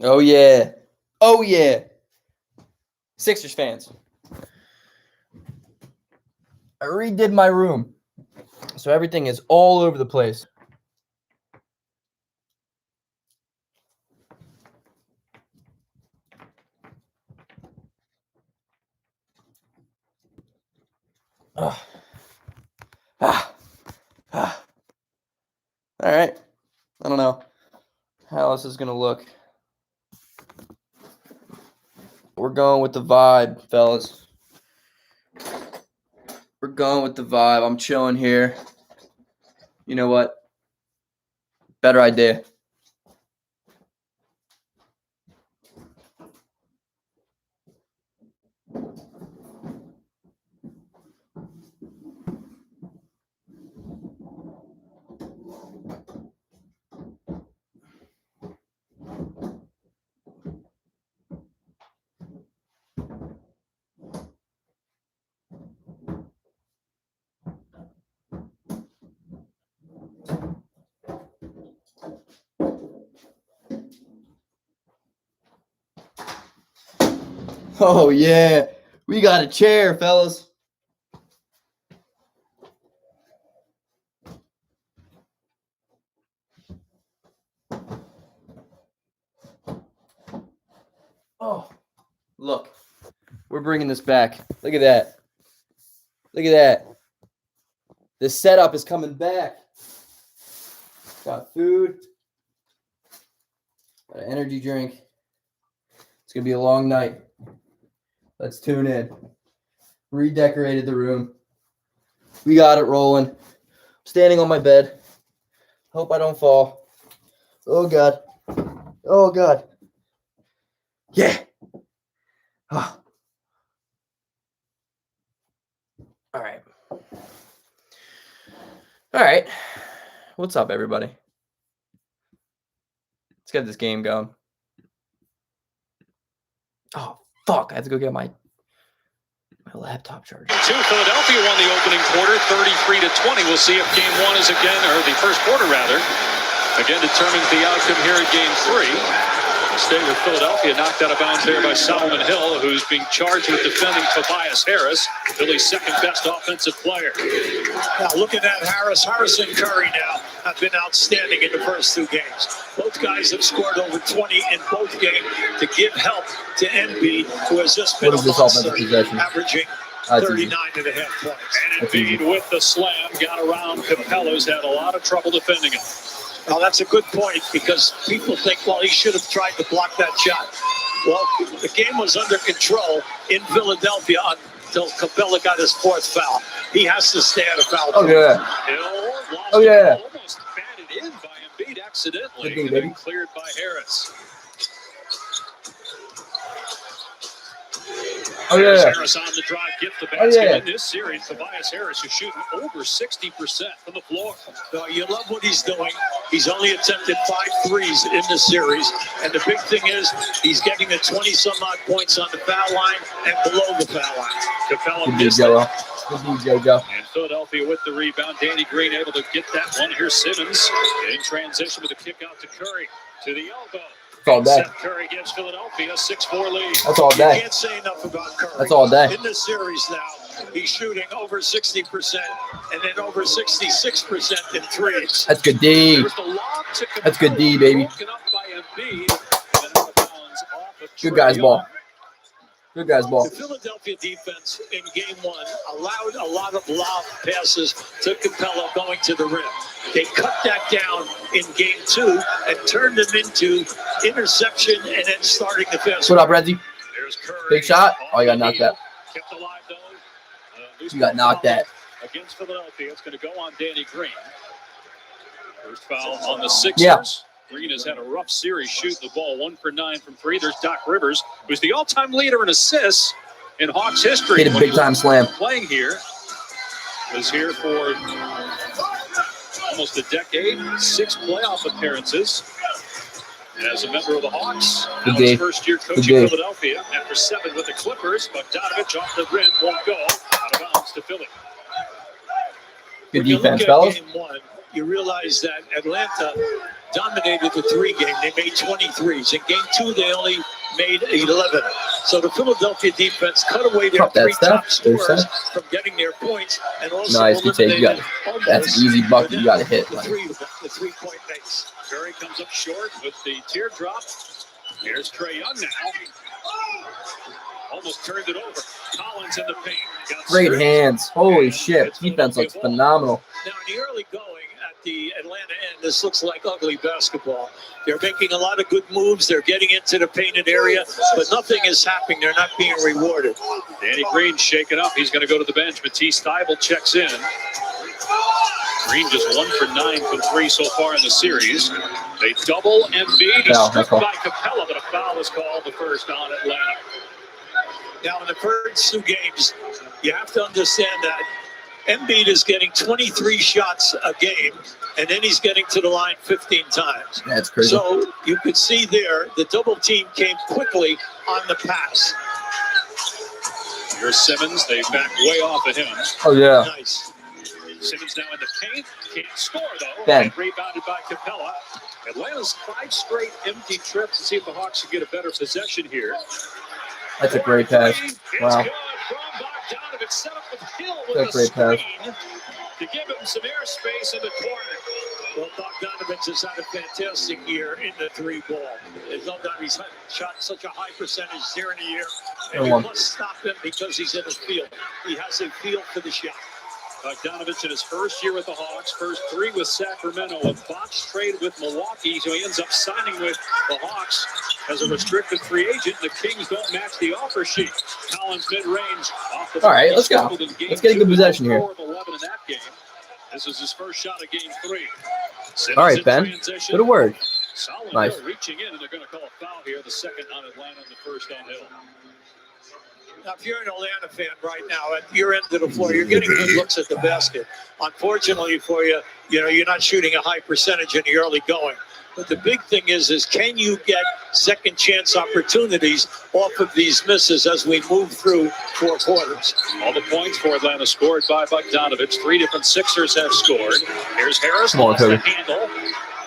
Oh, yeah. Oh, yeah. Sixers fans. I redid my room, so everything is all over the place. All right. I don't know how this is going to look. We're going with the vibe, fellas. We're going with the vibe. I'm chilling here. You know what? Better idea. Oh, yeah. We got a chair, fellas. Oh, look. We're bringing this back. Look at that. Look at that. The setup is coming back. Got food. Got an energy drink. It's going to be a long night. Let's tune in. Redecorated the room. We got it rolling. I'm standing on my bed. Hope I don't fall. Oh, God. Oh, God. Yeah. Oh. All right. All right. What's up, everybody? Let's get this game going. Oh, fuck. I have to go get my laptop charger. Philadelphia won the opening quarter, 33-20. We'll see if game one is again, or the first quarter rather, again determines the outcome here in game three. Stay with Philadelphia, knocked out of bounds there by Solomon Hill, who's being charged with defending Tobias Harris, Philly's second best offensive player. Now look at that, Harris and Curry now have been outstanding in the first two games. Both guys have scored over 20 in both games to give help to Embiid, who has just been a monster, averaging 39.5 points. And Embiid with the slam got around Capella, who's had a lot of trouble defending him. Well, that's a good point, because people think, well, he should have tried to block that shot. Well, the game was under control in Philadelphia until Capella got his fourth foul. He has to stay at a foul. Oh, yeah. Oh, yeah. Almost batted in by Embiid accidentally. Good game, cleared by Harris. Oh, yeah. Harris on the drive, gets the basket in this series. Tobias Harris is shooting over 60% from the floor. You love what he's doing. He's only attempted 5 threes in the series. And the big thing is he's getting the 20-some-odd points on the foul line and below the foul line. Capella missed it. And Philadelphia with the rebound. Danny Green able to get that one. Here's Simmons in transition with a kick out to Curry. To the elbow. That's all day. Seth Curry gives Philadelphia a 6-4 lead. That's all day. You can't say enough about Curry. That's all day. In this series now, he's shooting over 60% and then over 66% in threes. That's good D. That's good D, baby. Good guys ball. Good guys ball. The Philadelphia defense in game one allowed a lot of lob passes to Capella going to the rim. They cut that down in game two and turned them into interception and then starting the fast. What up, Reggie? There's Curry. Big shot. Oh, you got knocked that. Kept alive, though. You got knocked that. Against Philadelphia, it's going to go on Danny Green. First foul on the Sixers. Yeah. Green has had a rough series shooting the ball, 1 for 9 from 3. There's Doc Rivers, who's the all-time leader in assists in Hawks history. Hit a big-time slam. Playing here, was here for almost a decade, 6 playoff appearances. As a member of the Hawks, now his first year coaching Philadelphia. After 7 with the Clippers, Bogdanovich off the rim won't go. Out of bounds to Philly. Good defense, fellas. Game one, you realize that Atlanta dominated the 3 game. They made 23s. In game 2, they only made 11. So the Philadelphia defense cut away their 3 top scorers from getting their points, and also nice, that's an easy bucket you got to hit. The 3-point makes. Curry comes up short with the teardrop. Here's Trae Young now. Almost turned it over. Collins in the paint. Great hands. Holy shit. Defense looks phenomenal. Now, in the early going at the Atlanta end, this looks like ugly basketball. They're making a lot of good moves. They're getting into the painted area, but nothing is happening. They're not being rewarded. Danny Green shaken up. He's going to go to the bench. Matisse Thybulle checks in. Green just 1 for 9 from 3 so far in the series. They double Embiid. He's stripped by Capella, but a foul is called, the first on Atlanta. Now, in the first 2 games, you have to understand that Embiid is getting 23 shots a game, and then he's getting to the line 15 times. That's crazy. So you could see there, the double team came quickly on the pass. Here's Simmons. They back way off of him. Oh, yeah. Nice. Simmons now in the paint. Can't score, though. Ben. Rebounded by Capella. Atlanta's 5 straight empty trips to see if the Hawks can get a better possession here. That's a great pass. Wow. Set up with Hill with a great pass to give him some airspace in the corner. Well, Bogdanovich has had a fantastic year in the 3 ball. There's no doubt he's shot such a high percentage here in the year. And you must stop him because he's in the field. He has a feel for the shot. Bogdanovich in his first year with the Hawks, first 3 with Sacramento, a botched trade with Milwaukee, so he ends up signing with the Hawks as a restricted free agent. The Kings don't match the offer sheet. Collins mid-range. All right, let's go. Let's get a good possession here. 4 of 11 in that game. This is his first shot of game 3. Simmons all right, Ben. Good work. Nice. Reaching in, and they're going to call a foul here. The second on Atlanta and the first on Hill. Now, if you're an Atlanta fan right now, at your end of the floor, you're getting good looks at the basket. Unfortunately for you, you're not shooting a high percentage in the early going. But the big thing is can you get second chance opportunities off of these misses as we move through 4 quarters? All the points for Atlanta scored by Bogdanovich. 3 different Sixers have scored. Here's Harris. Come on, Toby. Handle.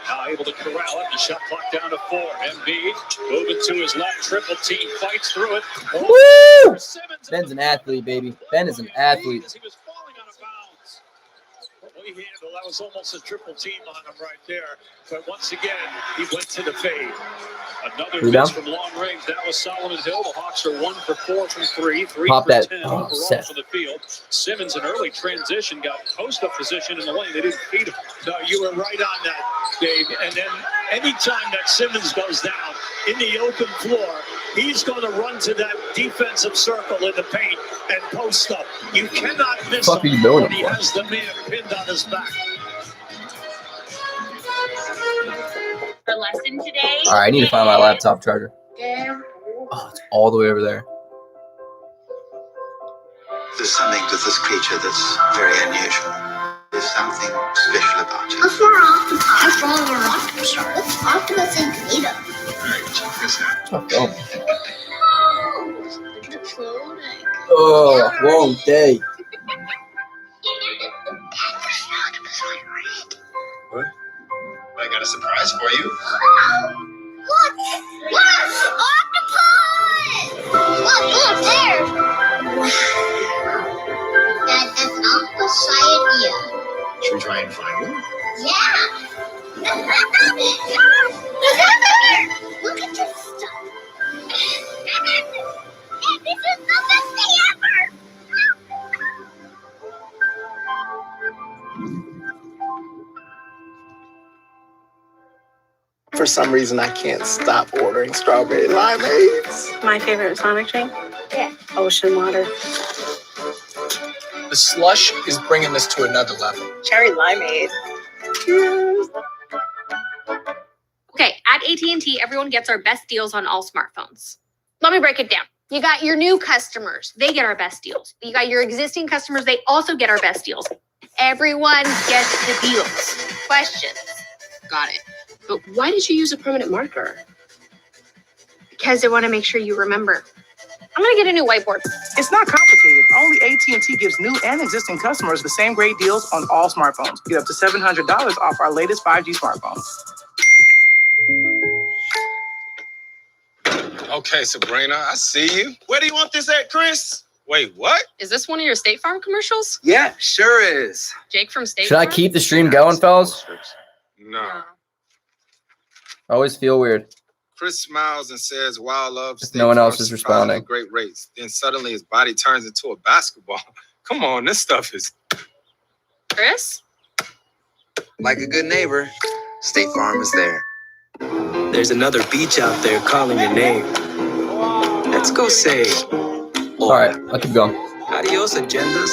Now able to corral it. The shot clock down to 4. Embiid moving to his left. Triple team fights through it. Woo! Ben's an athlete, baby. Ben is an athlete. He was falling out of bounds. He handled. That was almost a triple team on him right there. But once again, he went to the fade. Another miss from long range. That was Solomon Hill. The Hawks are 1 for 4 from 3. 3 Pop for that. 10 Oh, overall Seth. for the field. Simmons, an early transition, got post-up position in the lane. They didn't feed him. No, you were right on that, Dave. And then anytime that Simmons goes down in the open floor, he's going to run to that defensive circle in the paint and post up. You cannot miss him when he has the man pinned on his back. For lesson today. All right, I need to find my laptop charger. Oh, it's all the way over there. There's something to this creature that's very unusual. There's something special about it. What's more octopus? What's wrong with octopus? What's octopus and tomato? Alright, check this out. Tough going. It's floating. Oh, wrong day. What? I got a surprise for you. Look! Yes! Octopus! Look there! That's an octopus idea. Should we try and find one? Yeah! Look at this stuff! This is the best day ever! For some reason, I can't stop ordering strawberry limeades. My favorite Sonic drink? Yeah. Ocean water. The slush is bringing this to another level. Cherry limeade. Okay, at AT&T, everyone gets our best deals on all smartphones. Let me break it down. You got your new customers. They get our best deals. You got your existing customers. They also get our best deals. Everyone gets the deals. Questions? Got it. But why did you use a permanent marker? Because I want to make sure you remember. I'm going to get a new whiteboard. It's not complicated. Only AT&T gives new and existing customers the same great deals on all smartphones. Get up to $700 off our latest 5G smartphones. Okay, Sabrina, I see you. Where do you want this at, Chris? Wait, what? Is this one of your State Farm commercials? Yeah, sure is. Jake from State Should I Farm? keep the stream going, fellas? No. I always feel weird. Chris smiles and says, "Wow, love." If no one else is responding. At great rates. Then suddenly his body turns into a basketball. Come on, this stuff is Chris? Like a good neighbor, State Farm is there. There's another beach out there calling your name. Let's go say, all right, I'll keep going. Adios, agendas.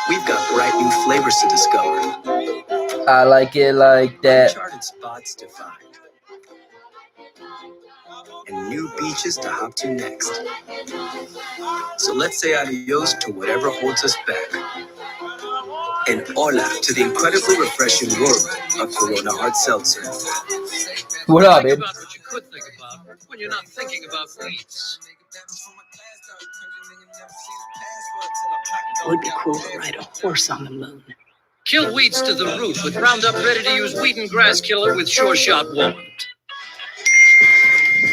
We've got bright new flavors to discover. I like it like that. Uncharted spots to find. And new beaches to hop to next. So let's say adios to whatever holds us back. And hola to the incredibly refreshing world of Corona Hard Seltzer. What up, babe? About what you could think about when you're not thinking about weeds. Would be cool to ride a horse on the moon. Kill weeds to the root with Roundup ready-to-use weed and grass killer with Sure Shot Wand.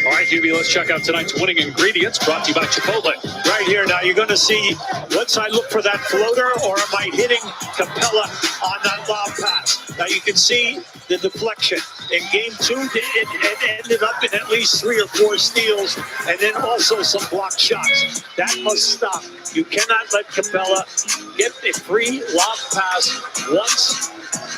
All right, QB, let's check out tonight's winning ingredients brought to you by Chipotle. Right here, now you're going to see, once I look for that floater or am I hitting Capella on that lob pass? Now you can see the deflection. In game 2, it ended up in at least 3 or 4 steals and then also some blocked shots. That must stop. You cannot let Capella get a free lob pass once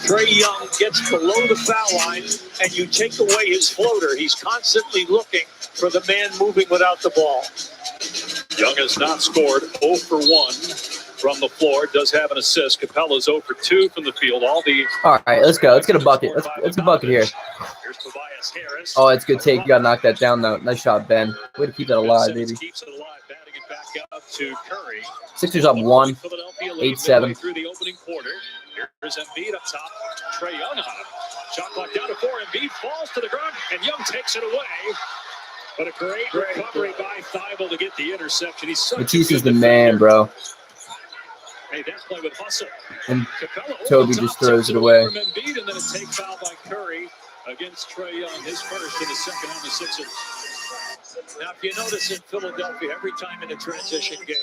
Trae Young gets below the foul line and you take away his floater. He's constantly looking for the man moving without the ball. Young has not scored 0 for 1 from the floor. Does have an assist. Capella's 0 for 2 from the field. All right, let's go. Let's get a bucket. Let's get a bucket here. Here's Tobias Harris. Oh, it's good take. You got to knock that down, though. Nice shot, Ben. Way to keep that alive, baby. Keeps it alive, batting it back out to Curry. Sixers up 1, Philadelphia 8-7. through the opening quarter. Here's Embiid up top. Trae Young on him. Shot clock down to 4. Embiid falls to the ground, and Young takes it away. But a great recovery by Thibault to get the interception. He's such Matisse's the man, bro. Hey, that play with hustle. And Toby just throws it away. Embiid, and then a take foul by Curry against Trae Young. His first and the second on the Sixers. Now, if you notice in Philadelphia, every time in a transition game,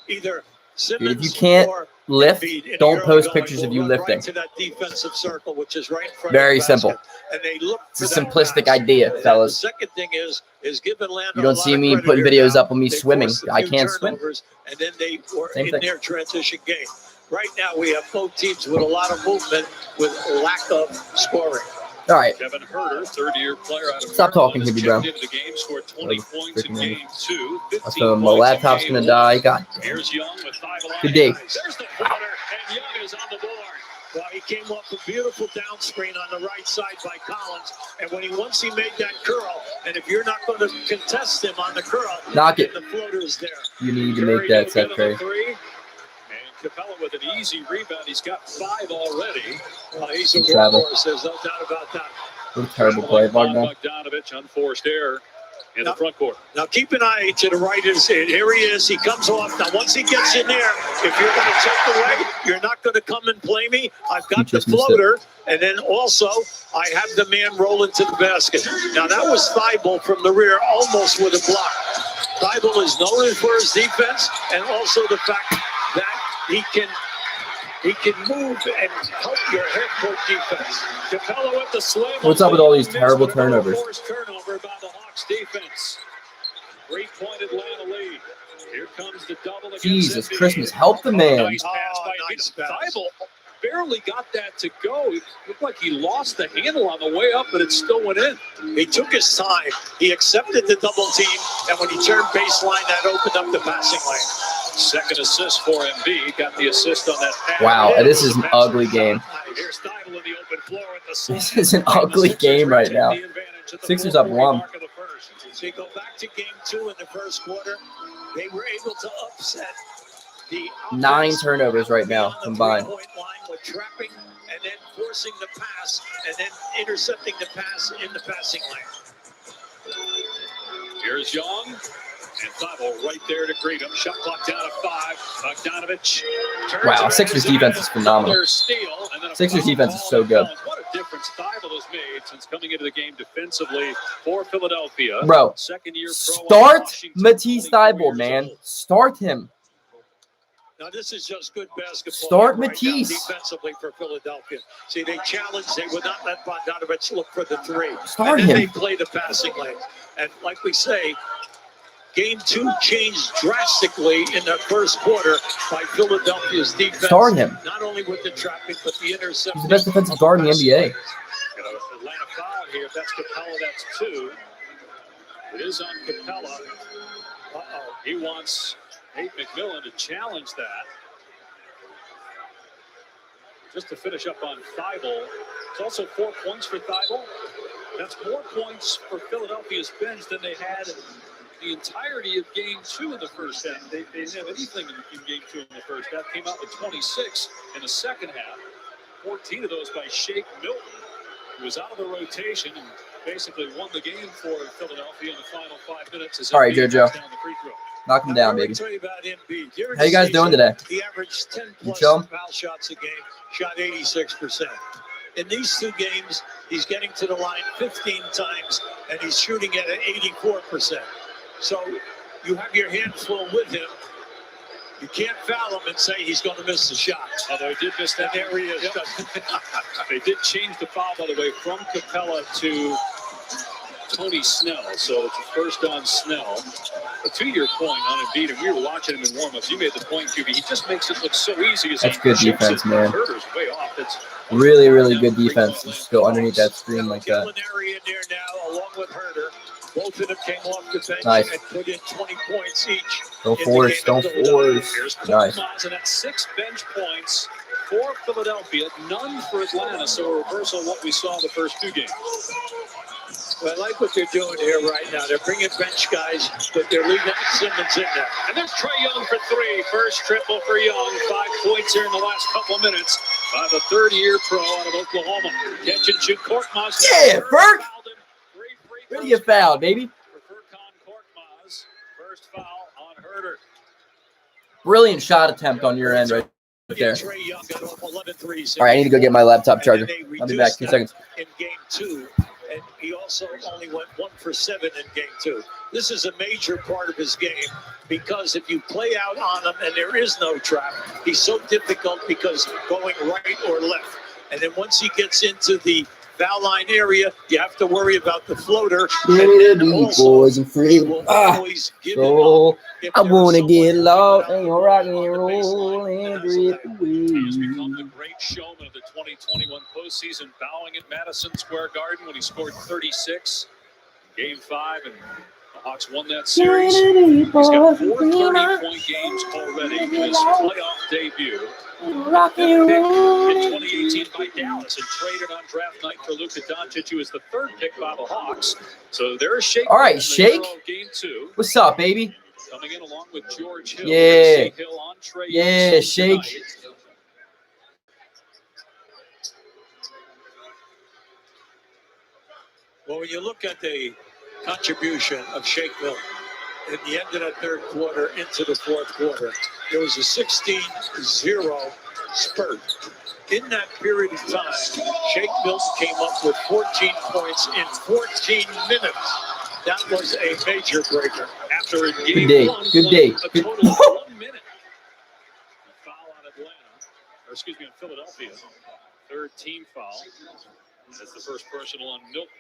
either Dude, if you can't lift, don't post pictures of you lifting. Right to that defensive circle, which is right in front Very of the simple. basket. And they look It's a for that simplistic pass. idea, And fellas. The second thing is give Atlanta You don't a lot see of me credit putting here videos now. up of me They swimming. forced a I few can't swim. turnovers, and then they were Same in thing. their transition game. Right now, we have both teams with a lot of movement with lack of scoring. All right. Kevin Herter, third-year player out of Stop talking, Maryland, Hibby, bro. checked into the game, scored 20 points in game 2. So my laptop's gonna die. God damn. Here's Young with 5 Good day. There's the floater, and Young is on the board. Well, he came off a beautiful down screen on the right side by Collins, and once he made that curl, and if you're not going to contest him on the curl, Knock it. the floater is there. You need to make that set, Trey. And Capella with an easy rebound. He's got 5 already. He's a Travel. workhorse. There's no doubt about that. What a terrible play, Bogdan. Bogdanovich, unforced error in the front court. Now keep an eye to the right. Here he is. He comes off. Now once he gets in there, if you're going to take away, you're not going to come and play me. I've got the floater, and then also I have the man rolling to the basket. Now that was Thibault from the rear, almost with a block. Thibault is known for his defense, and also the fact that he can move and help your head court defense. Capella with the swing. What's up with all these terrible turnovers? Forced turnover by the Hawks defense. 3-point Atlanta lead. Here comes the double against Jesus Embiid. Christmas, help the man. Nice pass by nice pass. Thibault. Barely got that to go. It looked like he lost the handle on the way up, but it still went in. He took his time. He accepted the double team, and when he turned baseline, that opened up the passing lane. Second assist for Embiid. Got the assist on that pass. Wow, this is an ugly game. Here's Thibault in the open floor with the slam. This is an ugly game right now. Sixers up 1. So you go back to game 2 in the first quarter. They were able to upset the 9 turnovers right now combined. line with trapping and then forcing the pass and then intercepting the pass in the passing lane. Here's Young. And Thibault right there to greet him. Shot clock down to 5. Bogdanovich. Wow, Sixers defense is phenomenal. Sixers defense is so good. What a difference Thibault has made since coming into the game defensively for Philadelphia. Bro, Second-year pro start Washington, Matisse 24 Thybulle, years man. old. Start him. Now, this is just good basketball. Start right Matisse. now defensively for Philadelphia. See, they challenged. They would not let Bogdanovich look for the three. Start and then him. they play the passing lane. And like we say, Game 2 changed drastically in that first quarter by Philadelphia's defense. Start him. Not only with the trapping, but the interception. He's the best defensive guard in the NBA. Atlanta foul here. If that's Capella, that's 2. It is on Capella. He wants Nate McMillan to challenge that. Just to finish up on Thibault. It's also 4 points for Thibault. That's more points for Philadelphia's bench than they had the entirety of Game 2 in the first half. They didn't have anything in Game 2 in the first half. Came out with 26 in the second half. 14 of those by Shake Milton, who was out of the rotation and basically won the game for Philadelphia in the final 5 minutes. All right, JoJo. Down the free throw. Knock him down, baby. Tell you about Embiid. During How you the guys doing today? He averaged 10 plus chilling? foul shots a game, shot 86%. In these 2 games, he's getting to the line 15 times, and he's shooting at an 84%. So you have your hands full with him. You can't foul him and say he's going to miss the shot. Although he did miss that. And there he is. Yep. They did change the foul, by the way, from Capella to Tony Snell. So it's a first on Snell. But to your point on Embiid, and we were watching him in warm-ups, you made the point, QB. He just makes it look so easy. As That's good shoots defense, it. man. Herder's way off. It's Really, really good defense. Just go underneath that screen like that. Gallinari in there now, along with Herder. Both of them came off the bench Nice. and put in 20 points each. Don't in the force, game don't at Philadelphia. force. Here's Nice. Korkmaz, and that's 6 bench points for Philadelphia, none for Atlanta. So a reversal of what we saw the first 2 games. Well, I like what they're doing here right now. They're bringing bench guys, but they're leaving Simmons in there. And there's Trae Young for 3. First triple for Young. 5 points here in the last couple of minutes by the third-year pro out of Oklahoma. Catch and shoot Korkmaz. Yeah, Burke. Where do you foul, baby? For Furkan Korkmaz. First foul on Herder. Brilliant shot attempt on your end right there. Trae Young got off 11 threes. All right, I need to go get my laptop charger. And then they I'll be back. 2 reduced seconds. that in Game 2, and he also only went 1 for 7 in Game 2. This is a major part of his game because if you play out on him and there is no trap, he's so difficult because going right or left. And then once he gets into the foul line area, you have to worry about the floater. And then also, Boys and free. he will always give it So up if I there is wanna someone get lost on and rock and the roll baseline. and And breathe that's He has become away. the great showman of the 2021 postseason, bowing at Madison Square Garden when he scored 36. Game 5, and the Hawks won that series. He's got 4 30-point games already in his playoff debut. Rock Picked and in roll. 2018 by Dallas and traded on draft night for Luka Doncic, who was the 3rd pick by the Hawks. So there's Shake. All right, in the Shake. Euro Game 2. What's up, baby? Coming in along with George Hill. Yeah. Hill on Trae Yeah, Young Shake. tonight. Well, when you look at the contribution of Shake Milton at the end of that third quarter into the fourth quarter, there was a 16-0 spurt. In that period of time, Shake Milton came up with 14 points in 14 minutes. That was a major breaker. After a Good game day. 1, Good day. a Good- total of 1 minute. A foul on Atlanta, or excuse me, on Philadelphia. 3rd team foul. That's the first personal on Milton.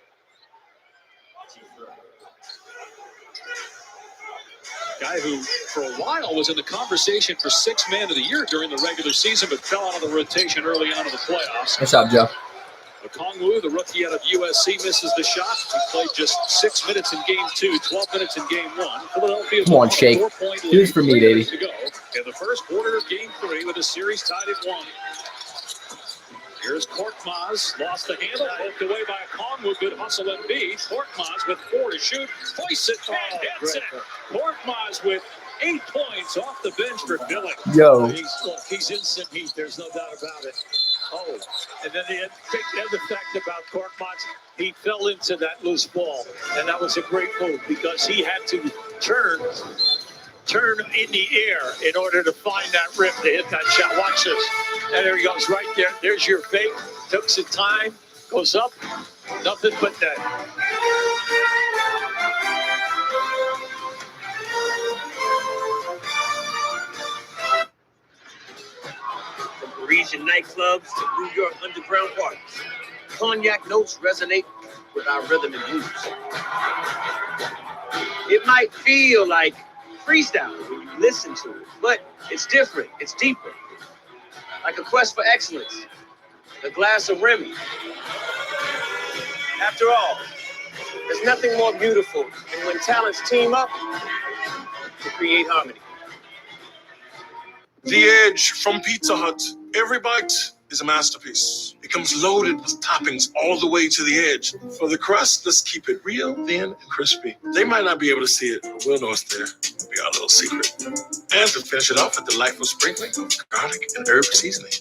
Guy who, for a while, was in the conversation for 6th man of the year during the regular season, but fell out of the rotation early on in the playoffs. What's up, Joe? Okongwu, the rookie out of USC, misses the shot. He played just 6 minutes in Game 2, 12 minutes in Game 1. Philadelphia Come on, Shake. Do this for me, baby. To go in the first quarter of Game 3 with the series tied at 1. Here's Korkmaz, lost the handle, poked away by Okongwu. Good hustle and beat. Korkmaz with 4 to shoot, hoists it and hits it. Korkmaz with 8 points off the bench for Philly. Yo. He's instant heat. There's no doubt about it. Oh, and then the other fact about Korkmaz, he fell into that loose ball, and that was a great move because he had to turn in the air in order to find that rim to hit that shot. Watch this. And there he goes right there. There's your fake. Took some time. Goes up, nothing but net. From Parisian nightclubs to New York underground parties, cognac notes resonate with our rhythm and blues. It might feel like freestyle when you listen to it, but it's different, it's deeper. Like a quest for excellence, a glass of Remy. After all, there's nothing more beautiful than when talents team up to create harmony. The Edge from Pizza Hut. Every bite is a masterpiece. It comes loaded with toppings all the way to the edge. For the crust, let's keep it real, thin, and crispy. They might not be able to see it, but we'll know it's there. It'll be our little secret. And to finish it off, a delightful sprinkling of garlic and herb seasoning.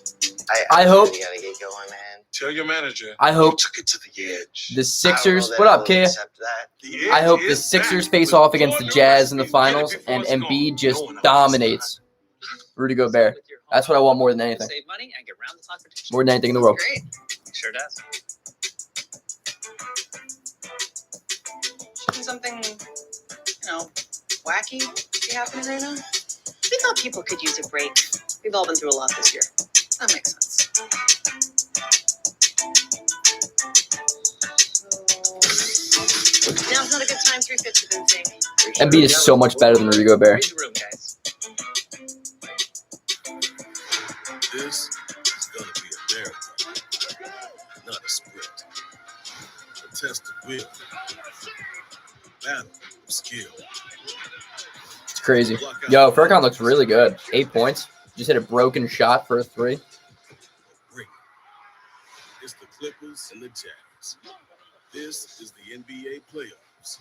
I hope. Gotta get going, man. Tell your manager. I hope you took it to the edge. the Sixers. What up, Kia? I hope the Sixers face off against the Jazz in the finals, and Embiid just dominates Rudy Gobert. That's what I want more than anything. Save money and get round the clock protection. More than anything in the world. Great. Sure does. Shouldn't something, wacky be happening right now? We thought people could use a break. We've all been through a lot this year. That makes sense. Now's not a good time, 3/5 of the thing. Embiid is so much better than Rudy Gobert. Read the room, guys. This is going to be a marathon, not a sprint. A test of will, battle of skill. It's crazy. Yo, Furkan looks really good. 8 points. Just hit a broken shot for a 3. It's the Clippers and the Jazz. This is the NBA playoffs,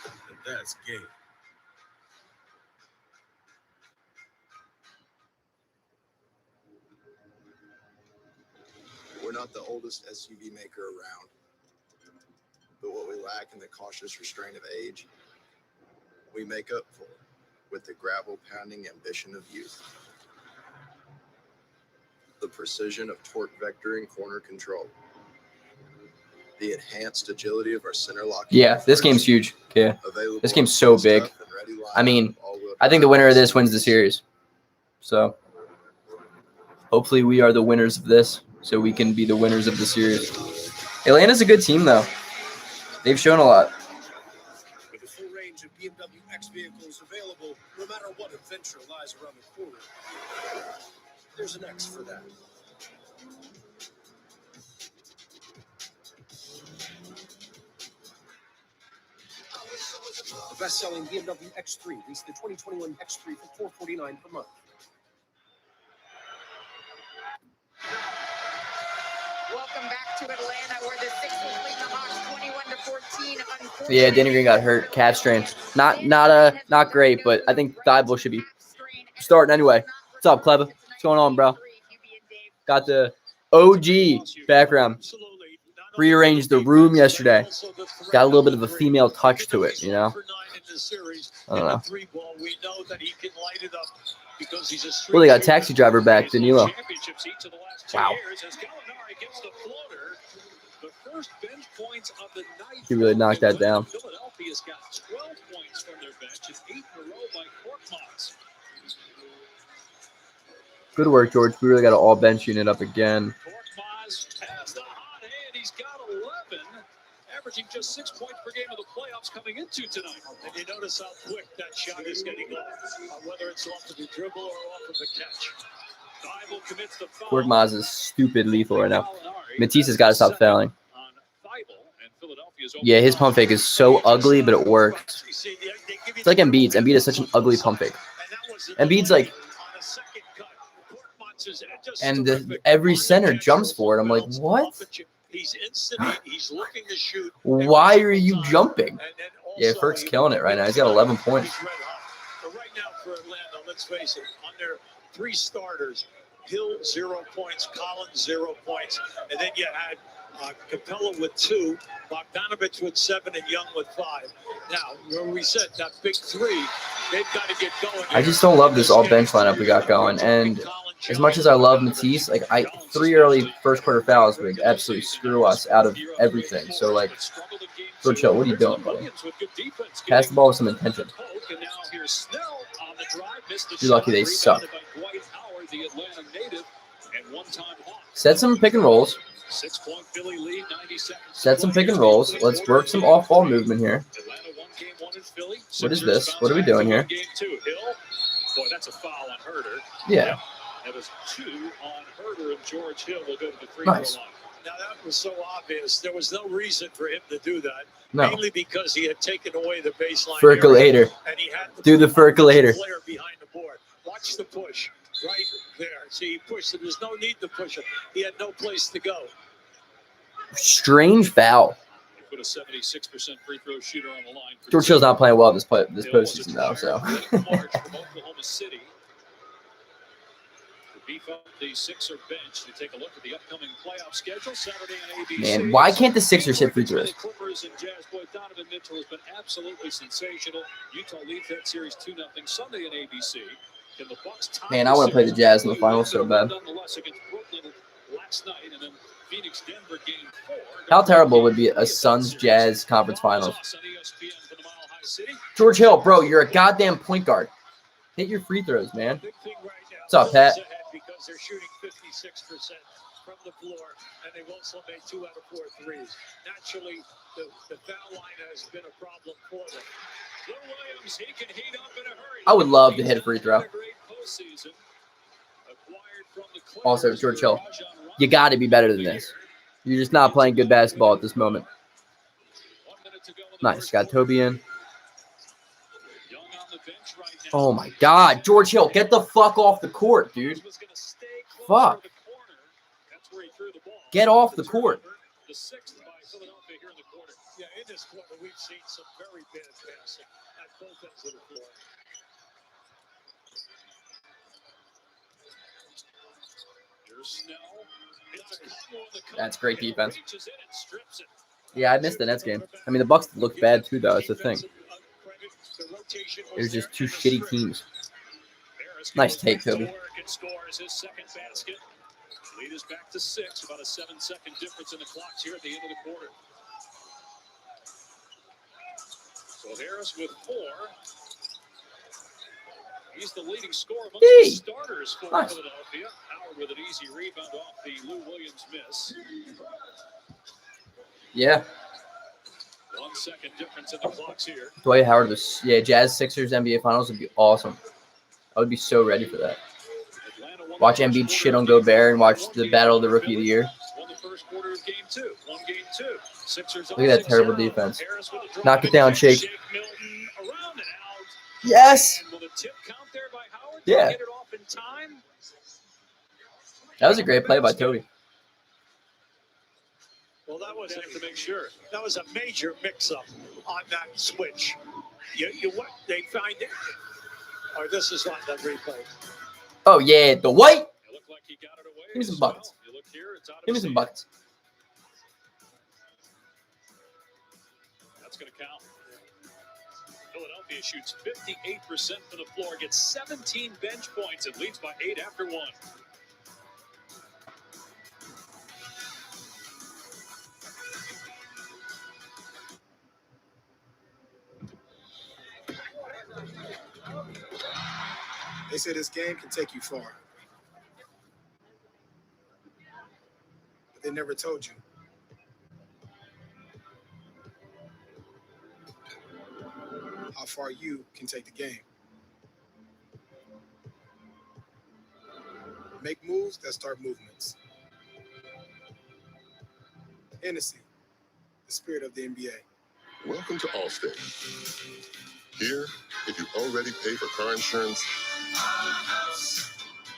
and that's game. We're not the oldest SUV maker around, but what we lack in the cautious restraint of age, we make up for with the gravel-pounding ambition of youth. The precision of torque vectoring corner control. The enhanced agility of our center lock. Yeah, this game's huge. Yeah, this game's so big. I mean, I think the winner of this wins the series. So, hopefully we are the winners of this, so we can be the winners of the series. Atlanta's a good team, though. They've shown a lot. With a full range of BMW X vehicles available, no matter what adventure lies around the corner, there's an X for that. The best-selling BMW X3 leads the 2021 X3 for $449 per month. Welcome back to Atlanta, where the Sixers lead the Hawks 21-14. Yeah, Danny Green got hurt, calf strain. Not great, but I think Thibault should be starting anyway. What's up, Cleva? What's going on, bro? Got the OG background. Rearranged the room yesterday. Got a little bit of a female touch to it, you know? I don't know. Well, they got a taxi driver back, Danilo. Wow. He really knocked that down. Philadelphia's got 12 points from their bench and 8 in a row by Korkmaz. Good work, George. We really got an all-bench unit up again. Korkmaz has the hot hand. He's got 11, averaging just 6 points per game of the playoffs coming into tonight. And you notice how quick that shot is getting off, whether it's off of the dribble or off of the catch. Thibault commits the foul. Korkmaz is stupid lethal right now. Matisse has got to stop fouling. Yeah, his pump fake is so ugly, but it works. It's like Embiid's. Embiid is such an ugly pump fake. Embiid's like, and every center jumps for it. I'm like, what? Why are you jumping? Yeah, Ferk's killing it right now. He's got 11 points. But right now for Atlanta, let's face it, on their 3 starters, Hill 0 points, Collins 0 points, and then you had Capella with 2, Bogdanovich with 7, and Young with 5. Now, where we said that big 3, they've got to get going. I just don't love this all bench lineup we got going. And as much as I love Matisse, like 3 early first quarter fouls would absolutely screw us out of everything. So like, George Hill, what are you doing, buddy? Pass the ball with some intention. You're lucky they suck. Set some pick and rolls. Set some pick and rolls. Let's work some off-ball movement here. What is this? What are we doing here? Boy, that's a foul on Herder. Yeah. That was 2 on Herder, and George Hill will go to the free Nice. throw line. Now, that was so obvious. There was no reason for him to do that. No. Mainly because he had taken away the baseline. Percolator. area, and he had to Do the put percolator. the player behind the board. Watch the push right there. See, he pushed it. There's no need to push it. He had no place to go. Strange foul. Put a 76% free throw shooter on the line. George Hill's not playing well this postseason, though. So. March from Oklahoma City. To beef up the Sixer bench, to take a look at the upcoming playoff schedule Saturday on ABC. Man, why can't the Sixers hit free throws? Clippers and Jazz. Boy, Donovan Mitchell has been absolutely sensational. Utah leads that series 2-0 Sunday on ABC. Can the Bucks tie Man, I want to play the Jazz in the finals so bad. Nonetheless, against Brooklyn last night, and then Phoenix, Denver, game 4. How terrible would be a Suns Jazz conference finals? George Hill, bro, you're a goddamn point guard. Hit your free throws, man. What's up, Pat? Because they're shooting 56% from the floor, and they've also made 2 out of 4 threes. Naturally, the foul line has been a problem for them. Lou Williams, he can heat up in a hurry. I would love to hit a free throw. Also, George Hill, you got to be better than this. You're just not playing good basketball at this moment. Nice. Got Toby in. Oh, my God. George Hill, get the fuck off the court, dude. Fuck. Get off the court. The 6th by Philadelphia here in the quarter. Yeah, in this quarter, we've seen some very bad passing at both ends of the floor. That's great defense. Yeah, I missed the Nets game. I mean, the Bucks looked bad too, though. That's the thing. There's just 2 shitty teams. Nice take, Toby. Lead is back to 6, about a 7-second difference in the clocks here at the end of the quarter. So Harris with 4. He's the leading scorer amongst the starters for Philadelphia. Howard with an easy rebound off the Lou Williams miss. Yeah. 1 second difference in the clocks here. Dwight Howard was, Jazz Sixers NBA Finals would be awesome. I would be so ready for that. Watch Embiid shit on Gobert and watch the battle of the Rookie of the Year. Won the first quarter of game 2. Won game 2. Sixers Look at that terrible defense. Knock it down, Shake. Yes. Yeah. That was a great play by Toby. Well, that was to make sure. That was a major mix-up on that switch. What they find it, or this is not the replay. Oh yeah, the white. Give me some buckets. Give me some buckets. That's going to count. Philadelphia shoots 58% from the floor, gets 17 bench points, and leads by 8 after 1. They say this game can take you far. But they never told you. How far you can take the game. Make moves that start movements. Hennessy, the spirit of the NBA. Welcome to Allstate. Here, if you already pay for car insurance,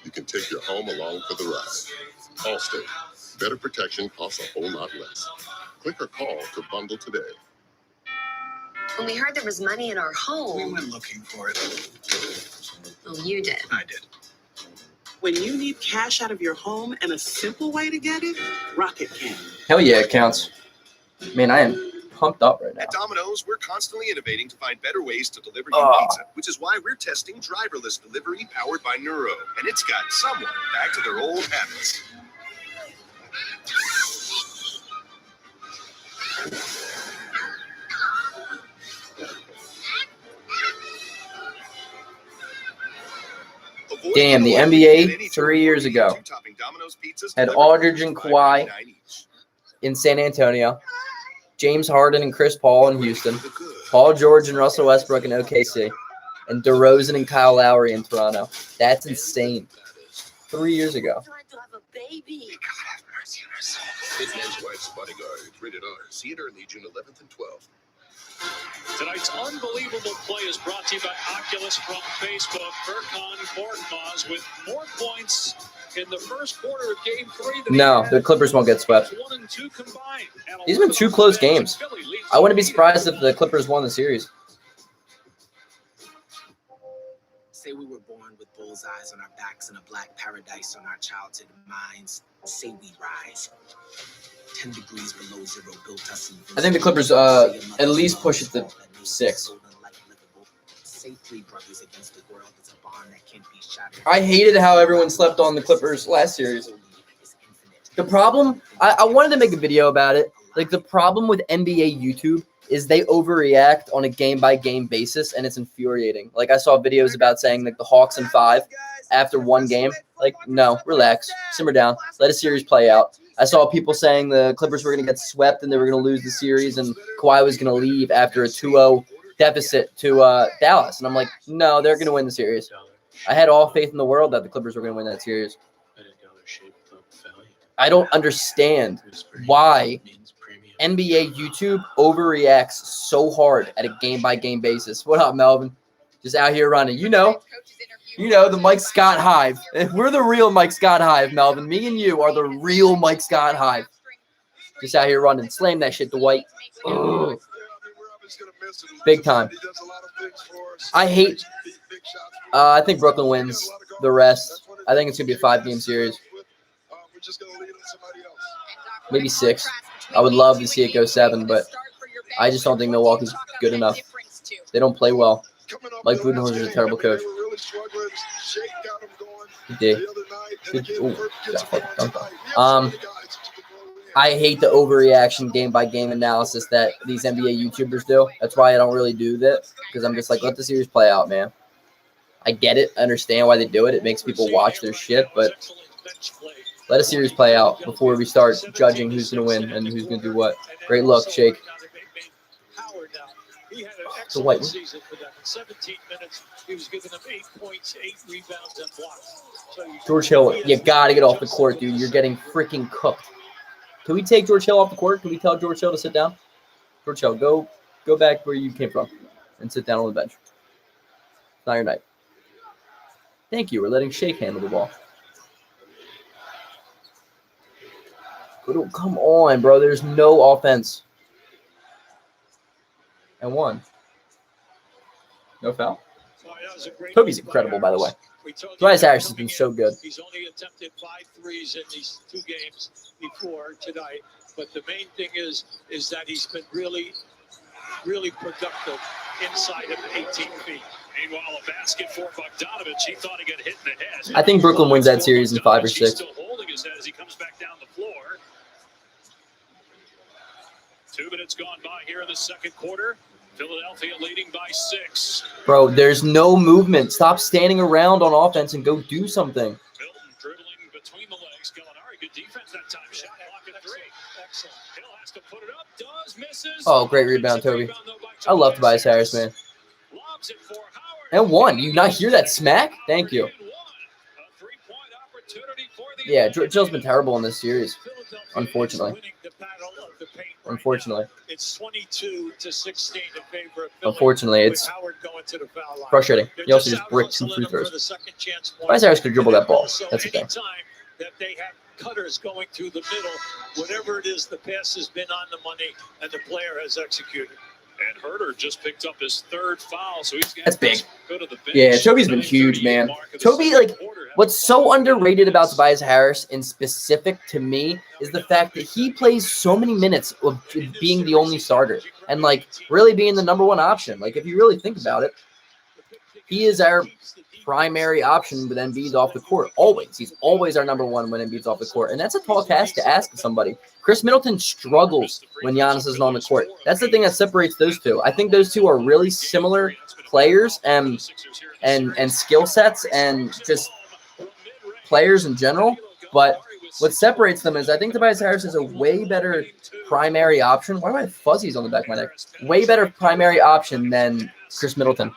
you can take your home along for the ride. Allstate. Better protection costs a whole lot less. Click or call to bundle today. When we heard there was money in our home, We went looking for it. well, you did. I did. When you need cash out of your home and a simple way to get it, Rocket can. Hell yeah, it counts. Man, I am pumped up right now. At Domino's, we're constantly innovating to find better ways to deliver you pizza, which is why we're testing driverless delivery powered by Neuro. And it's got someone back to their old habits. Damn, the NBA 3 years ago had Aldridge and Kawhi in San Antonio, James Harden and Chris Paul in Houston, Paul George and Russell Westbrook in OKC, and DeRozan and Kyle Lowry in Toronto. That's insane. 3 years ago. Hitman's Wife's Bodyguard, rated R. See it early June 11th and 12th. Tonight's unbelievable play is brought to you by Oculus from Facebook. Furkan Korkmaz with more points in the first quarter of Game 3. No, the Clippers won't get swept. 1 and 2 combined. These have been 2 close games. I wouldn't be surprised if the Clippers won the series. Say we were born with bullseyes on our backs and a black paradise on our childhood minds. Say we rise. 10 degrees below zero built us. I think the Clippers at least push it to 6. I hated how everyone slept on the Clippers last series. The problem, I wanted to make a video about it. Like, the problem with NBA YouTube is they overreact on a game-by-game basis, and it's infuriating. Like, I saw videos about saying, like, the Hawks in 5 after one game. Like, no, relax, simmer down, let a series play out. I saw people saying the Clippers were going to get swept and they were going to lose the series, and Kawhi was going to leave after a 2-0 deficit to Dallas. And I'm like, no, they're going to win the series. I had all faith in the world that the Clippers were going to win that series. I don't understand why NBA YouTube overreacts so hard at a game-by-game basis. What up, Melvin? Just out here running. You know, the Mike Scott Hive. We're the real Mike Scott Hive, Melvin. Me and you are the real Mike Scott Hive. Just out here running. Slam that shit, Dwight. Ugh. Big time. I hate. I think Brooklyn wins the rest. I think it's going to be a 5-game series. Maybe 6. I would love to see it go 7, but I just don't think Milwaukee's good enough. They don't play well. Mike Budenholzer is a terrible coach. Good day. I hate the overreaction game-by-game analysis that these NBA YouTubers do. That's why I don't really do that, because I'm just like, let the series play out, man. I get it. I understand why they do it. It makes people watch their shit, but let a series play out before we start judging who's going to win and who's going to do what. Great look, Shake. So White. 17 minutes, he was giving them 8 points, 8 rebounds, and blocks. George Hill, you got to get off the court, dude. You're getting freaking cooked. Can we take George Hill off the court? Can we tell George Hill to sit down? George Hill, go back where you came from and sit down on the bench. It's not your night. Thank you. We're letting Shake handle the ball. Come on, bro. There's no offense. And 1. No foul. Toby's incredible, by the way. Tobias Harris has been so good. He's only attempted 5 threes in these 2 games before tonight. But the main thing is that he's been really, really productive inside of 18 feet. Meanwhile, a basket for Bogdanovich. He thought he got hit in the head. I think Brooklyn wins that series in 5 or 6. He's still holding his head as he comes back down the floor. 2 minutes gone by here in the second quarter. Philadelphia leading by 6. Bro, there's no movement. Stop standing around on offense and go do something. Milton dribbling between the legs. Gallinari, good defense that time. Shot clock at 3. Excellent. Hill has to put it up. Does, misses. Oh, great rebound, Toby. I love Tobias Harris, man. And 1. You not hear that smack? Thank you. Yeah, George Hill's been terrible in this series, unfortunately. It's 22-16 in favor of Philly. Unfortunately, it's frustrating. He also just bricked 2 free throws. Tobias Harris could dribble that ball. That's the thing. That they have cutters going through the middle, whatever it is, the pass has been on the money, and the player has executed. And Herter just picked up his 3rd foul, so he's That's big. go to the bench. Yeah, Toby's been huge, man. Toby, like, What's so underrated about Tobias Harris in specific to me is the fact that he plays so many minutes of being the only starter and like really being the number one option. Like if you really think about it, he is our primary option when Embiid's off the court. Always. He's always our number one when Embiid's off the court. And that's a tall task to ask of somebody. Chris Middleton struggles when Giannis isn't on the court. That's the thing that separates those two. I think those two are really similar players and skill sets and just players in general. But what separates them is I think Tobias Harris is a way better primary option. Why do I have fuzzies on the back of my neck? Way better primary option than Chris Middleton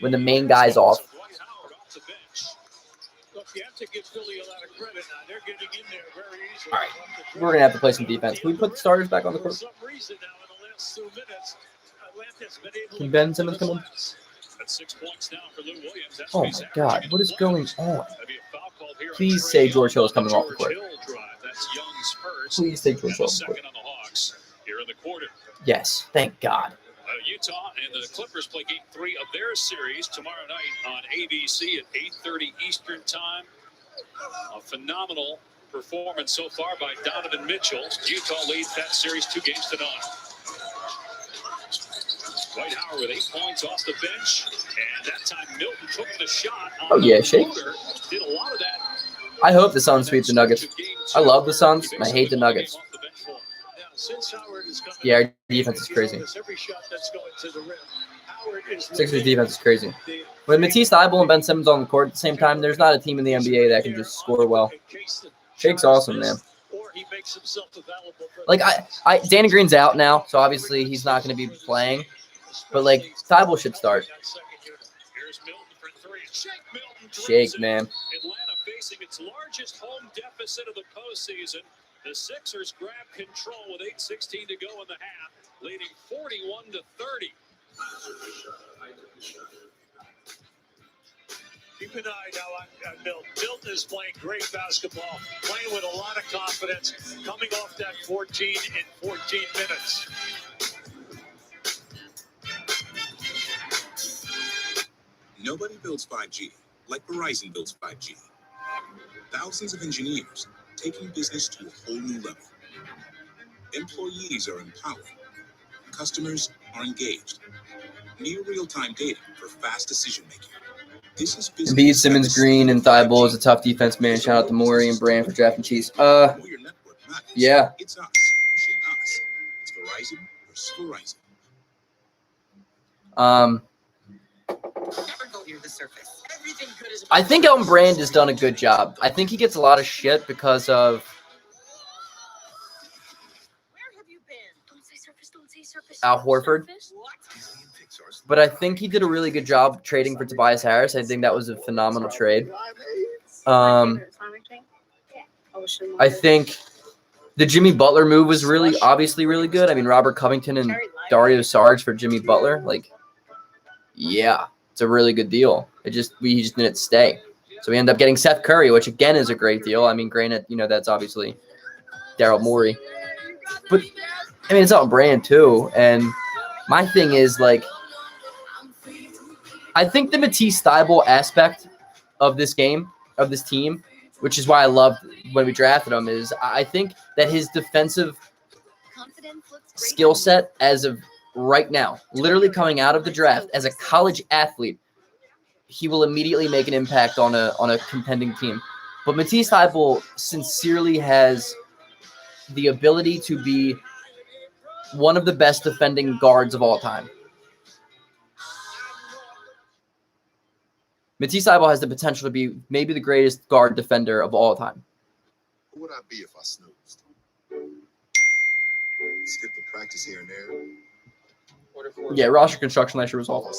when the main guy's off. All right, we're going to have to play some defense. Can we put the starters back on the court? Can Ben Simmons come in? Oh, my God. What is going on? Please say George Hill is coming off the court. Please say George Hill off the court. Yes, thank God. Utah and the Clippers play Game 3 of their series tomorrow night on ABC at 8:30 Eastern Time. A phenomenal performance so far by Donovan Mitchell. Utah leads that series 2-0. Dwight Howard with 8 points off the bench, and that time Milton took the shot. Oh yeah, Shake. Did a lot of that. I hope the Suns sweep the Nuggets. I love the Suns, and I hate the Nuggets. Yeah, our defense is crazy. Sixers defense is crazy. With Matisse Thybulle and Ben Simmons on the court at the same time, there's not a team in the NBA that can just score well. Shake's awesome, man. Like Danny Green's out now, so obviously he's not going to be playing. But like Thybulle should start. Shake, man. Atlanta facing its largest home deficit of the postseason. The Sixers grab control with 8:16 to go in the half, leading 41-30. Keep an eye now on Milton. Milton is playing great basketball, playing with a lot of confidence, coming off that 14 in 14 minutes. Nobody builds 5G like Verizon builds 5G. Thousands of engineers taking business to a whole new level. Employees are empowered. Customers are engaged. Near real-time data for fast decision-making. This is business. Embiid, Simmons, Green, and Thybulle is a tough defense, man. Shout out to Morey and Brand for drafting Chiefs. Yeah. It's us pushing us. It's Verizon versus Verizon. I think Elton Brand has done a good job. I think he gets a lot of shit because of Al Horford. But I think he did a really good job trading for Tobias Harris. I think that was a phenomenal trade. I think the Jimmy Butler move was obviously really good. I mean, Robert Covington and Dario Saric for Jimmy Butler. Like, yeah, it's a really good deal. We just didn't stay. So we end up getting Seth Curry, which again is a great deal. I mean, granted, that's obviously Daryl Morey. But, I mean, it's on brand too. And my thing is, like, I think the Matisse Thybulle aspect of this game, of this team, which is why I loved when we drafted him, is I think that his defensive skill set as of right now, literally coming out of the draft as a college athlete, he will immediately make an impact on a contending team. But Matisse Thybulle sincerely has the ability to be one of the best defending guards of all time. Matisse Thybulle has the potential to be maybe the greatest guard defender of all time. Who would I be if I snoozed? Skip the practice here and there. Yeah, roster construction last year was awful.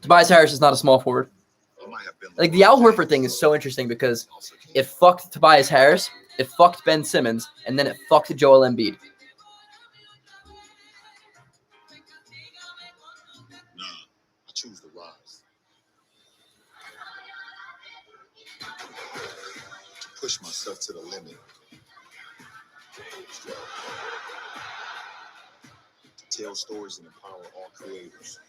Tobias Harris is not a small forward. Like, the Al Horford thing is so interesting because it fucked Tobias Harris, it fucked Ben Simmons, and then it fucked Joel Embiid. Nah, I choose to rise. To push myself to the limit. To tell stories and empower all creators.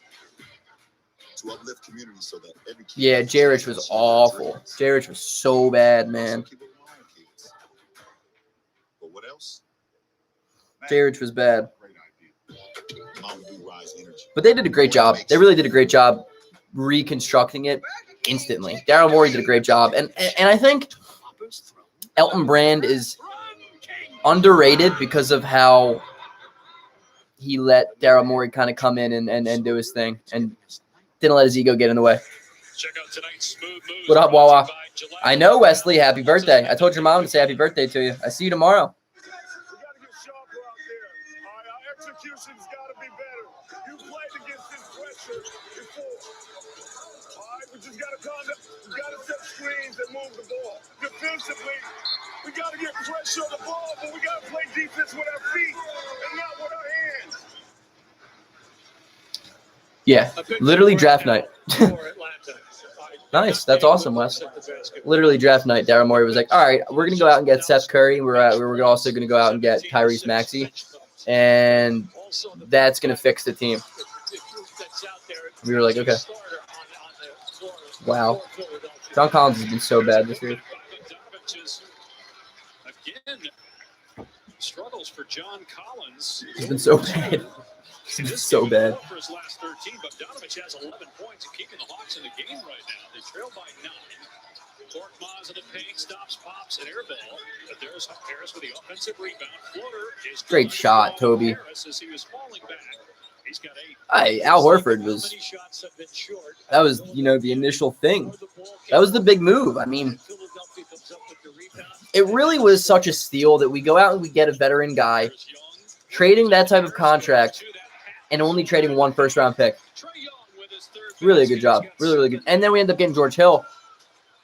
to uplift communities so that every kid Yeah, Jarich was awful. Jarich was so bad, man. But what else? Jarich was bad. Mountain Dew Rise Energy. But they did a great job. They really did a great job reconstructing it instantly. Daryl Morey did a great job. And I think Elton Brand is underrated because of how he let Daryl Morey kind of come in and do his thing and didn't let his ego get in the way. What up, Wawa? I know, Wesley. Happy birthday. I told your mom to say happy birthday to you. I see you tomorrow. Execution's got to be better. You played against this pressure before. All right, we just got to calm down. We got to set screens and move the ball. Defensively, we got to get pressure on the ball, but we got to play defense with our feet and not with our hands. Yeah, literally draft night. Nice. That's awesome, Wes. Literally draft night. Daryl Morey was like, all right, we're going to go out and get Seth Curry. We're also going to go out and get Tyrese Maxey. And that's going to fix the team. We were like, okay. Wow. John Collins has been so bad this year. Struggles for John Collins. He's been so bad. He's been so bad. For his last 13, but Bogdanovich has 11 points and keeping the Hawks in the game right now. They trail by 9. Tork Maz in the paint, stops, pops, and airball. But there's Harris with the offensive rebound. Floater is great shot, Toby. Harris as he was falling back. He's got 8. Al Horford was. That was, the initial thing. That was the big move. I mean, it really was such a steal that we go out and we get a veteran guy, trading that type of contract, and only trading 1 first-round pick. Really a good job. Really, really good. And then we end up getting George Hill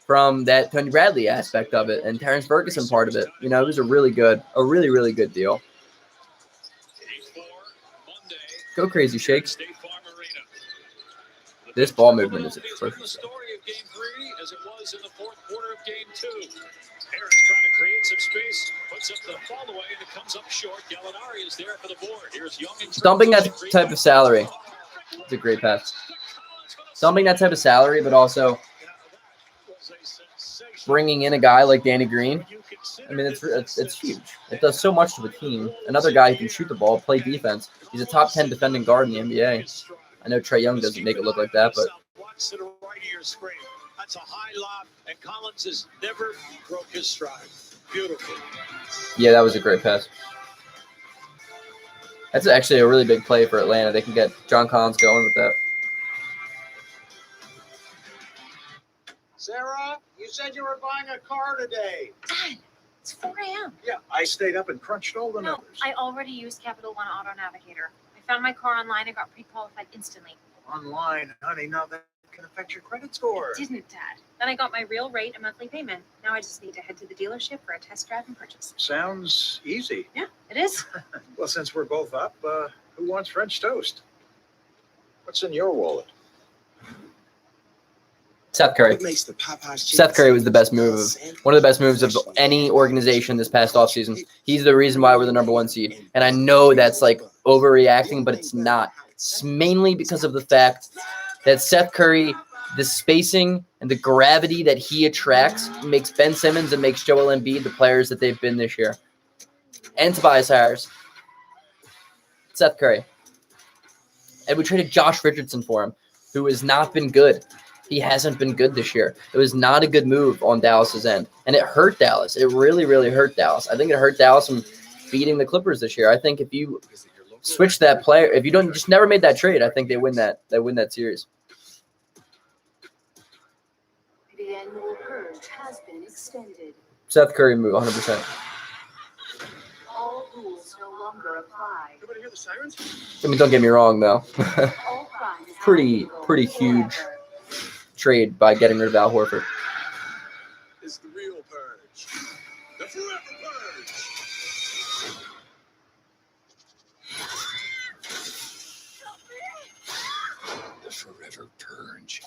from that Tony Bradley aspect of it and Terrence Ferguson part of it. It was a really, really good deal. Go crazy, Shakes. This ball movement is perfect. Story of game 3 as it was in the fourth quarter of game 2. Harris trying to create some space, puts up the fall away, and it comes up short. Gallinari is there for the board. Here's Young and dumping that type of salary. It's a great pass. Dumping that type of salary, but also bringing in a guy like Danny Green. I mean, it's huge. It does so much to the team. Another guy who can shoot the ball, play defense. He's a top 10 defending guard in the NBA. I know Trae Young doesn't make it look like that, but that's a high lob, and Collins has never broke his stride. Beautiful. Yeah, that was a great pass. That's actually a really big play for Atlanta. They can get John Collins going with that. Sarah, you said you were buying a car today. Dad, it's 4 a.m. Yeah, I stayed up and crunched all the numbers. I already used Capital One Auto Navigator. I found my car online and got pre-qualified instantly. Online, honey, now that can affect your credit score. It didn't, Dad. Then I got my real rate and monthly payment. Now I just need to head to the dealership for a test drive and purchase. Sounds easy. Yeah, it is. Well, since we're both up, who wants French toast? What's in your wallet? Seth Curry. Seth Curry was the best move. One of the best moves of any organization this past offseason. He's the reason why we're the number 1 seed. And I know that's like overreacting, but it's not. It's mainly because of the fact that Seth Curry, the spacing and the gravity that he attracts makes Ben Simmons and makes Joel Embiid the players that they've been this year. And Tobias Harris. Seth Curry. And we traded Josh Richardson for him, who has not been good. He hasn't been good this year. It was not a good move on Dallas's end. And it hurt Dallas. It really, really hurt Dallas. I think it hurt Dallas from beating the Clippers this year. I think if you switch that player, if you don't just never made that trade, I think they win that series. The annual purge has been extended. Seth Curry move 100%. All rules no longer apply. Everybody hear the sirens? I mean, don't get me wrong though. pretty huge trade by getting rid of Al Horford. It's the real purge. The forever purge. The forever purge.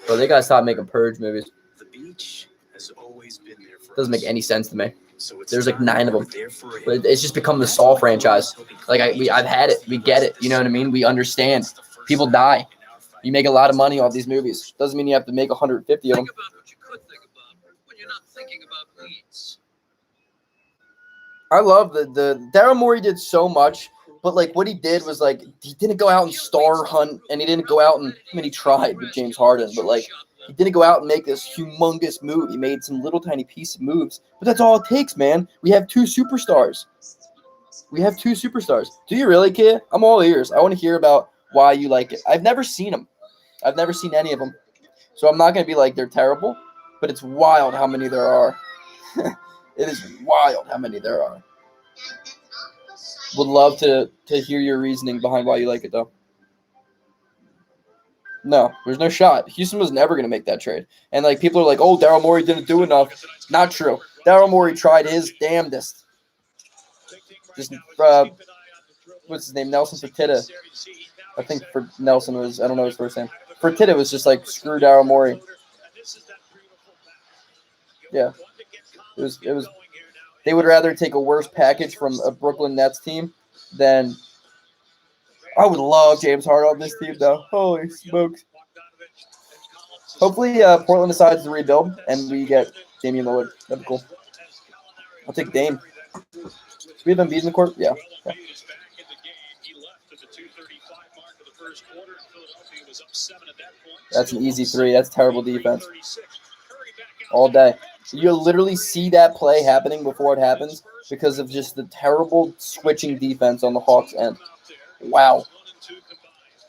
Bro, they gotta stop making purge movies. The beach has always been there for Doesn't make any sense to me. So There's like 9 of them. But it's just become the Saul franchise. Like I've had it. We get it. You know what I mean? We understand. People die. You make a lot of money off these movies. Doesn't mean you have to make 150 of them. Think about what you could think about when you're not thinking about weeds. I love the Daryl Morey did so much, but like what he did was like he didn't go out and star hunt, and he didn't go out and he tried with James Harden, but like he didn't go out and make this humongous move. He made some little tiny piece of moves, but that's all it takes, man. We have two superstars. Do you really, kid? I'm all ears. I want to hear about why you like it. I've never seen them. I've never seen any of them, so I'm not gonna be like they're terrible, but it's wild how many there are. It is wild how many there are. Would love to hear your reasoning behind why you like it, though. No, there's no shot. Houston was never going to make that trade. And, like, people are like, oh, Daryl Morey didn't do enough. Not true. Daryl Morey tried his damnedest. Just, what's his name? Nelson Fertitta. I think for Nelson was, I don't know his first name. Fertitta was just like, screw Daryl Morey. Yeah. It was. They would rather take a worse package from a Brooklyn Nets team than. I would love James Harden on this team, though. Holy smokes! Hopefully, Portland decides to rebuild and we get Damian Lillard. That'd be cool. I'll take Dame. Do we have Embiid in the court? Yeah. Okay. That's an easy three. That's terrible defense. All day. You'll literally see that play happening before it happens because of just the terrible switching defense on the Hawks end. Wow.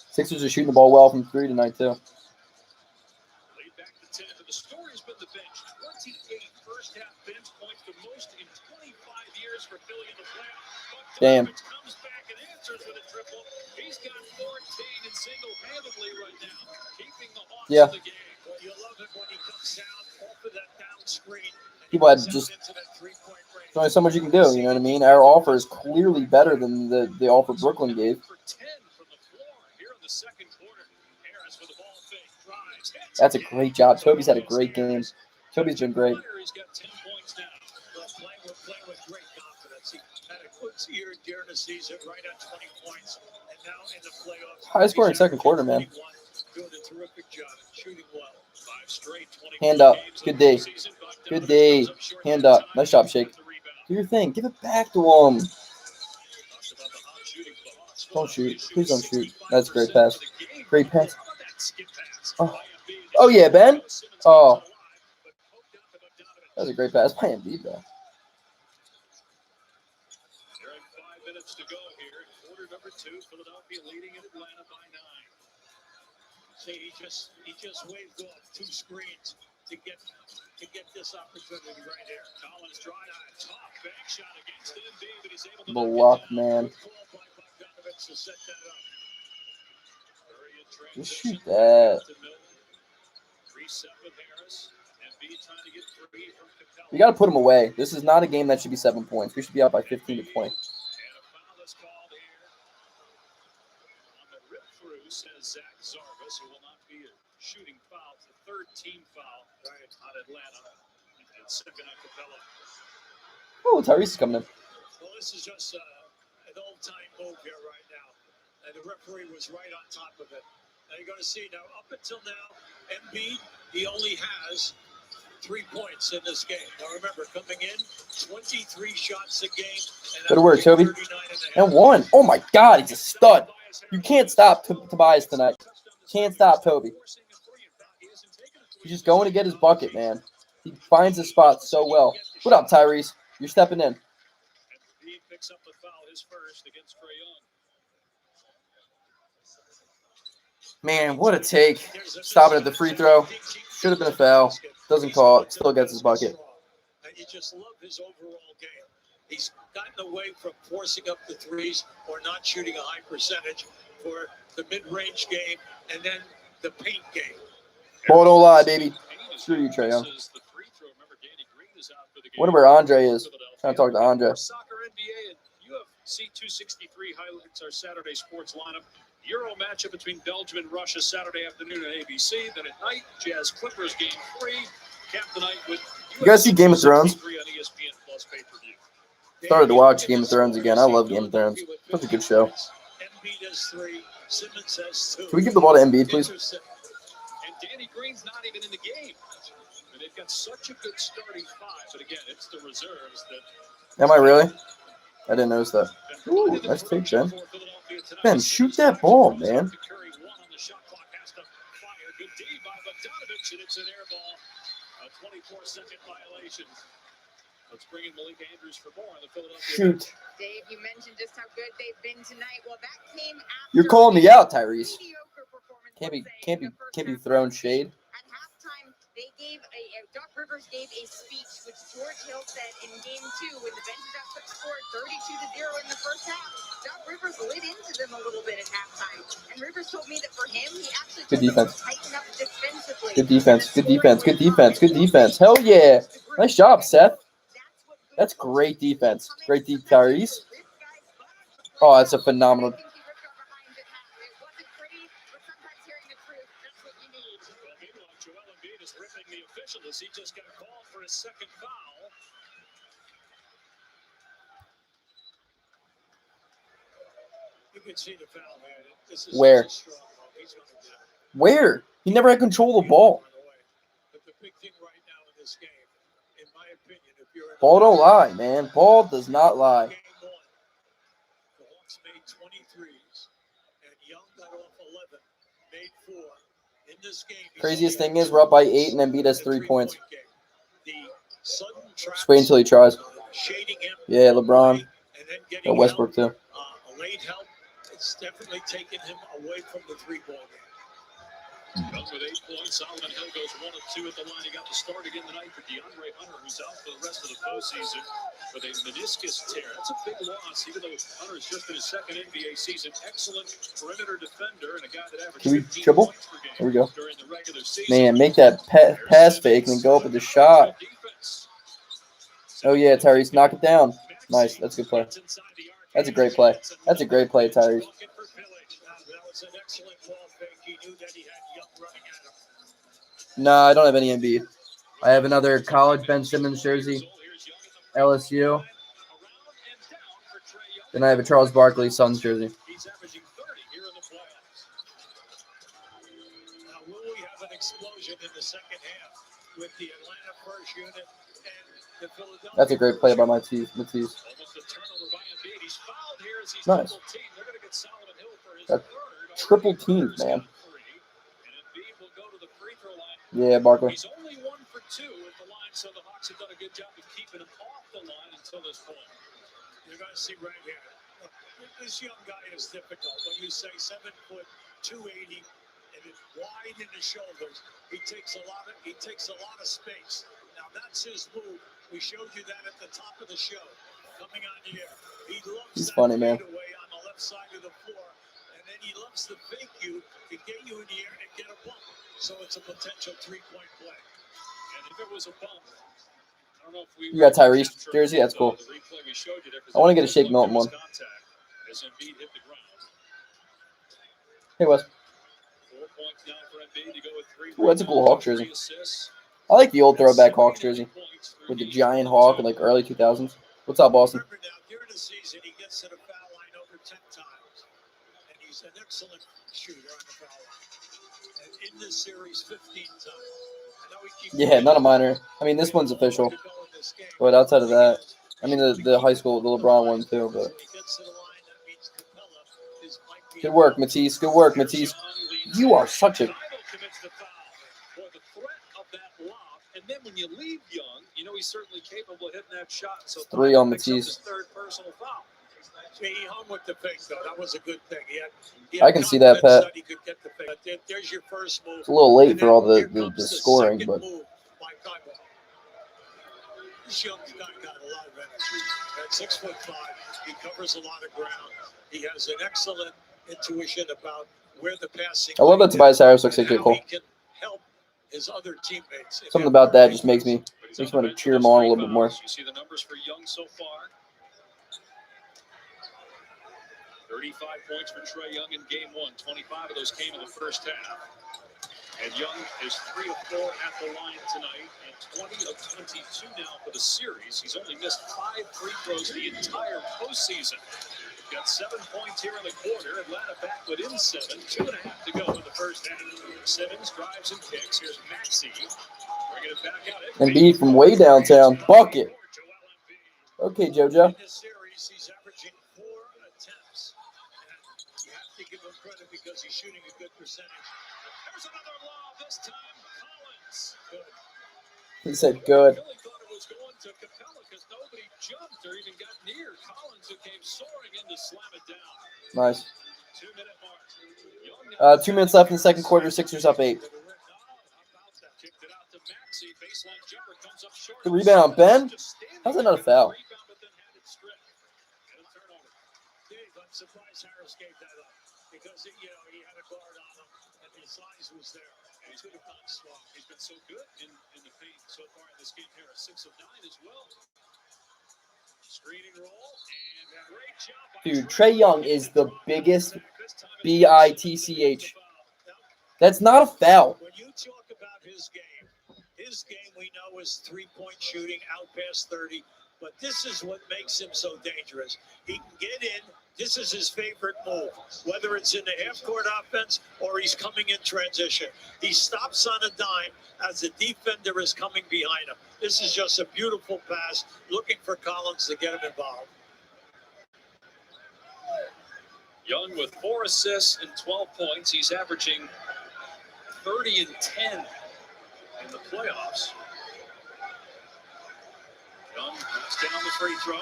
Sixers are shooting the ball well from three tonight, too. Damn. Yeah. People had just there's only so much you can do, you know what I mean? Our offer is clearly better than the offer Brooklyn gave. That's a great job. Toby's had a great game. Toby's been great. High scoring second quarter, man. Hand up. Good day. Good day. Hand up. Nice job, Shake. Do your thing. Give it back to him. Don't shoot. Please don't shoot. That's a great pass. Great pass. Oh yeah, Ben. Oh. That was a great pass by Embiid, though. To go here, quarter number 2, Philadelphia leading in Atlanta by 9. See, he just waved off 2 screens to get this opportunity right here. Collins trying a top bank shot against Embiid, but he's able to block, man. Just shoot that. You got to put him away. This is not a game that should be 7 points. We should be up by 15 to 20. Says Zach Zarvis, who will not be a shooting foul. It's the 3rd team foul on Atlanta. And second on Capella. Oh, Tyrese is coming in. Well, this is just an old-time move here right now. And the referee was right on top of it. Now you're going to see now, up until now, Embiid, he only has 3 points in this game. Now remember, coming in, 23 shots a game. Good work, Toby. And 1. Oh, my God, he's a stud. You can't stop Tobias tonight. Can't stop Toby. He's just going to get his bucket, man. He finds his spot so well. What up, Tyrese? You're stepping in. Man, what a take. Stopping at the free throw. Should have been a foul. Doesn't call it. Still gets his bucket. And you just love his overall game. He's gotten away from forcing up the threes or not shooting a high percentage for the mid-range game and then the paint game. Ball don't lie, baby. Screw you, Trae Young. Wonder where Andre is. Trying to talk to Andre. Soccer NBA and UFC 263 highlights our Saturday sports lineup. Euro matchup between Belgium and Russia Saturday afternoon on ABC. Then at night, Jazz Clippers game 3. Cap the night with you guys see Game of Thrones? on ESPN Plus pay-per-view. Started to watch Game of Thrones again. I love Game of Thrones. Such a good show. Embiid has 3. Simmons has 2. Can we give the ball to Embiid, please? And Danny Green's not even in the game. And they've got such a good starting 5, but again, it's the reserves that. Am I really? I didn't notice that. Ooh, nice take, Ben. Ben, shoot that ball, man. Good D by Bogdanovich, and it's an air ball. A 24-second violation. Let's bring in Malik Andrews for more on the Philadelphia. Shoot. Dave, you mentioned just how good they've been tonight. Well, that came after You're calling me out, Tyrese. mediocre performance. Can't be throwing shade. At halftime, they gave Doc Rivers gave a speech, which George Hill said in Game 2 when the benches got scored 32-0 in the first half. Doc Rivers lit into them a little bit at halftime, and Rivers told me that for him, he actually Good defense. tightened up defensively. Good defense. Good defense. Good defense. Good defense. Hell yeah! Nice job, Seth. That's great defense. Great deep, Tyrese. Oh, that's a phenomenal. Joel Embiid is ripping the official as he just got called for his second foul. You can see the foul, man. This is Where? such a strong ball. He's gonna get it. Where? He never had control of the ball. But the big thing right now in this game, in my opinion, if you're in Ball don't lie, man. Ball does not lie. Game 1, the Hawks made 23s, and Young got off 11, made 4. In this game, Craziest thing is we're up by 8 and Embiid has 3 points. the sudden trap, Just wait until he tries. shading him, Yeah, LeBron. and then getting Westbrook too. help, a late help. It's definitely taken him away from the 3-ball game. Young with 8 points. Solomon Hill goes 1 of 2 at the line. He got the start again tonight for DeAndre Hunter, who's out for the rest of the postseason with a meniscus tear. That's a big loss, even though Hunter's just in his second NBA season. Excellent perimeter defender and a guy that averaged Can we 15 triple? points per game There we go. during the regular season. Man, make that pass fake and then go up with the shot. Oh yeah, Tyrese, knock it down. Nice, that's a good play. That's a great play. That's a great play, Tyrese. That was an excellent ball fake. He knew that he had Young running at him. No, I don't have any Embiid. I have another college Ben Simmons jersey, LSU. Then I have a Charles Barkley Suns jersey. He's averaging 30 here in the playoffs. Now, will we have an explosion in the second half with the Atlanta first unit and the Philadelphia? That's a great play by Matisse. Almost a turnover by Embiid. He's fouled here as he's Nice. double teamed. They're going to get Solomon Hill for his That third. triple teams, man. And Embiid will go to the free throw line. Yeah, Barkley. He's only 1 for 2 at the line, so the Hawks have done a good job of keeping him off the line until this point. You're going to see right here. Look, this young guy is difficult. When you say 7 foot, 280, and it's wide in the shoulders, he takes a lot of space. Now that's his move. We showed you that at the top of the show. Coming on the air, he loves He's that funny, man. fadeaway on the left side of the floor, and then he loves to fake you to get you in the air and get a bump. So it's a potential 3-point play. And if it was a bump, I don't know if we You got Tyrese jersey? That's cool. the replay we showed you there, 'cause I want to get a Shake Milton one. contact as Embiid hit the ground. Hey, Wes. 4 points now for Embiid to go with 3. Ooh, that's a cool Hawks jersey. 3 assists. I like the old throwback Hawks jersey with the giant hawk in like early 2000s. What's up, Boston? Remember now, during the season, he gets to the foul line over 10 times, and he's an excellent shooter on the foul line. And in this series, 15 times. I know he keeps Yeah, none of mine are. I mean, this one's official. But outside of that, I mean, the high school, the LeBron one too. But good work, Matisse. Good work, Matisse. You are such a. Commits the foul for the threat of that lob. And then when you leave Young, you know he's certainly capable of hitting that shot. So 3 on picks up Matisse. his 3rd personal foul. He hung with the fake, though. That was a good thing. He I can see that, confidence Pat. He could get the fake. There's your first move. It's a little late And for all then here the comes scoring, second but move by Kaiba. This young guy got a lot of energy. At 6'5", he covers a lot of ground. He has an excellent intuition about where the passing. I love that Tobias Harris looks like and a how cool. he can help his other teammates. Something about that just makes me want to cheer him on a little bit more. You see the numbers for Young so far. 35 points for Trae Young in game 1. 25 of those came in the first half. And Young is 3 of 4 at the line tonight and 20 of 22 now for the series. He's only missed 5 free throws the entire postseason. Got 7 points here in the quarter. Atlanta back within 7. 2.5 to go in the first half. Simmons drives and kicks. Here's Maxey. Bringing it back out. Embiid from way downtown. Bucket. Okay, JoJo. In this series, he's averaging 4 attempts. And you have to give him credit because he's shooting a good percentage. There's another lob. This time, Collins. Good. He said good. Philly thought it was going to Capella because nobody jumped or even got near Collins, who came soaring in to slam it down. Nice. 2-minute mark. 2 minutes left in the second quarter. Sixers up 8. Kicked it out to Maxey. Baseline jumper comes up short. The rebound, Ben. How's that not a foul? Rebound, but then had it stripped. And a turnover. Dave, I'm surprised Harris gave that up because, he had a guard on him and his size was there. And he could have gone strong. He's been so good in the paint so far in this game. Harris 6 of 9 as well. Screening roll and great job by Dude, Trae Young is the biggest bitch. That's not a foul. When you talk about his game we know is three-point shooting out past 30, but this is what makes him so dangerous. He can get in. This is his favorite move, whether it's in the half-court offense or he's coming in transition. He stops on a dime as the defender is coming behind him. This is just a beautiful pass, looking for Collins to get him involved. Young with 4 assists and 12 points. He's averaging 30 and 10 in the playoffs. Young knocks down the free throw.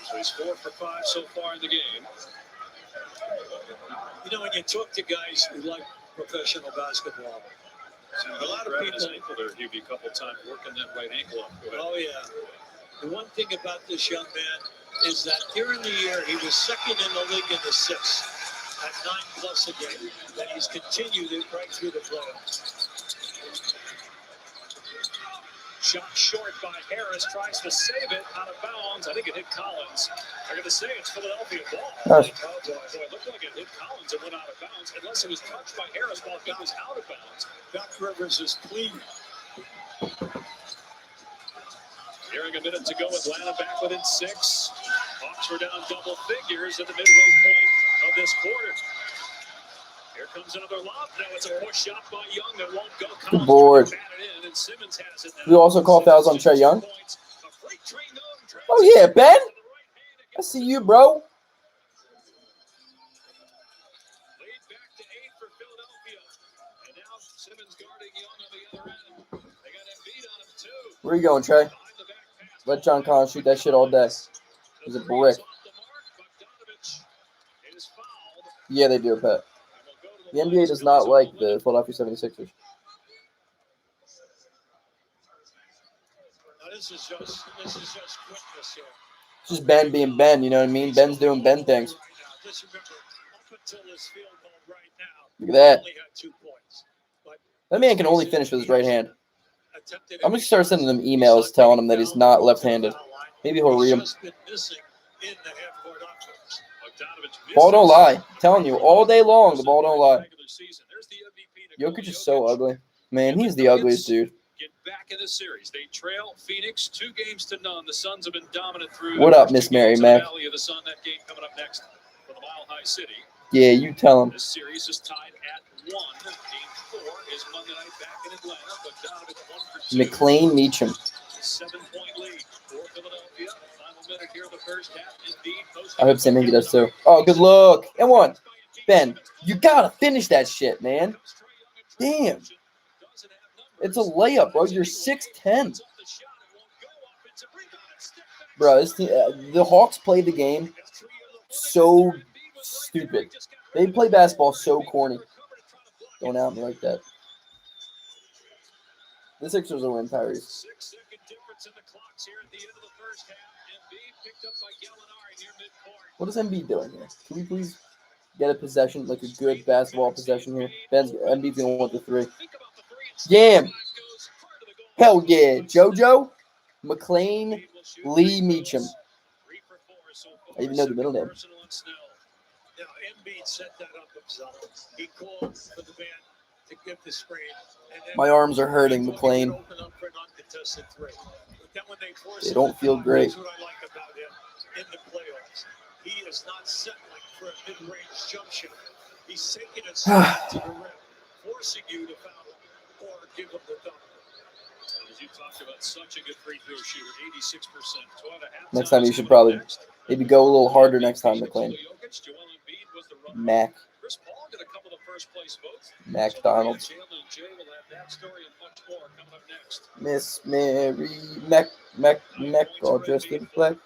So he's 4 for 5 so far in the game. When you talk to guys who like professional basketball, a lot of people ankle there, Hubie, a couple times working that right ankle up. Oh yeah. The one thing about this young man is that during the year he was second in the league in assists at 9+ a game. And he's continued it right through the playoffs. Shot short by Harris, tries to save it out of bounds. I think it hit Collins. They're going to say it's Philadelphia ball. Nice. Oh boy, it looked like it hit Collins and went out of bounds, unless it was touched by Harris while it was out of bounds. Doc Rivers is pleading. Nearing a minute to go. Atlanta back within 6. Hawks were down double figures at the midway point of this quarter. Here comes another lob. Now it's a push shot by Young that won't go. Good board. In, and Simmons has it now. We also call fouls on Trae Young. Oh, yeah, Ben. I see you, bro. Lead back to 8 for Philadelphia. And now Simmons guarding Young on the other end. They got Embiid on him, too. Where you going, Trae? Let John Collins shoot that shit all day. He's a brick. Yeah, they do, Pat. The NBA does not like the Philadelphia 76ers. Now this is just quickness here. It's just Ben being Ben, you know what I mean? Ben's doing Ben things. Just remember, up until this field goal right now, Look at that. only had 2 points. But That man can only finish with his right hand. I'm going to start sending them emails telling him that he's not left-handed. Maybe he'll read them. just been missing in the half-court offense. Ball don't lie. I'm telling you, all day long, the ball don't lie. Jokic is so ugly. Man, he's the ugliest dude. Get back in the series. They trail Phoenix 2-0. The Suns have been dominant through. What up, Miss Mary Mac? Valley of the Sun. That game coming up next for the Mile High City. Yeah, you tell him. This series is tied at 1. Game 4 is Monday night back in Atlanta. But Donovan 1 for 2. McLean Meacham. 7-point lead for Philadelphia. Final minute here in the first half. I hope Sam Hinkie does too. Oh, good look. And 1. Ben, you got to finish that shit, man. Damn. It's a layup, bro. You're 6'10". Bro, the Hawks play the game so stupid. They play basketball so corny. Going out me like that. The Sixers will win, Tyrese. 6-second difference in the clocks here at the end of the first half. Embiid picked up by Gallinari near midcourt. What is Embiid doing here? Can we please get a possession, like a good basketball possession here? Embiid's going to want the 3. Damn. Hell yeah. JoJo, McLean, Lee Meacham. I even know the middle name. Now, Embiid set that up himself. He called for the man to give the screen. My arms are hurting, McLean. They don't feel great. That's what I like about him in the playoffs. He is not settling for a mid-range jump shot. He's taking it straight to the rim, forcing you to foul him or give him the dunk. As you talked about, such a good free throw shooter, 86%. Next time you should probably maybe go a little harder next time, McLean. Mac. McDonald's. Miss Mary Mac, all dressed in black.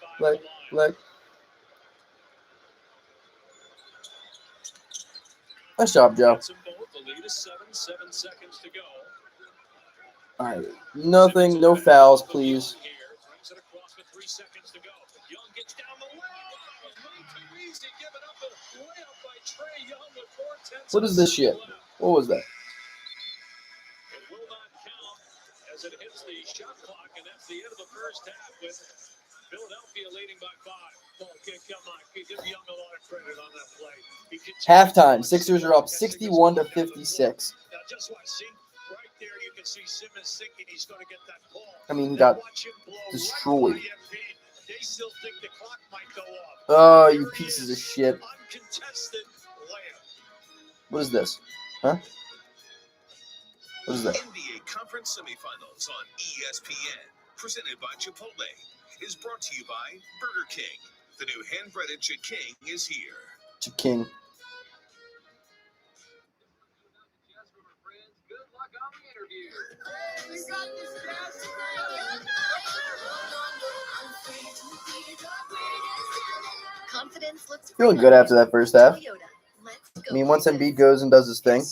Nice job, Joe. All right, nothing, no fouls, please. What is this shit? What was that? As it hits the shot clock, and that's the end of the first half with Philadelphia leading by 5. Okay, come on. Give Young a lot of credit on that play. Halftime, Sixers are up 61-56. Now, just watch. See, right there, you can see Simmons thinking he's going to get that ball. I mean, he got destroyed. They still think the clock might go off. Oh, you pieces of shit. Uncontested layup. What is this? Huh? What is that? NBA Conference Semifinals on ESPN, presented by Chipotle, is brought to you by Burger King. The new hand-breaded Chiking is here. Chiking. Confidence looks Feeling good after that first half. I mean, once Embiid goes and does his thing,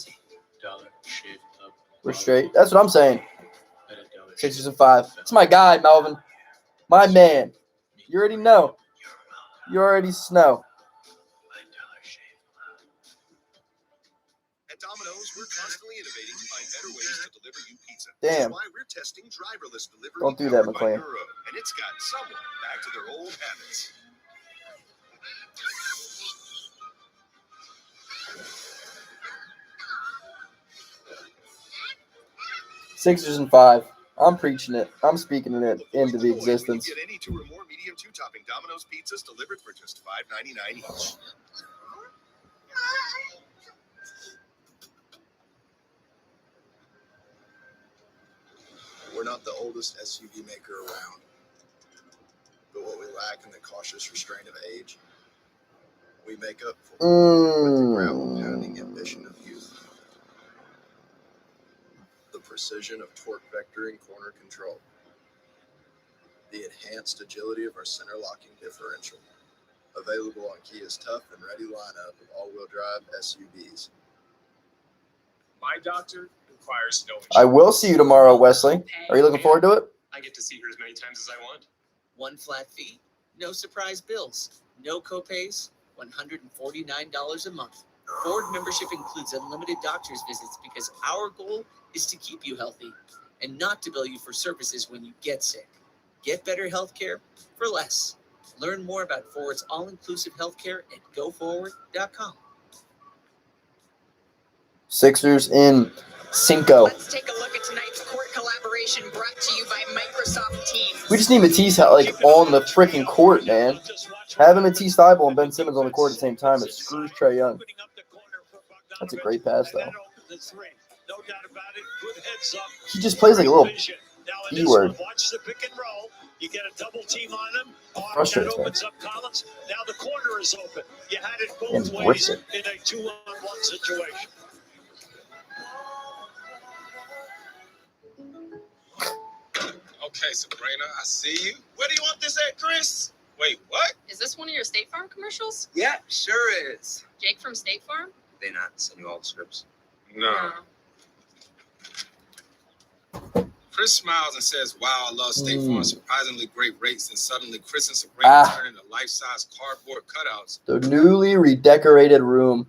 we're straight. That's what I'm saying. 6 and 5. It's my guy, Melvin. My man. You already know. You already know. At Domino's, we're constantly innovating to find better ways to deliver you pizza. Damn. That's why we're testing driverless delivery. Don't do that, powered by McLean. Neuro, and it's got someone back to their old habits. Sixers and 5. I'm preaching it. I'm speaking it into the existence. Get any 2 or more medium 2-topping Domino's pizzas delivered for just $5.99 each. We're not the oldest SUV maker around, but what we lack in the cautious restraint of age, we make up for with the gravel-pounding ambition of youth. The precision of torque vectoring corner control. The enhanced agility of our center locking differential. Available on Kia's tough and ready lineup of all-wheel drive SUVs. My doctor requires no I will see you tomorrow, Wesley. Are you looking forward to it? I get to see her as many times as I want. One flat fee, no surprise bills, no copays, $149 a month. Ford membership includes unlimited doctor's visits because our goal is to keep you healthy and not to bill you for services when you get sick. Get better health care for less. Learn more about Ford's all-inclusive healthcare at goforward.com. Sixers in Cinco. Let's take a look at tonight's court collaboration brought to you by Microsoft Teams. We just need Matisse like on the freaking court, man. Having Matisse Thybulle and Ben Simmons on the court at the same time, it screws Trae Young. That's a great pass, though. He just plays like a little E-word. Watch the pick and roll. You get a double team on him. Frustrates me. Opens up Collins. Now the corner is open. You had it And both rips ways it. in a 2-on-1 situation. Okay, Sabrina, I see you. Where do you want this at, Chris? Wait, what? Is this one of your State Farm commercials? Yeah, sure is. Jake from State Farm? They not send you all the scripts? No. Chris smiles and says, wow, I love State Farm. Surprisingly great rates. And suddenly Chris and Sabrina turn into life-size cardboard cutouts. The newly redecorated room.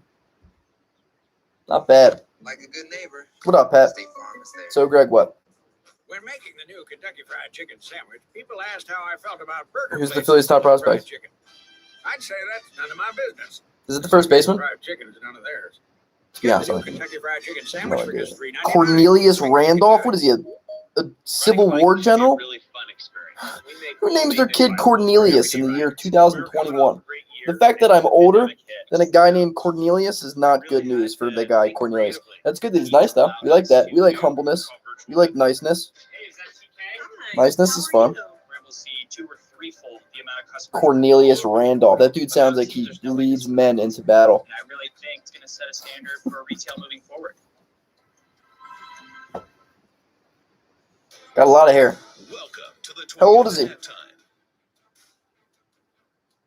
Not bad. Like a good neighbor. What up, Pat? State Farm is there. So, Greg, what? When making the new Kentucky Fried Chicken sandwich, people asked how I felt about burger. Who's the places Phillies' top and fried prospect? chicken. I'd say that's none of my business. Is it the first baseman? Fried chicken is none of theirs. Yeah, Get the new sorry. Kentucky Fried Chicken No sandwich for idea. just $3.99. Cornelius Randolph? What is he, a Civil War general? Who names their kid Cornelius in the year 2021? The fact that I'm older than a guy named Cornelius is not good news for the guy Cornelius. That's good that he's nice, though. We like that. We like humbleness. We like niceness. Niceness is fun. Cornelius Randolph. That dude sounds like he leads men into battle. I really think it's going to set a standard for retail moving forward. Got a lot of hair. How old is he?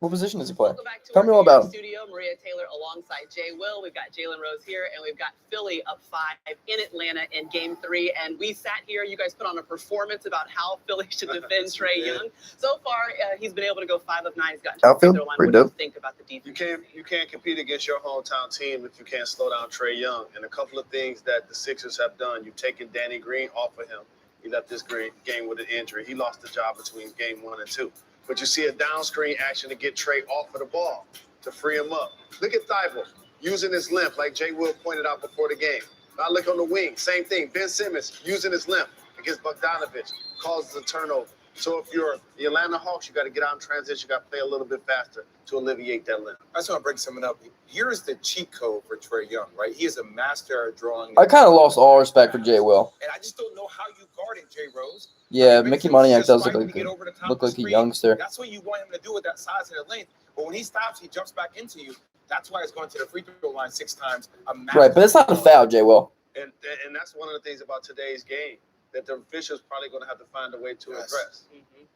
What position does he play? Tell me all about him. Studio, Maria Taylor alongside Jay Will. We've got Jalen Rose here, and we've got Philly up 5 in Atlanta in Game 3. And we sat here. You guys put on a performance about how Philly should defend Trae Young. So far, he's been able to go 5 of 9. He's gotten to the free throw line. What do you think about the defense? You can't compete against your hometown team if you can't slow down Trae Young. And a couple of things that the Sixers have done. You've taken Danny Green off of him. He left this game with an injury. He lost the job between Game 1 and 2. But you see a down screen action to get Trae off of the ball, to free him up. Look at Thibault using his length, like Jay Will pointed out before the game. Now look on the wing, same thing. Ben Simmons using his length against Bogdanovich, causes a turnover. So if you're the Atlanta Hawks, you got to get out in transition, you got to play a little bit faster to alleviate that length. I just want to bring something up. Here's the cheat code for Trae Young, right? He is a master at drawing. I kind of lost all respect for Jay Will. And I just don't know how you guarded Jay Rose. Yeah, Mickey Moniak does look like a youngster. That's what you want him to do with that size and the length. But when he stops, he jumps back into you. That's why he's going to the free throw line 6 times. Right, but it's not a foul, Jay Will. And that's one of the things about today's game that the officials probably going to have to find a way to address.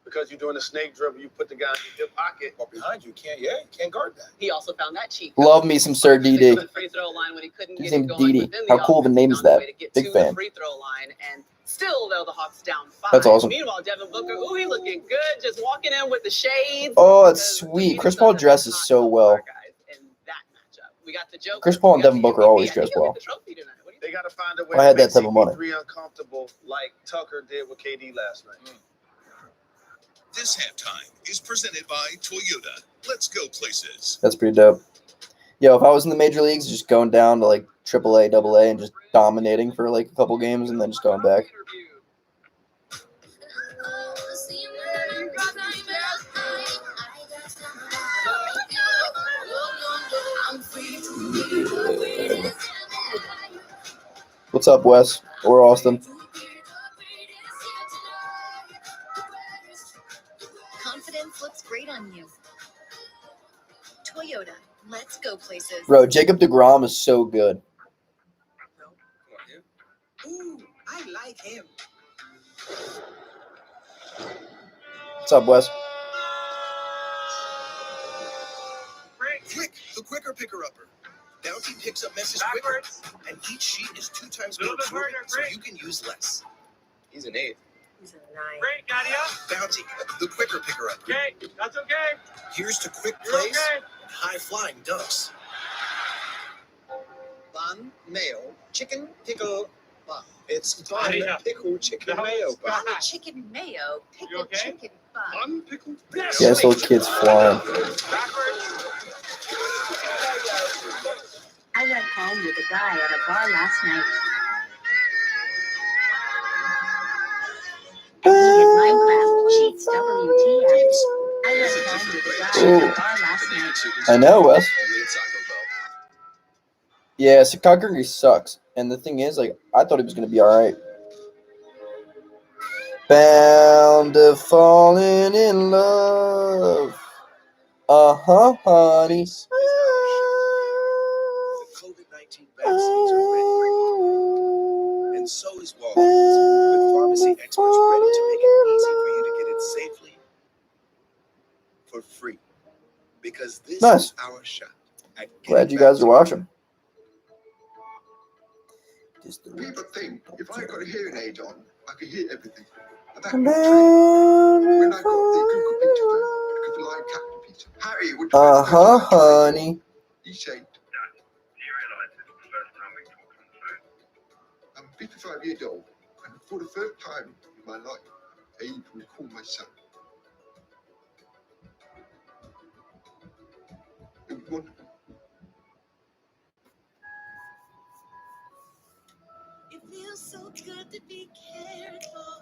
Because you're doing a snake dribble, you put the guy in your hip pocket. But behind you, you can't guard that. He also found that cheat. Love me some Sir DD. Free throw line when he couldn't His get name's it going DD. within How the cool of a offense. name is Found a that? way to get Big to fan. the free throw line, and still, though, the Hawks down 5. That's awesome. Meanwhile, Devin Booker, he looking good, just walking in with the shades. Oh, it's sweet. Chris Paul dresses so well. We got the joke. Chris Paul and Devin Booker always dress well. They got to find a way I had to that type of money. make CP3 uncomfortable like Tucker did with KD last night. This halftime is presented by Toyota. Let's go places. That's pretty dope. Yo, if I was in the major leagues, just going down to like AAA, AA, and just dominating for like a couple games and then just going back. What's up, Wes? Or Austin? Confidence looks great on you. Toyota, let's go places. Bro, Jacob deGrom is so good. Ooh, I like him. What's up, Wes? Quick, the quicker picker-upper. Bounty picks up messes quicker, and each sheet is 2 times more absorbent, so you can use less. He's an 8. He's a 9. Great, Nadia. Bounty, the quicker picker-upper. Okay, that's okay. Here's to quick You're plays okay. and high-flying dunks. Bun, mayo, chicken, pickle, bun. It's bun, Nadia. pickle, chicken, mayo, bun. Bun, chicken mayo, pickled okay? chicken bun. Bun, pickled, Yeah, this little kid's flying. I went home with a guy at a bar last night. And he had Minecraft cheats WTF. I went home with a guy at a bar last night. I know, Wes. Yeah, Sakakuri sucks. And the thing is, like, I thought he was going to be all right. Bound to falling in love. Uh-huh, honey. COVID-19 vaccines are ready. And so is Walgreens, with pharmacy experts ready to make it easy for you to get it safely for free. Because this Nice. is our shot at Glad you guys are watching. People think if I got a hearing aid on, I could hear everything. But that's not true. When I got the Google Picture phone, I could rely on Captain Peter. Harry would Uh-huh, honey. He said, I'm 55 years old, and for the first time in my life, I even recall my son. It was wonderful. It feels so good to be cared for.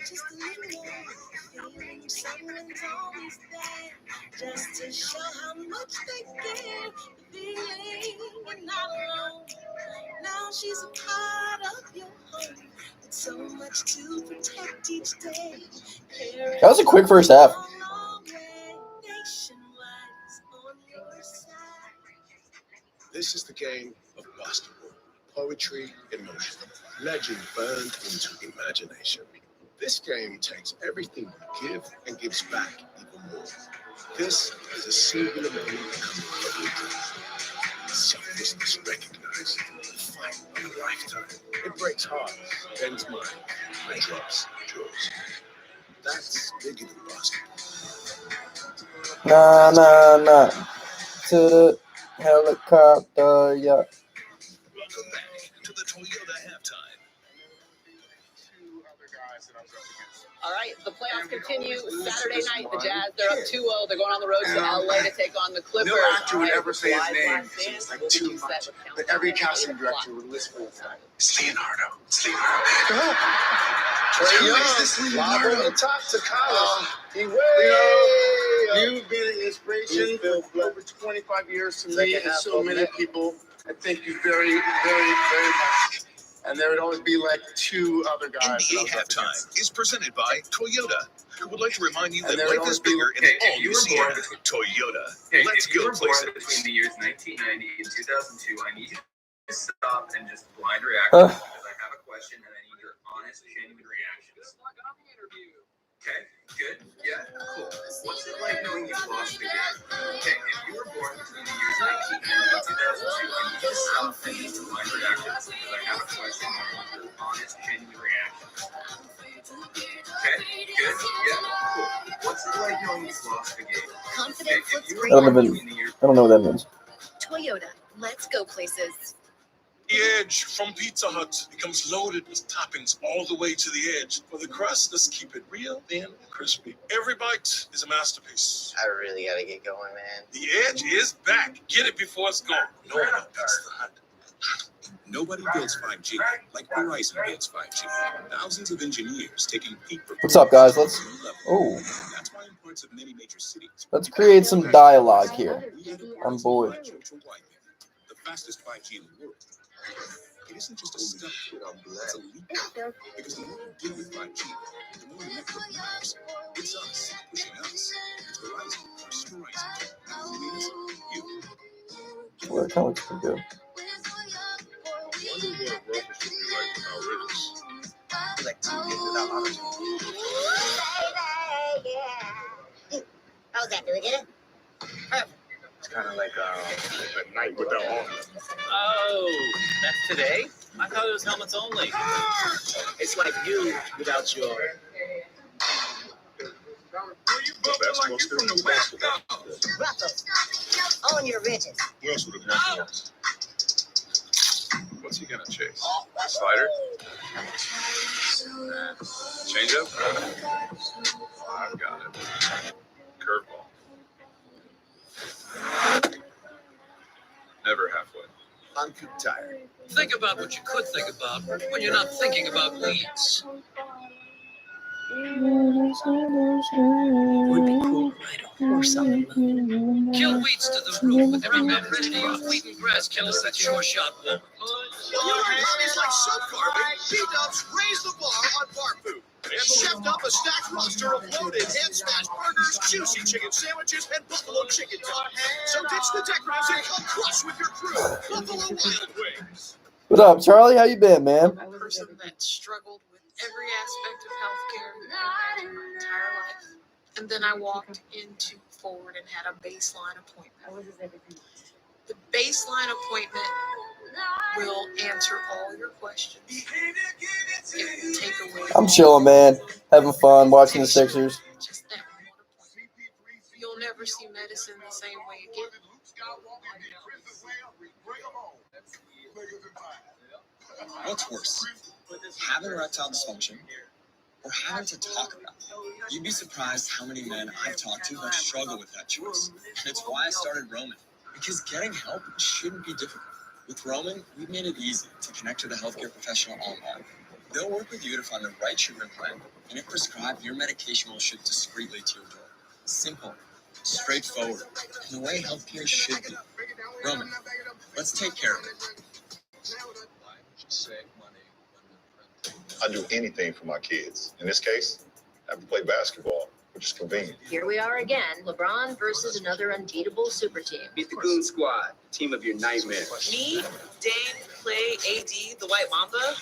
Just a little more. Feeling someone's always there, just to show how much they care. Feeling you're not alone. Now she's a part of your home. With so much to protect each day. That was a quick first half. This is the game of basketball. Poetry in motion. Legend burned into imagination. This game takes everything you give and gives back even more. This is a singular moment becoming a dream. Selflessness recognized. The fight of a lifetime. It breaks hearts, bends mind, and drops jaws. That's bigger than basketball. Nah, nah, nah. To the helicopter, yeah. Welcome back to the Toyota halftime. All right, the playoffs continue Saturday night. The Jazz, they're up 2-0. They're going on the road to LA to take on the Clippers. No actor would All right, ever say his live name. last dance. It's like We'll too be set much. with But countdown every at casting 8 o'clock. director would whisper it. It's Leonardo. It's Leonardo. Trae Who is this Young, lob Leonardo? over the top to Collins. He way You've been an inspiration for over 25 years to me and so many people. I thank you very, very, very much. And there would always be like two other guys. NBA halftime is presented by Toyota, who would like to remind you that And there would life is always be- bigger in Hey, an all-new Sienna. Toyota. Let's if you go were born places. between the years 1990 and 2002, I need you to stop and just blind react Huh. because I have a question and I need your honest, genuine reactions. Okay, good, yeah, cool. What's it like knowing you've lost the game? Okay, if you were born between the years 1990 and 2002, I need you to stop and just blind react because I have a question and I need your honest, genuine reactions. Okay, good, yeah, cool. What's it like knowing you've lost the game? Confidence looks I great don't on even. you. I don't know what that means. Toyota, let's go places. The edge from Pizza Hut becomes loaded with toppings all the way to the edge. For the crust, let's keep it real, thin, and crispy. Every bite is a masterpiece. I really gotta get going, man. The edge is back. Get it before it's gone. No one beats the Hut. Nobody builds 5G like Verizon builds 5G. Thousands of engineers taking peak What's up, guys? Let's. Oh, That's why in parts of many major cities, let's create some dialogue here. I'm bored. the fastest 5G in the world. It isn't just a step, it's a leap. Because the more you do with 5G, the more your network matters. It's us pushing us. It's Verizon versus Verizon. Who wins? You. Well, that kind of looks pretty good. Wonder what a breakfast would be like without riddles. Like 2 years without opportunity. How's that? Do we get it? Perfect. It's kind of like a night without office. Oh, that's today? I thought it was helmets only. It's like you without your. Basketball still no basketball. Ruffles. Own your riches. Who else would have done that? What's he gonna chase? Slider? Change up? I've got it. Curveball. Never halfway. I'm too tired. Think about what you could think about when you're not thinking about weeds. Would be cool to ride a horse on the moon. Kill weeds to the roof with every man ready to use wheat and grass killer with Sure Shot Woman. Your body's like soap garbage. B-Dubs raised the bar on bar food. And chefed up a stacked roster of loaded head smash burgers, juicy chicken sandwiches, and buffalo chicken tops. So ditch the decoratives and come crush with your crew. Buffalo Wild Wings. What up, Charlie? How you been, man? A person that struggled with every aspect of healthcare my entire life. And then I walked into Forward and had a baseline appointment. The baseline appointment will answer all your questions. It will take away. I'm chilling, man. Having fun watching the Sixers. Just that one appointment. You'll never see medicine the same way again. What's worse, having erectile dysfunction or having to talk about it? You'd be surprised how many men I've talked to that struggle with that choice. And it's why I started Roman, because getting help shouldn't be difficult. With Roman, we've made it easy to connect with a healthcare professional online. They'll work with you to find the right treatment plan, and if prescribed, your medication will ship discreetly to your door. Simple, straightforward, and the way healthcare should be. Roman, let's take care of it. I do anything for my kids. In this case, I have to play basketball, which is convenient. Here we are again. LeBron versus another unbeatable super team. Beat the Goon Squad, team of your nightmares. Me, Dane, Clay, AD, the White Mamba.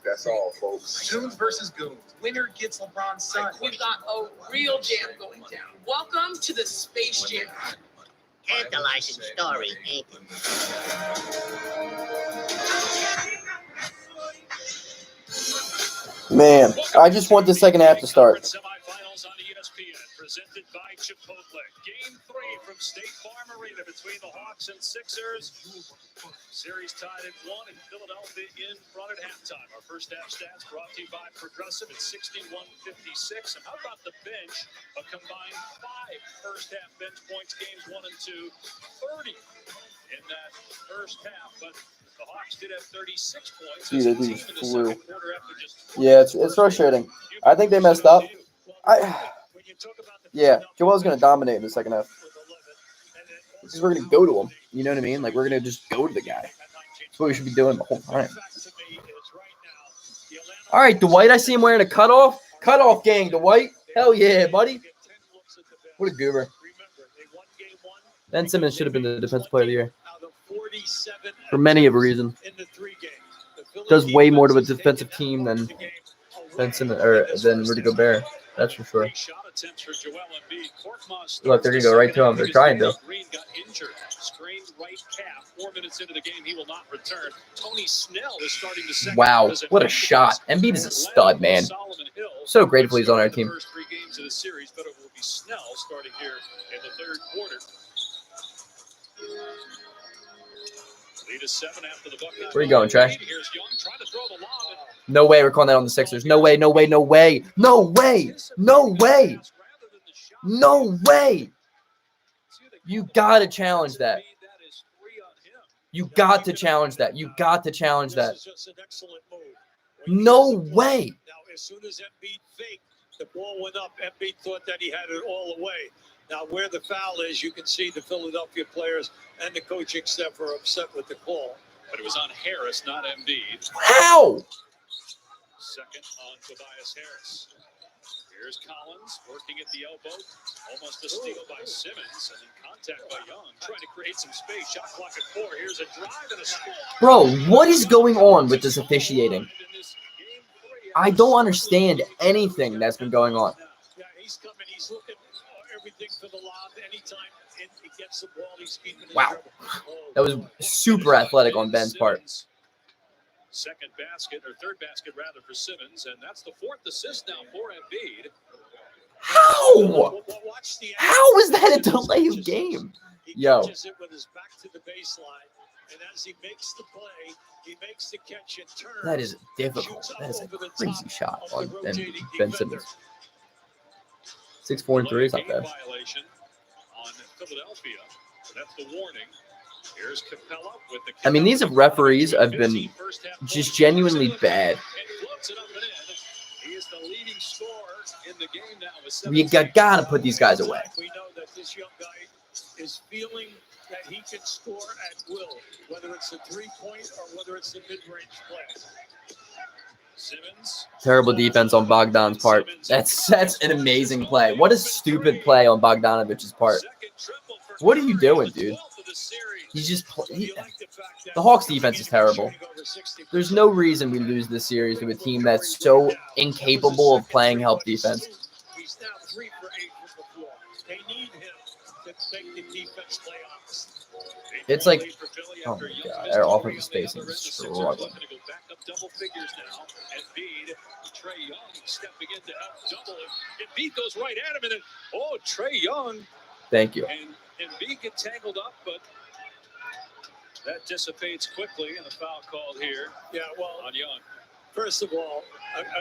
That's all, folks. Goons versus goons. Winner gets LeBron's son. We've got a real jam going down. Welcome to the Space Jam. Tantalizing story, ain't it? Man, I just want the second half to start. Semifinals on ESPN, presented by Chipotle. Game 3 from State Farm Arena between the Hawks and Sixers. Series tied at 1 in Philadelphia in front at halftime. Our first half stats brought to you by Progressive at 61-56. And how about the bench? A combined 5 first half bench points, games 1 and 2, 30 in that first half. But the Hawks did have 36 points. Dude, I think it's flew. Yeah, it's frustrating. I think they messed up. Yeah, Joel's going to dominate in the second half. Because we're going to go to him. You know what I mean? Like, we're going to just go to the guy. That's what we should be doing the whole time. All right, Dwight, I see him wearing a cutoff. Cutoff gang, Dwight. Hell yeah, buddy. What a goober. Ben Simmons should have been the defensive player of the year. For many of a reason. Does way more to a defensive team than Ben Simmons or than Rudy Gobert. That's for sure. Look, they're gonna go right to him. They're trying to. Green got injured. Strained right calf. 4 minutes into the game, he will not return. Tony Snell is starting to second. Wow, what a shot. Embiid is a stud, man. So grateful he's on our team. First 3 games of the series, but it will be Snell starting here in the third quarter. Lead is 7 after the Buckeyes. Where are you going, Trey? Here's Young trying to throw the lob. No way we're calling that on the Sixers. No way, no way, no way. No way. No way. No way. You got to challenge that. You got to challenge that. You got to challenge that. No way. Now, as soon as Embiid faked, the ball went up. Embiid thought that he had it all away. Now, where the foul is, you can see the Philadelphia players and the coaching staff are upset with the call. But it was on Harris, not Embiid. How? Second on Tobias Harris. Here's Collins working at the elbow. Almost a steal by Simmons. And then contact by Young. Trying to create some space. Shot clock at 4. Here's a drive and a score. Bro, what is going on with this officiating? I don't understand anything that's been going on. Yeah, he's coming. He's looking everything for the lob. Anytime he gets the ball, he's keeping it. Wow. That was super athletic on Ben's part. Second basket, or third basket rather, for Simmons, and that's the 4th assist now for Embiid. How? How is that a delay of game? Yo. Catches it with his back to the baseline, and as he makes the play, he makes the catch and turns. That is difficult. That is a crazy shot on Ben Simmons. 6, 4, and 3 is not bad. Violation on Philadelphia. That's the warning. Here's Capella with the I mean, these referees have been just genuinely bad. He is the leading scorer in the game now with We gotta put these guys away. We know that this young guy is feeling that he can score at will, whether it's a 3-point or whether it's a mid-range play. Simmons. Terrible defense on Bogdan's part. That's an amazing play. What a stupid play on Bogdanovich's part. What are you doing, dude? He's just the Hawks defense is terrible. There's no reason we lose this series to a team that's so incapable of playing help defense. He's now 3 for 8 from the floor. They need him to make the defense play honest. It's like, oh my God, our offensive spacing is struggling. Double figures now. Embiid, Trae Young stepping in to help double it. Embiid goes right at him, and then, Trae Young. Thank you. And Embiid get tangled up, but that dissipates quickly, and a foul called here. Yeah, well, on Young. First of all,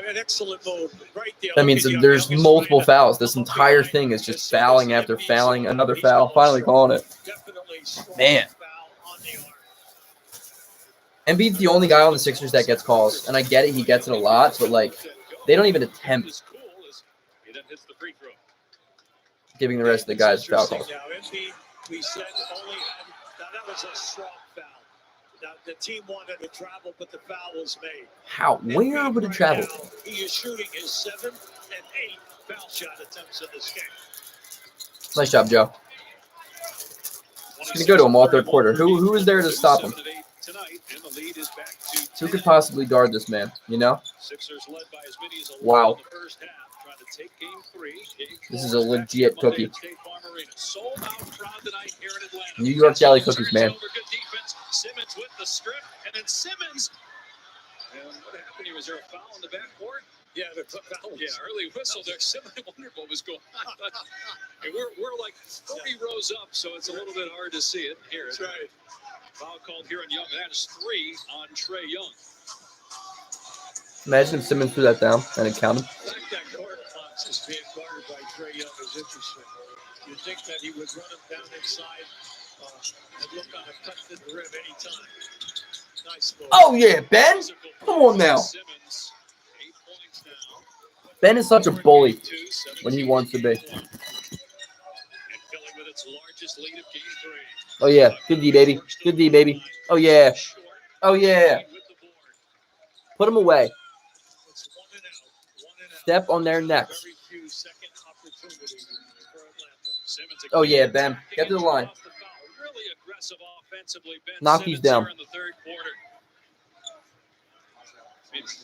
an excellent move right there. That means there's multiple fouls. This entire thing is just fouling after fouling. Another foul. Finally calling it. Man. Embiid's the only guy on the Sixers that gets calls, and I get it. He gets it a lot, but, like, they don't even attempt giving the rest of the guys foul calls. Now, Embiid, we said only had, now that was a strong foul. Now, the team wanted to travel, but the foul was made. How? Where would it travel? Now, he is shooting his 7th and 8th foul shot attempts in this game. Nice job, Joe. He's going to go to him all third quarter. Who is there to stop him? Who could possibly guard this man, you know? Wow. This is a legit cookie. New York Jelly cookies, man. Simmons with the strip, and then Simmons. And what happened here? Was there a foul on the backboard? Yeah, the foul. Yeah, early whistle there. I wondered what was going on. And we're like 30 rows up, so it's a little bit hard to see it here. That's right. Foul called here on Young. That is 3 on Trae Young. Imagine if Simmons threw that down and it counted. The fact that court clocks is being guarded by Trae Young is interesting. You'd think that he would run him down inside and look on a cut to the rim anytime. Nice move. Oh, yeah, Ben. Come on now. Ben is such a bully when he wants to be. Oh, yeah. Good D, baby. Good D, baby. Oh, yeah. Oh, yeah. Put him away. Step on their necks. Oh, yeah, Ben. Get to the line. Knock these down.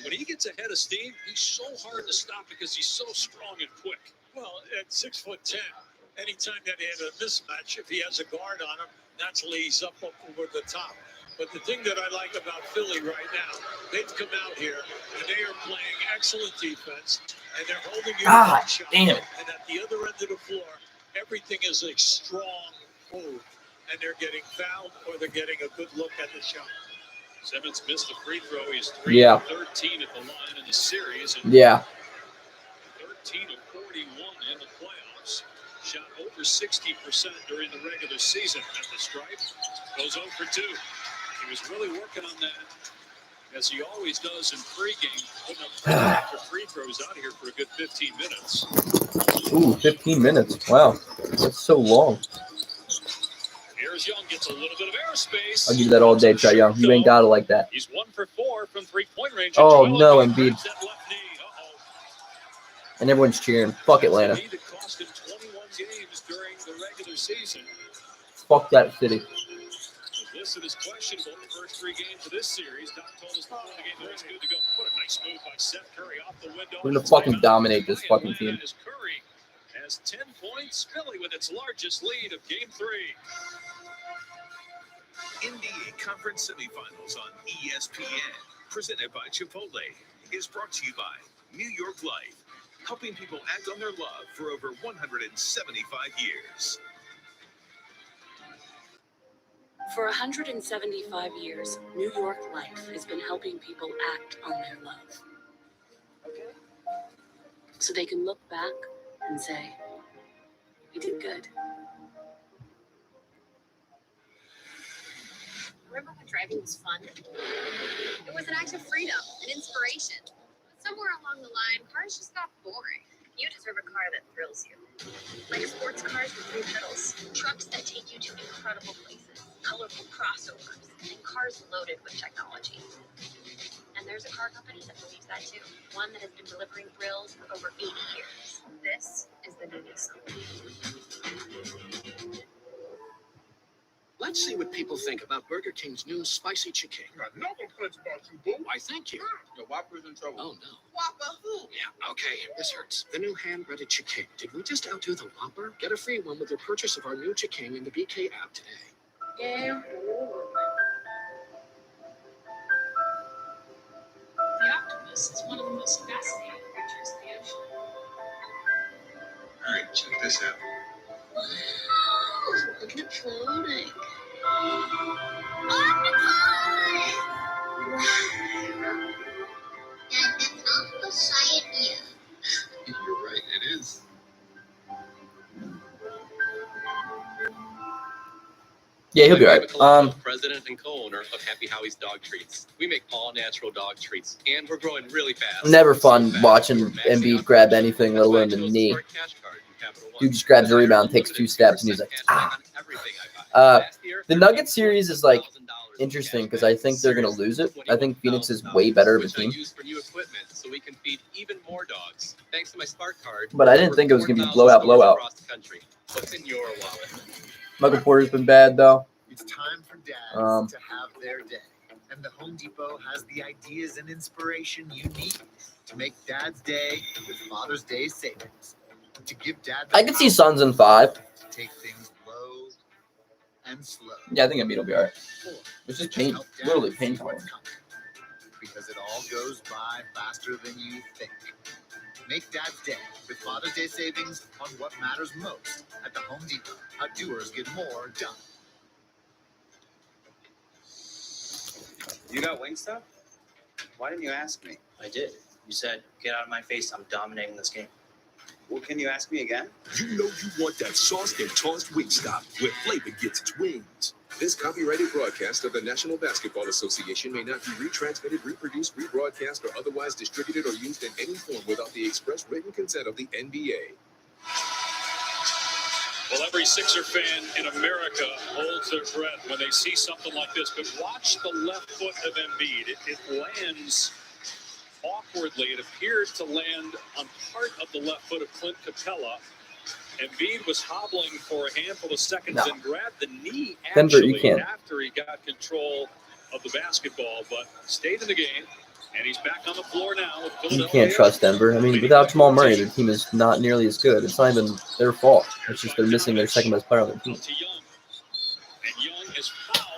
When he gets ahead of steam, he's so hard to stop because he's so strong and quick. Well, at 6'10", anytime that he had a mismatch, if he has a guard on him, naturally he's up over the top. But the thing that I like about Philly right now, they've come out here and they are playing excellent defense, and they're holding you God to shot. damn it. And at the other end of the floor, everything is a strong move, and they're getting fouled or they're getting a good look at the shot. Simmons missed the free throw. He's 3 of 13 at the line in the series. And 13 of 41 in the playoffs. Shot over 60% during the regular season at the stripe. Goes 0 for 2. He was really working on that, as he always does in pregame, putting up free throws out here for a good 15 minutes. Ooh, 15 minutes. Wow. That's so long. Here's Young, gets a little bit of airspace. I'll give you that all day, Trae Young. You ain't got it like that. He's 1 for 4 from three-point range. Oh, no, Embiid. And everyone's cheering. Fuck Atlanta. That cost him 21 games during the regular season. Fuck that city. Listed as questionable the first 3 games of this series. Doc told us before the game that it's good to go. What a nice move by Seth Curry off the window. We're going to fucking dominate this fucking team. Curry has 10 points. Philly with its largest lead of Game 3. NBA Conference Semifinals on ESPN, presented by Chipotle, is brought to you by New York Life, helping people act on their love for over 175 years. For 175 years, New York Life has been helping people act on their love. So they can look back and say, we did good. Remember when driving was fun? It was an act of freedom and inspiration. But somewhere along the line, cars just got boring. You deserve a car that thrills you. Like sports cars with 3 pedals, trucks that take you to incredible places, colorful crossovers, and cars loaded with technology. And there's a car company that believes that too. One that has been delivering thrills for over 80 years. This is the new Nissan. Let's see what people think about Burger King's new spicy chicken. No complaints about you, boo. Why, thank you. Your Whopper's in trouble. Oh, no. Whopper who? Yeah, okay, this hurts. The new hand-breaded chicken. Did we just outdo the Whopper? Get a free one with your purchase of our new chicken in the BK app today. Yeah. The octopus is one of the most fascinating creatures in the ocean. All right, check this out. Wow, look at it floating. Dad, that's an octopus giant ear. You're right, it is. Yeah, he'll be all right. President and co-owner of Happy Howie's Dog Treats. We make all natural dog treats, and we're growing really fast. Never fun watching Embiid grab anything, let alone the knee. Dude just grabs a rebound, takes 2 steps, and he's like, ah. The Nuggets series is like interesting because I think they're gonna lose it. I think Phoenix is way better of a team. But I didn't think it was gonna be blowout. Michael Porter's been bad though. It's time for dads to have their day. And the Home Depot has the ideas and inspiration you need to make Dad's Day with Father's Day savings. To give Dad I could see Suns in 5. to take things low and slow. Yeah, I think Embiid will be all right. It's just pain, literally pain tolerant. Because it all goes by faster than you think. Make Dad's Day with Father's Day savings on what matters most at the Home Depot. How doers get more done. You got Wingstop? Why didn't you ask me? I did. You said, get out of my face. I'm dominating this game. Well, can you ask me again? You know you want that sauced and tossed Wingstop, where flavor gets its wings. This copyrighted broadcast of the National Basketball Association may not be retransmitted, reproduced, rebroadcast, or otherwise distributed or used in any form without the express written consent of the NBA. Well, every Sixer fan in America holds their breath when they see something like this. But watch the left foot of Embiid. It lands awkwardly. It appeared to land on part of the left foot of Clint Capella. Embiid was hobbling for a handful of seconds and grabbed the knee after he got control of the basketball, but stayed in the game. And he's back on the floor now with Philadelphia. You can't trust Denver. I mean, without Jamal Murray, their team is not nearly as good. It's not even their fault. It's just they're missing their second best player on their team.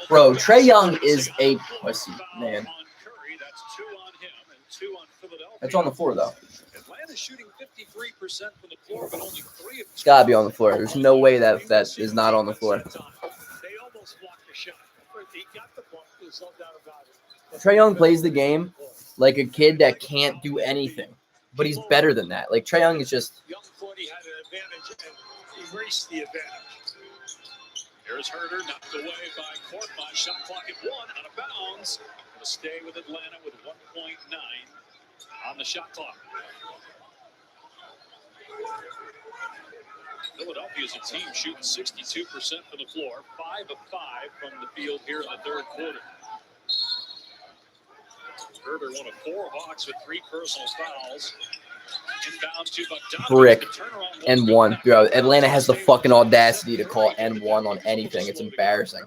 Bro, Trae Young is a pussy, man. It's on the floor, though. Atlanta shooting 53% from the floor, but only 3 of It's got to be on the floor. There's no way that is not on the floor. They almost blocked the shot. He got the ball. There's no doubt about it. Trae Young plays the game like a kid that can't do anything, but he's better than that. Like, Trae Young is just... Young thought he had an advantage and erased the advantage. Here's Herter, knocked away by Korkmaz. Shot clock at 1, out of bounds. Going to stay with Atlanta with 1.9 on the shot clock. Philadelphia is a team shooting 62% from the floor, 5 of 5 from the field here in the third quarter. Herter, one of 4 Hawks with 3 personal fouls. Inbounds to Bogdanovic. Brick and 1. Bro, Atlanta has the fucking audacity to call N1 on anything. It's embarrassing.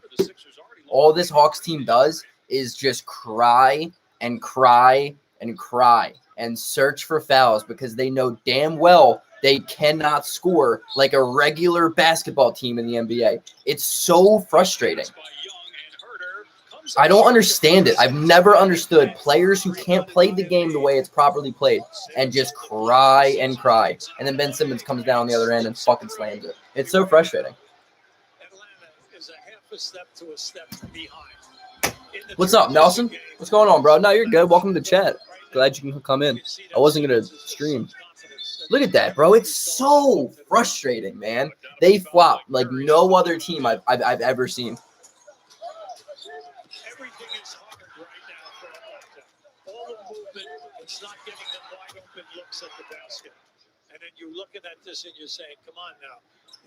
All this Hawks team does is just cry and cry and cry and search for fouls because they know damn well they cannot score like a regular basketball team in the NBA. It's so frustrating. I don't understand it. I've never understood players who can't play the game the way it's properly played and just cry and cry. And then Ben Simmons comes down the other end and fucking slams it. It's so frustrating. Atlanta is a half a step to a step behind. What's up, Nelson? What's going on, bro? No, you're good. Welcome to the chat. Glad you can come in. I wasn't going to stream. Look at that, bro. It's so frustrating, man. They flop like no other team I've ever seen. Everything is hard right now for Atlanta. All the movement, it's not getting them wide open looks at the basket. And then you're looking at this and you're saying, come on now.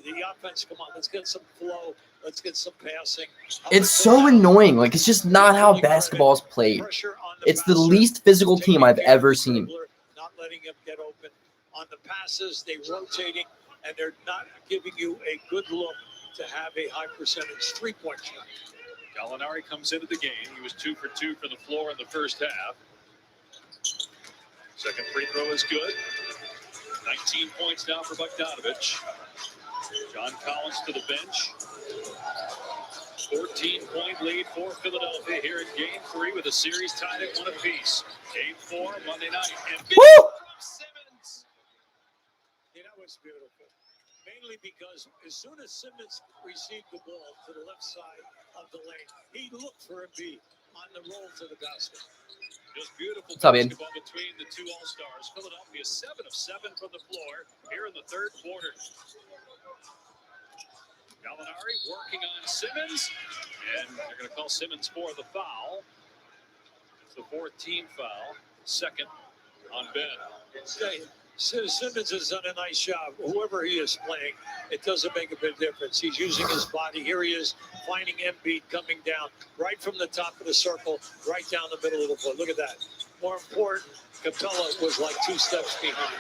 The offense, come on, let's get some flow. Let's get some passing. It's so annoying. Like, it's just not how basketball is played. It's the least physical team I've ever seen. Not letting him get open on the passes. They're rotating, and they're not giving you a good look to have a high percentage three-point shot. Gallinari comes into the game. He was 2 for 2 from the floor in the first half. Second free throw is good. 19 points now for Bogdanovic. John Collins to the bench. 14-point lead for Philadelphia here in Game 3 with a series tied at 1 apiece. Game 4 Monday night. And Simmons. Yeah, that was beautiful. Mainly because as soon as Simmons received the ball to the left side of the lane, he looked for a beat on the roll to the basket. Just beautiful basketball between the two All-Stars. Philadelphia 7 of 7 from the floor here in the third quarter. Gallinari working on Simmons, and they're going to call Simmons for the foul. It's the 4th team foul, 2nd on Ben. Simmons has done a nice job. Whoever he is playing, it doesn't make a big difference. He's using his body. Here he is finding Embiid coming down right from the top of the circle, right down the middle of the floor. Look at that. More important, Capella was like 2 steps behind.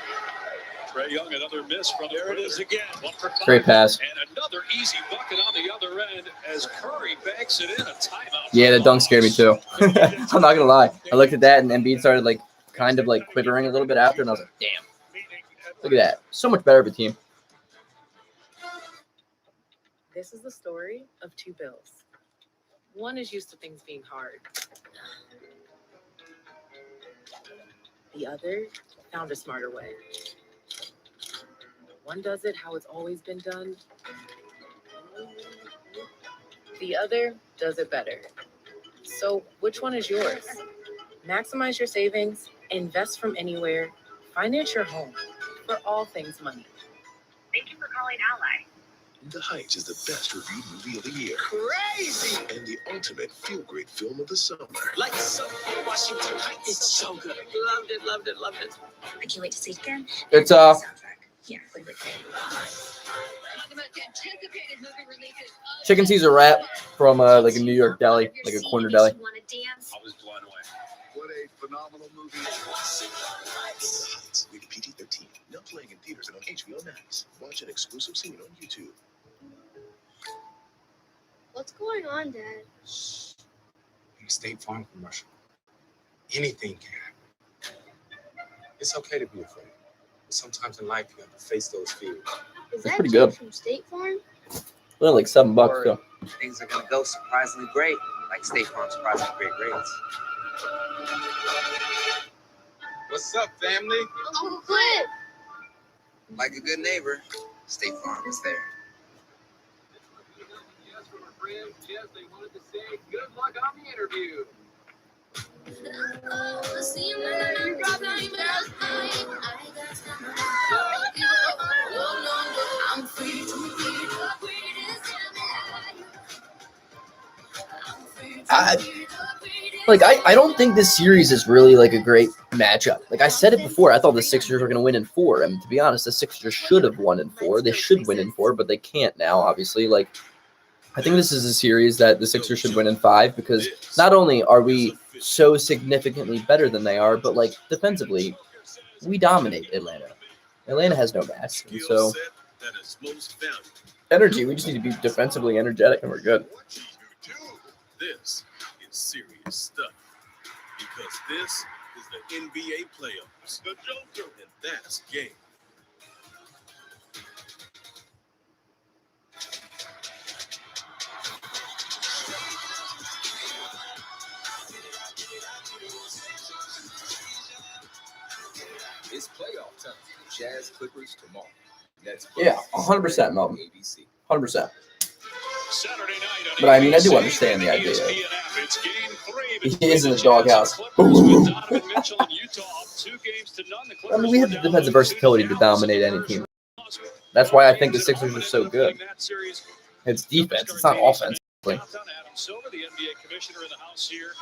Trae Young, another miss from there. It is again. 1 for 5. Great pass. And another easy bucket on the other end as Curry banks it in. A timeout. Yeah, the dunk scared me too. I'm not gonna lie. I looked at that and Embiid started like kind of like quivering a little bit after, and I was like, damn. Look at that. So much better of a team. This is the story of 2 Bills. One is used to things being hard. The other found a smarter way. One does it how it's always been done. The other does it better. So which one is yours? Maximize your savings, invest from anywhere, finance your home for all things money. Thank you for calling Ally. The Heights is the best reviewed movie of the year. Crazy! And the ultimate feel-great film of the summer. Like so Washington Heights. It's so good. Loved it, loved it, loved it. I can't wait to see it again. It's Yeah, wait. Chicken Caesar wrap from like a New York deli, like a corner deli. I was blown away. What a phenomenal movie. Heights, rated PG-13. Now playing in theaters and on HBO Max. Watch an exclusive scene on YouTube. What's going on, Dad? In a State Farm commercial, anything can happen. It's okay to be afraid. But sometimes in life, you have to face those fears. Is That's that pretty good. from State Farm? Only like $7 though. Things are going to go surprisingly great, like State Farm surprisingly great rates. What's up, family? Uncle Cliff! Like a good neighbor, State Farm is there. Yes, they wanted to say good luck on the interview. I don't think this series is really like a great matchup. Like I said it before, I thought the Sixers were going to win in 4. And to be honest, the Sixers should have won in 4. They should win in 4, but they can't now, obviously. Like I think this is a series that the Sixers should win in 5 because not only are we so significantly better than they are, but like defensively, we dominate Atlanta. Atlanta has no match. And so energy, we just need to be defensively energetic and we're good. This is serious stuff because this is the NBA playoffs. The Joker, and that's game. It's playoff time. Jazz Clippers tomorrow. That's Yeah, 100%, Melvin. ABC. 100%. Saturday night on But I mean, I do ABC understand the and idea. ESPN. It's game 3 He is in the between doghouse. Clippers with Donovan Mitchell and Utah up 2 games to none. The I mean, we have the defensive versatility to dominate any team. That's why I think the Sixers are so good. It's defense. It's not offense. Adam Silver, the NBA commissioner in the house here,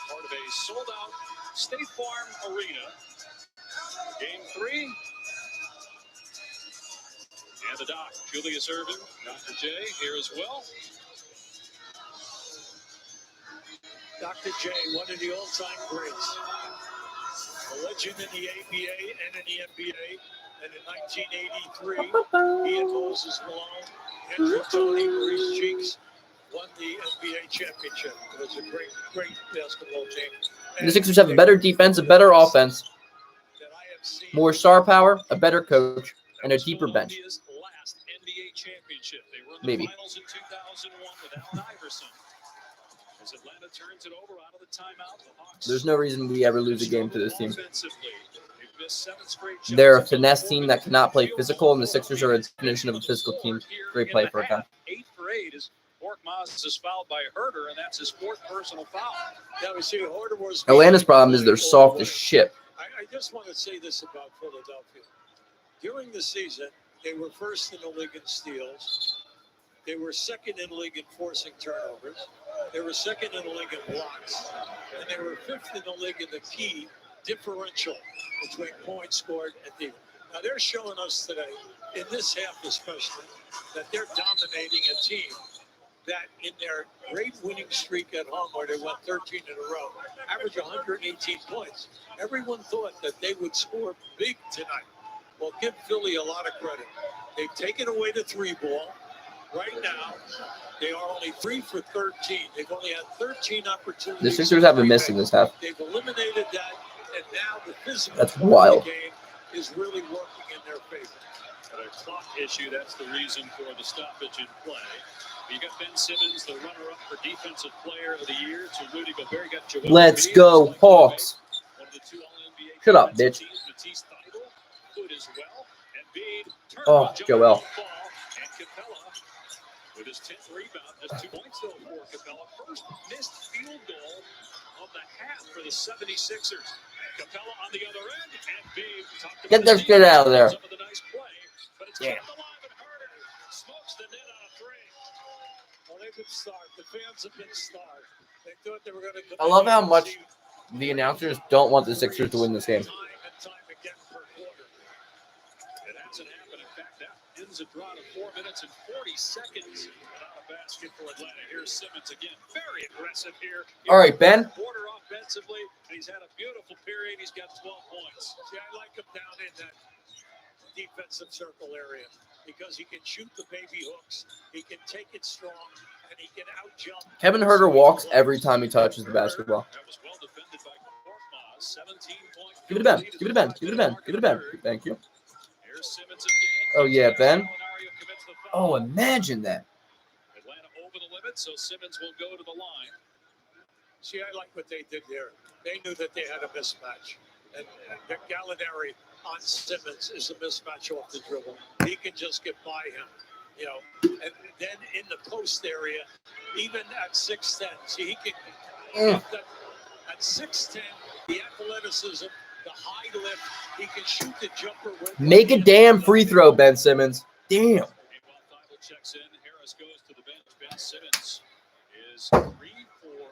part of a sold-out State Farm Arena. Game 3. And the doc, Julius Erving, Dr. J here as well. Dr. J, one of the all-time greats. A legend in the ABA and in the NBA. And in 1983, he and Moses Malone, Andrew Tony, Maurice Cheeks won the NBA championship. It was a great, great basketball team. And the Sixers have a better defense, a better offense, more star power, a better coach, and a deeper bench. Maybe. As Atlanta turns it over out of the timeout, the Hawks There's no reason we ever lose a game to this team. offensively. They've missed 7 straight shots. They're a finesse team that cannot play physical, and the Sixers are a definition of a physical team. Great play for a guy. 8 for 8 is Bork Moses is fouled by Herter, and that's his 4th personal foul. Yeah, we see Horter was. Atlanta's problem is they're soft as shit. I just want to say this about Philadelphia. During the season, they were first in the league in steals. They were second in the league in forcing turnovers. They were second in the league in blocks. And they were fifth in the league in the key differential between points scored and defense. Now, they're showing us today, in this half especially, that they're dominating a team that in their great winning streak at home, where they won 13 in a row, average 118 points. Everyone thought that they would score big tonight. Well, give Philly a lot of credit. They've taken away the three ball. Right now, they are only 3 for 13. They've only had 13 opportunities. The Sixers have been missing this half. They've eliminated that, and now the physical That's part wild. of the game is really working in their favor. But a clock issue, that's the reason for the stoppage in play. You got Ben Simmons, the runner-up for Defensive Player of the Year. To Rudy Gobert, got Joel Let's Embiid, go, like Hawks. one of the two All-NBA Shut up, defensive bitch. teams. Matisse Thybulle, good as well. Embiid, turn Oh, on Joel. Fall, and Capella with his 10th rebound, just 2 points though for Capella. First missed field goal of the half for the 76ers. Capella on the other end, and Embiid talked about Get this shit out of there. some of the nice play, but it's Yeah. kept alive and Herder smokes the net on a three. Well, they've been starved. The fans have been starved. They thought they were going to. I love how much the announcers don't want the Sixers to win this game. Time and time again per quarter. It hasn't happened. In fact, that ends a draw to 4 minutes and 40 seconds. Without a basket for Atlanta. Here's Simmons again. Very aggressive here. All right, Ben. Quarter offensively, and he's had a beautiful period. He's got 12 points. See, I like him down in that defensive circle area because he can shoot the baby hooks. He can take it strong, and he can out-jump. Kevin Herter walks every time he touches the basketball. That was well defended by Korkmaz. 17 points. Give it to Ben. Give it to Ben. Give it to Ben. Give it to Ben. Thank you. Here's Simmons again. Oh, yeah, Ben. Gallinari commits the foul. Oh, imagine that. Atlanta over the limit, so Simmons will go to the line. See, I like what they did there. They knew that they had a mismatch. And Gallinari on Simmons is a mismatch off the dribble. He can just get by him, you know. And then in the post area, even at 6'10", see, he can at 6'10", the athleticism, the high lift, he can shoot the jumper. Make a damn free throw, Ben Simmons. Damn. Meanwhile, Thybulle checks in. Harris goes to the bench. Ben Simmons is 3 for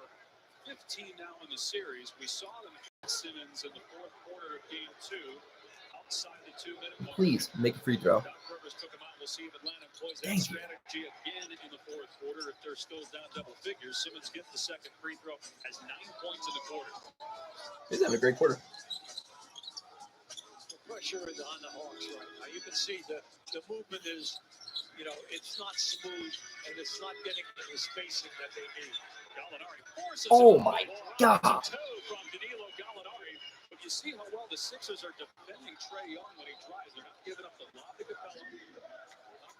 15 now in the series. We saw them at Simmons in the fourth quarter of game 2. Outside the 2-minute mark. Please make a free throw. Doc Rivers took him out. We'll see if Atlanta employs that Thank you. strategy again in the fourth quarter. If they're still down double figures, Simmons gets the second free throw, has 9 points in the quarter. He's having a great quarter. The pressure is on the Hawks right now. You can see the movement is, you know, it's not smooth and it's not getting the spacing that they need. Gallinari forces Oh, it. my Ball God. out to toe from Danilo Gallinari. But you see how well the Sixers are defending Trae Young when he drives. They're not giving up the lob to Capella.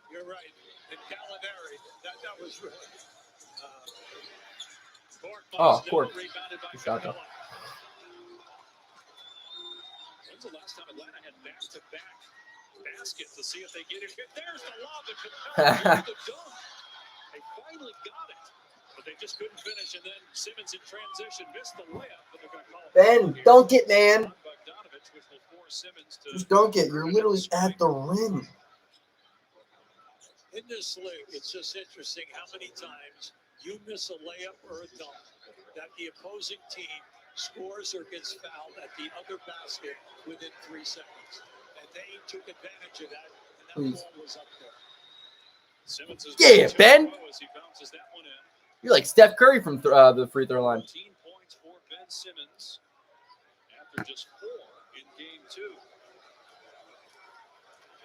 You're right. And Gallinari, that was really. Oh, Cord. Rebounded by Good shot, though. Capella. When's the last time Atlanta had back-to-back baskets to see if they get it? There's the lob to Capella. Here's the dunk. They finally got it, but they just couldn't finish. And then Simmons in transition missed the layup, but they're going to call it. Ben, dunk it, man. Bogdanovich, which will force Simmons to Just dunk it. You're literally at the rim. In this league, it's just interesting how many times you miss a layup or a dunk that the opposing team scores or gets fouled at the other basket within 3 seconds. And they took advantage of that, and that Please. ball was up there. Simmons is Yeah, going Ben. to as he bounces that one in. You're like Steph Curry from the free throw line. 14 points for Ben Simmons after just 4 in game 2.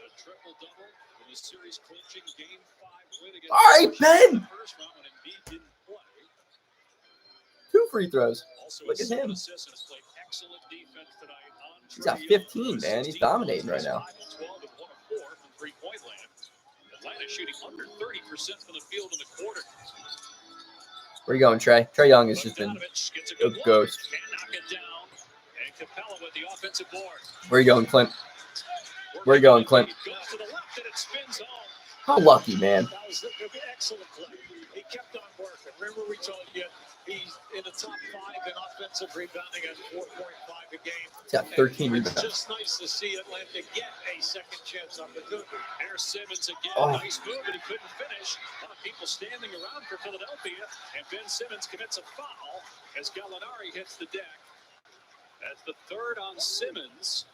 A triple-double in the series clinching game 5 win against All right, Ben. the first round when Embiid didn't play. 2 free throws. Also Look at him. assists and has played excellent defense tonight on He's got Trae 15, Young. man. He's dominating right now. 5 of 12 and 1 of 4 from three-point land. Atlanta shooting under 30% from the field in the quarter. Where you going, Trey? Trey Young has just been Bogdanovich gets a a good look. ghost. Can't knock it down. And Capella with the offensive board. Where you going, Clint? Where you going, Clint? Goes to the left and it spins home. How lucky, man. That was an excellent play. He kept on working. Remember we told you he's in the top 5 in offensive offensive rebounding at 4.5 a game. He's got 13 It's rebounds. just nice to see Atlanta get a second chance opportunity. There's Simmons again. Oh. Nice move, but he couldn't finish. A lot of people standing around for Philadelphia, and Ben Simmons commits a foul as Gallinari hits the deck. That's the third on Simmons.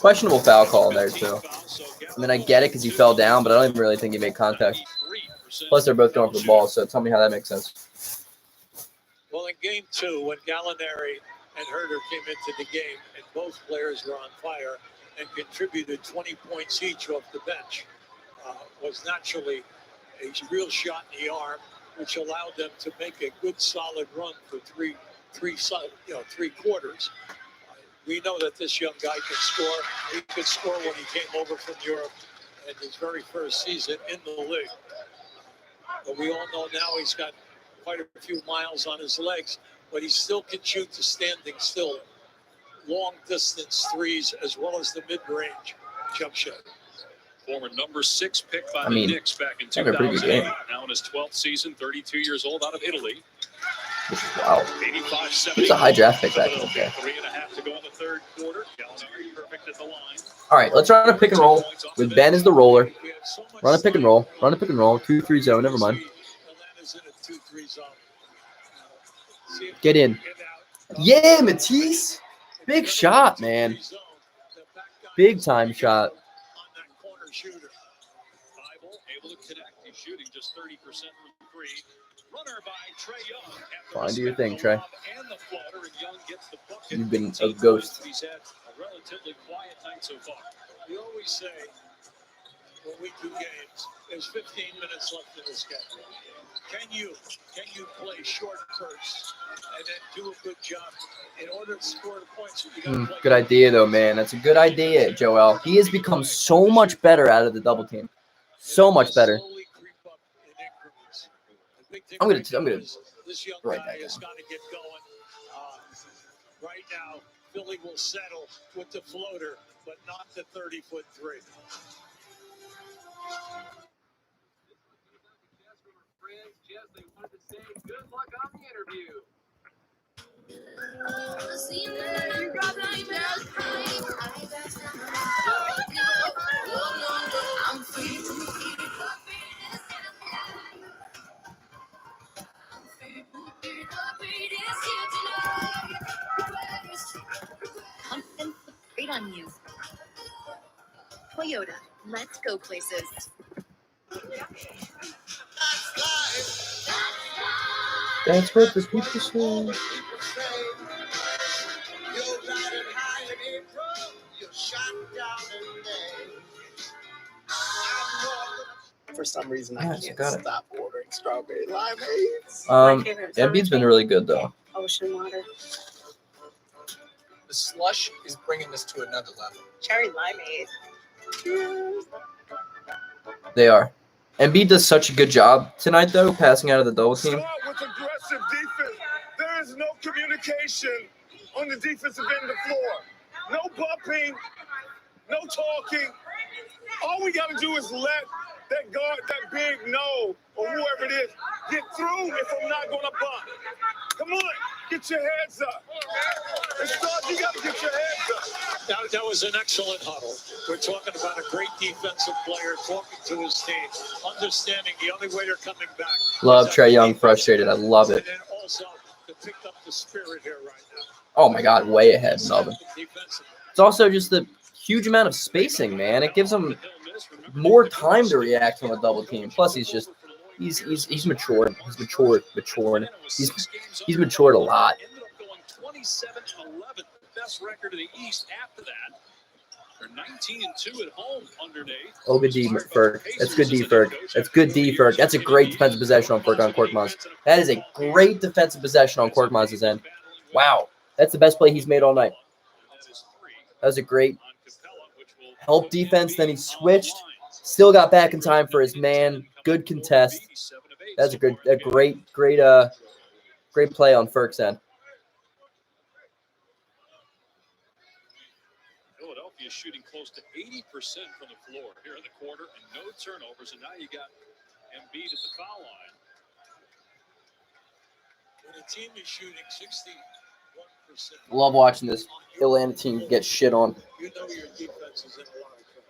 Questionable foul call there, too. I mean, I get it because he fell down, but I don't even really think he made contact. Plus, they're both going for the ball, so tell me how that makes sense. Well, in game 2, when Gallinari and Herter came into the game, and both players were on fire and contributed 20 points each off the bench, was naturally a real shot in the arm, which allowed them to make a good solid run for three quarters. We know that this young guy can score. He could score when he came over from Europe in his very first season in the league. But we all know now he's got quite a few miles on his legs, but he still can shoot the standing still, long distance threes as well as the mid-range jump shot. Former number 6 pick by I the mean, Knicks back in having a pretty good 2008. game. Now in his 12th season, 32 years old, out of Italy. Wow. 85-70. He was a high draft pick back in the day. 3.5 to go in the third quarter. Gallinari perfect at the line. All right, let's run a pick and roll with Ben as the roller. Run a pick and roll. Run a pick and roll. 2-3 zone. Never mind. Atlanta's in a 2-3 zone. Get in. Yeah, Matisse. Big shot, man. Big time shot. Able to connect. He's shooting just 30% from 3. Runner by Trey Young. Fine, do your thing, Trey. And the floater, and Young gets the bucket. You've been a ghost. He's had a relatively quiet night so far. We always say when we do games, there's 15 minutes left in this game. Can you play short bursts and then do a good job in order to score the points? You gotta play Good idea, though, man. That's a good idea, Joel. He has become so much better out of the double team. So much better. I'm gonna this young write guy that has down. got to get going. Right now, Philly will settle with the floater, but not the 30-foot three. Confidence looks great on you. Toyota, let's go places. That's what the people say. For some reason, I Nice, can't got it. stop ordering strawberry limeades. Embiid's been really good, though. Ocean water. The slush is bringing this to another level. Cherry limeade. Cheers. They are. Embiid does such a good job tonight, though, passing out of the double team. Start with aggressive defense. There is no communication on the defensive end of the floor. No bumping, no talking. All we got to do is let that guard, that big no, or whoever it is, get through if I'm not going to bump. Come on, get your heads up. You got to get your heads up. That was an excellent huddle. We're talking about a great defensive player talking to his team, understanding the only way they're coming back. Love Trey Young frustrated. I love it. And then also to pick up the spirit here right now. Oh, my God. Way ahead, Melvin. It's also just the huge amount of spacing, man. It gives him more time to react to a double team. Plus, he's matured. He's matured. He's matured a lot. Ended up going 27-11, the best record in the East after that. They're 19-2 at home underneath. Oh, good D, Ferg. That's good D, Ferg. That's good D, Ferg. That's a great defensive possession on Ferg on Korkmaz. That is a great defensive possession on Korkmaz's end. Wow. That's the best play he's made all night. That was a great help defense. Then he switched. Still got back in time for his man. Good contest. That's a great play on Ferg's end. Philadelphia shooting close to 80% from the floor here in the quarter and no turnovers. And now you got Embiid at the foul line. When a team is shooting 61%, Love watching this Atlanta team get shit on. you know your defense is in a lot of trouble.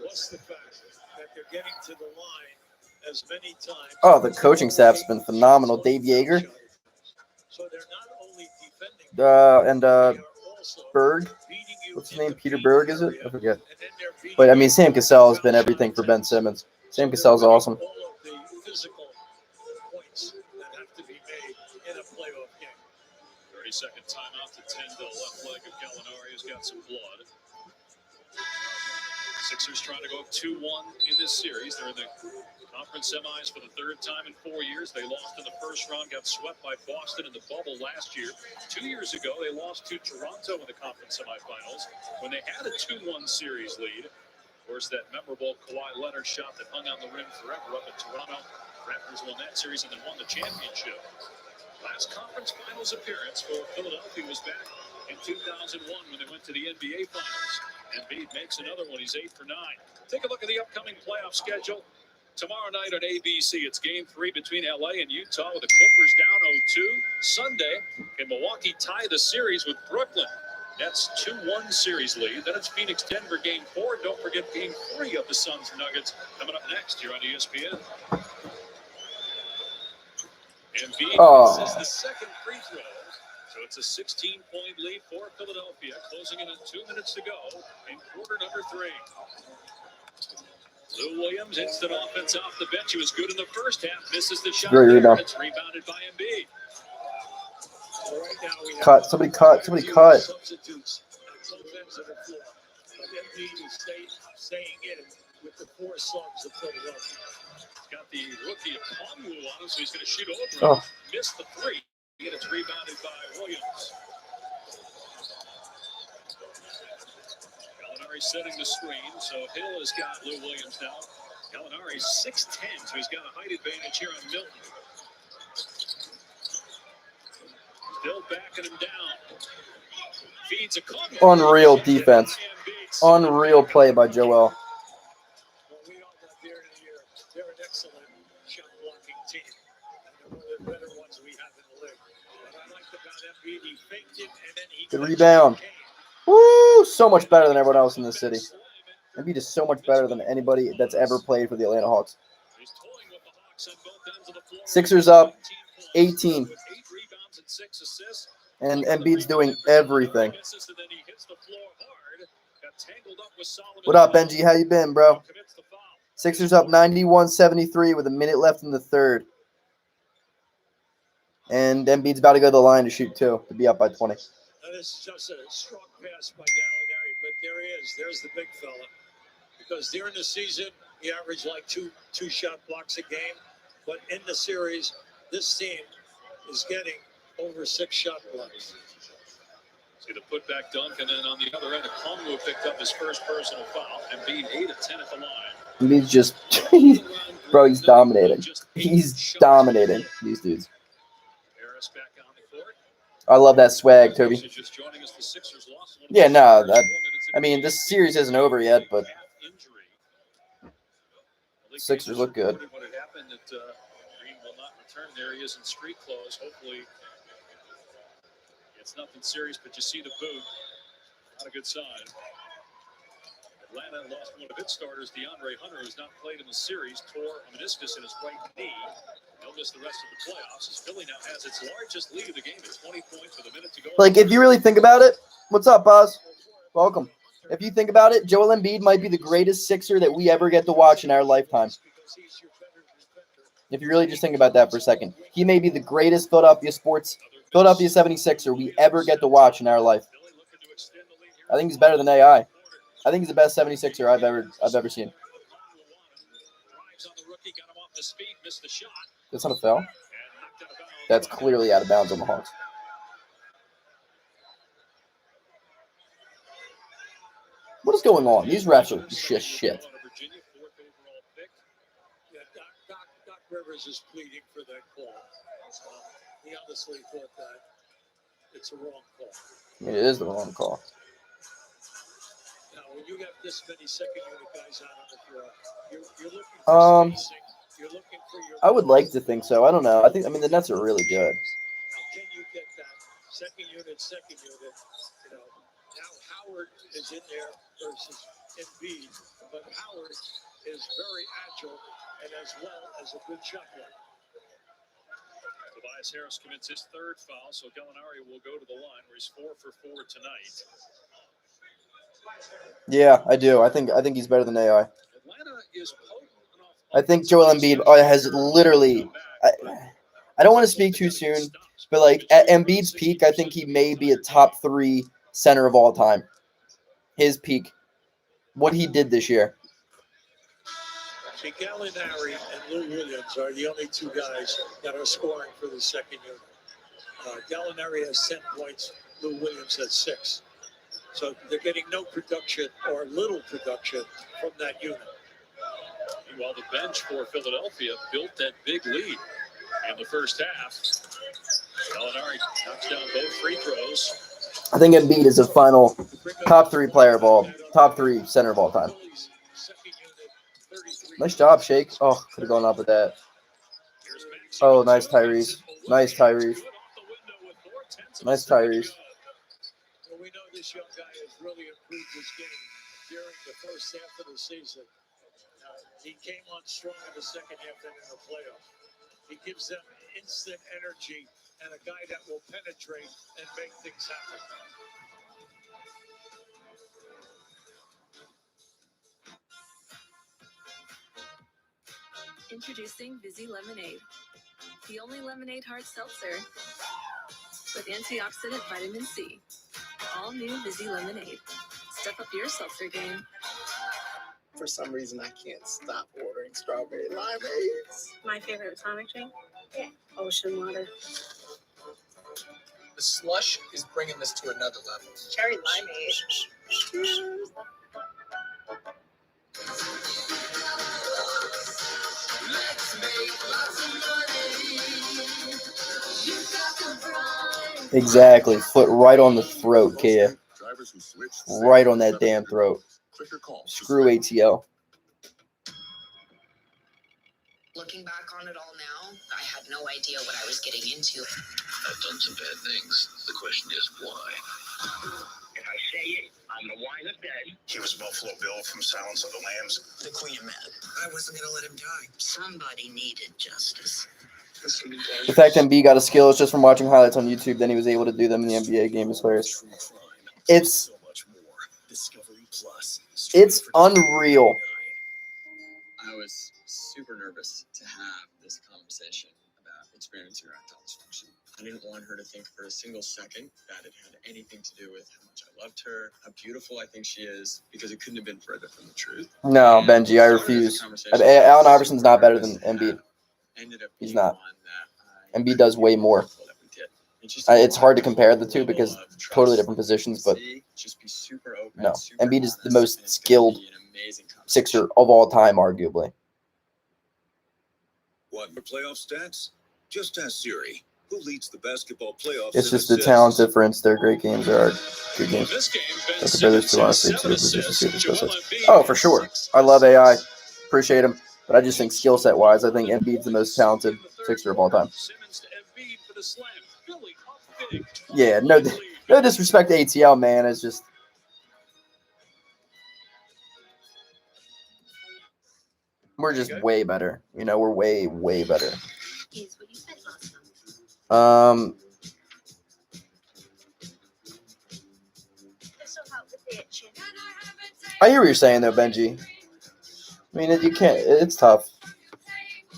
What's the fact that they're getting to the line as many times? Oh, the coaching staff's been phenomenal. Dave Yeager. So they're not only defending, And Berg. What's his name? Peter Berg, is it? I forget. But I mean, Sam Cassell has been everything for Ben Simmons. Sam Cassell's awesome. all of the physical points that have to be made in a playoff game. 30-second timeout to tend to the left leg of Gallinari, who's got some blood. Sixers trying to go up 2-1 in this series. They're in the conference semis for the third time in 4 years. They lost in the first round, got swept by Boston in the bubble last year. 2 years ago, they lost to Toronto in the conference semifinals when they had a 2-1 series lead. Of course, that memorable Kawhi Leonard shot that hung on the rim forever up in Toronto. Raptors won that series and then won the championship. Last conference finals appearance for Philadelphia was back in 2001 when they went to the NBA Finals. Embiid makes another one. He's 8 for 9. Take a look at the upcoming playoff schedule. Tomorrow night on ABC, it's Game 3 between LA and Utah with the Clippers down 0-2. Sunday, can Milwaukee tie the series with Brooklyn? That's 2-1 series lead. Then it's Phoenix-Denver Game 4. Don't forget Game 3 of the Suns-Nuggets coming up next here on ESPN. Embiid misses the second free throw. So it's a 16-point lead for Philadelphia, closing in at 2 minutes to go in quarter number 3. Lou Williams, instant offense off the bench. He was good in the first half, misses the shot Great there, rebound. and it's rebounded by Embiid. So right now we have Cut. Somebody cut. Somebody cut. substitutes at both ends of the floor. But Embiid is staying in with the 4 subs of Philadelphia. He's got the rookie of Conwu on him, so he's going to shoot over him. Missed the 3, and it's rebounded by Williams. Gallinari setting the screen, so Hill has got Lou Williams now. Gallinari's 6'10", so he's got a height advantage here on Milton. Still backing him down. Feeds a Conwu. Unreal defense. Unreal play by Joel. Well, we all got there in a year. They're an excellent shot blocking team. And they're one of the better ones we have in the league. What I liked about Embiid, he faked it and then he Good rebound. Woo! So much better than everyone else in this city. Embiid is so much better than anybody that's ever played for the Atlanta Hawks. Sixers up 18. And Embiid's doing everything. What up, Benji? How you been, bro? Sixers up 91-73 with a minute left in the third. And Embiid's about to go to the line to shoot 2 to be up by 20. Now, this is just a strong pass by Gallinari, but there he is. There's the big fella. Because during the season, he averaged like two shot blocks a game. But in the series, this team is getting over 6 shot blocks. See the putback dunk, and then on the other end, Conwu picked up his first personal foul. Embiid 8 of 10 at the line. Embiid's just, bro, he's dominating. He's dominating these dudes. Harris back on the court. I love that swag, Toby. Yeah, no, I mean, this series isn't over yet, but Sixers look good. What had happened that Green will not return there. He is in street clothes. Hopefully, it's nothing serious, but you see the boot. Not a good sign. Atlanta lost one of its starters, DeAndre Hunter, who's not played in the series, tore a meniscus in his right knee. He'll miss the rest of the playoffs as Philly now has its largest lead of the game at 20 points with a minute to go. Like, if you really think about it, what's up, Buzz? Welcome. If you think about it, Joel Embiid might be the greatest Sixer that we ever get to watch in our lifetime. If you really just think about that for a second. He may be the greatest Philadelphia 76er we ever get to watch in our life. I think he's better than AI. I think he's the best 76er I've ever seen. That's not a foul. That's clearly out of bounds on the Hawks. What is going on? These refs are just shit. Doc Rivers is pleading for that call. He honestly thought that it's a wrong call. I mean, it is the wrong call. Now, when you have this many second unit guys out on the floor, you're looking for spacing. You're looking for your. I would like to think so. I don't know. I mean, the Nets are really good. Now, can you get that second unit? You know, now Howard is in there versus Embiid, but Howard is very agile and as well as a good shot blocker. Tobias Harris commits his third foul, so Gallinari will go to the line where he's 4 for 4 tonight. Yeah, I do. I think he's better than AI. Atlanta is potent enough. I think Joel Embiid has literally. I don't want to speak too soon, but like at Embiid's peak, I think he may be a top 3 center of all time. His peak, what he did this year. See, Gallinari and Lou Williams are the only 2 guys that are scoring for the second unit. Gallinari has 10 points. Lou Williams has 6. So they're getting no production or little production from that unit. Meanwhile, the bench for Philadelphia built that big lead in the first half. Gallinari knocks down both free throws. I think Embiid is a final top 3 player of all, top 3 center of all time. Nice job, Shake. Oh, could have gone up with that. Oh, nice Tyrese. Nice Tyrese. Nice Tyrese. Well, we know this young guy has really improved his game during the first half of the season. He came on strong in the second half and in the playoffs. He gives them instant energy and a guy that will penetrate and make things happen. Introducing Vizzy Lemonade, the only lemonade hard seltzer with antioxidant vitamin C. All new Vizzy Lemonade. Step up your seltzer game. For some reason, I can't stop ordering strawberry limeades. My favorite atomic drink? Yeah. Ocean water. The slush is bringing this to another level. Cherry limeade. Cheers. Exactly. Foot right on the throat, Kia. Right on that damn throat. Screw ATL. Looking back on it all now, I had no idea what I was getting into. I've done some bad things. The question is why. If I say it, I'm gonna wind up dead. He was Buffalo Bill from Silence of the Lambs. The Queen Man. I wasn't gonna let him die. Somebody needed justice. The fact that Embiid got a skill is just from watching highlights on YouTube, then he was able to do them in the NBA game is hilarious. It's unreal. I was super nervous to have this conversation about experiencing erectile dysfunction. I didn't want her to think for a single second that it had anything to do with how much I loved her, how beautiful I think she is, because it couldn't have been further from the truth. No, Benji, I refuse. Allen Iverson's not better than Embiid. He's not. Embiid does way more. It's hard to compare the two because totally different positions, but no. Embiid is the most skilled Sixer of all time, arguably. Want for playoff stats? Just ask Siri, who leads the basketball playoffs. It's just the talent difference. They're great games. There are good games. Oh, for sure. I love AI. Appreciate him. But I just think skill set wise, I think Embiid's the most talented Sixer of all time. Yeah, no disrespect to ATL, man. It's just we're just way better. You know, we're way, way better. I hear what you're saying though, Benji. I mean, you can't. It's tough.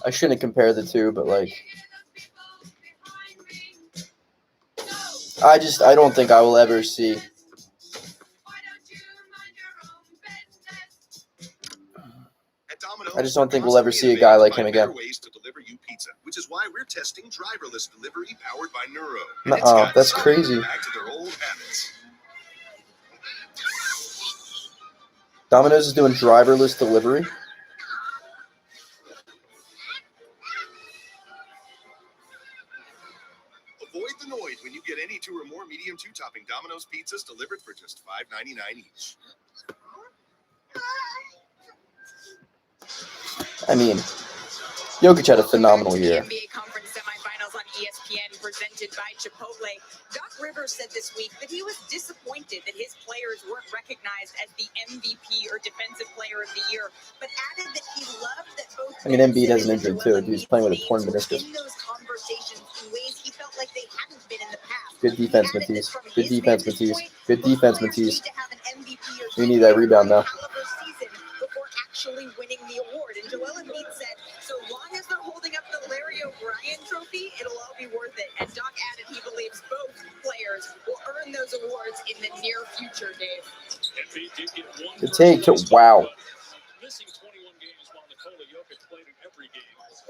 I shouldn't compare the two, but like, I don't think I will ever see. I just don't think we'll ever see a guy like him again. Ways to deliver you pizza, which is why we're testing driverless delivery powered by Neuro. Nuh-uh, that's crazy. Back to their old habits. Domino's is doing driverless delivery. Avoid the noise when you get any 2 or more medium 2-topping Domino's pizzas delivered for just $5.99 each. I mean, Jokic had a phenomenal year. NBA Conference semifinals on ESPN presented by Chipotle. Doc Rivers said this week that he was disappointed that his players weren't recognized as the MVP or Defensive Player of the Year, but added that he loved that both. I mean, Embiid has an injury too. He's playing with a torn meniscus. In those conversations in ways he felt like they hadn't been in the past. Good defense, Matisse. Good defense, Matisse. Good defense, Matisse. We need that rebound now. Before actually winning the award. And Joel Embiid said, so long as they're holding up the Larry O'Brien trophy, it'll all be worth it. And Doc added he believes both players will earn those awards in the near future, Dave. The take, wow.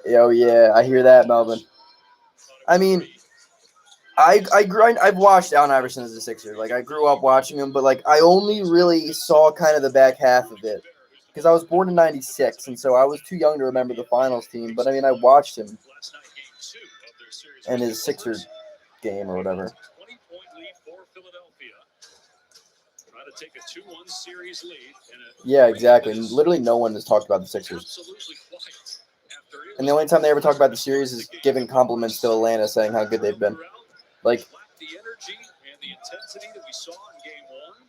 Oh yeah, I hear that, Melvin. I mean, I've watched Allen Iverson as a Sixer. Like, I grew up watching him, but like I only really saw kind of the back half of it because I was born in '96, and so I was too young to remember the finals team. But I mean, I watched him and his Sixers game or whatever. Yeah, exactly. And literally, no one has talked about the Sixers. And the only time they ever talk about the series is giving compliments to Atlanta, saying how good they've been. Like, the energy and the intensity that we saw in game one.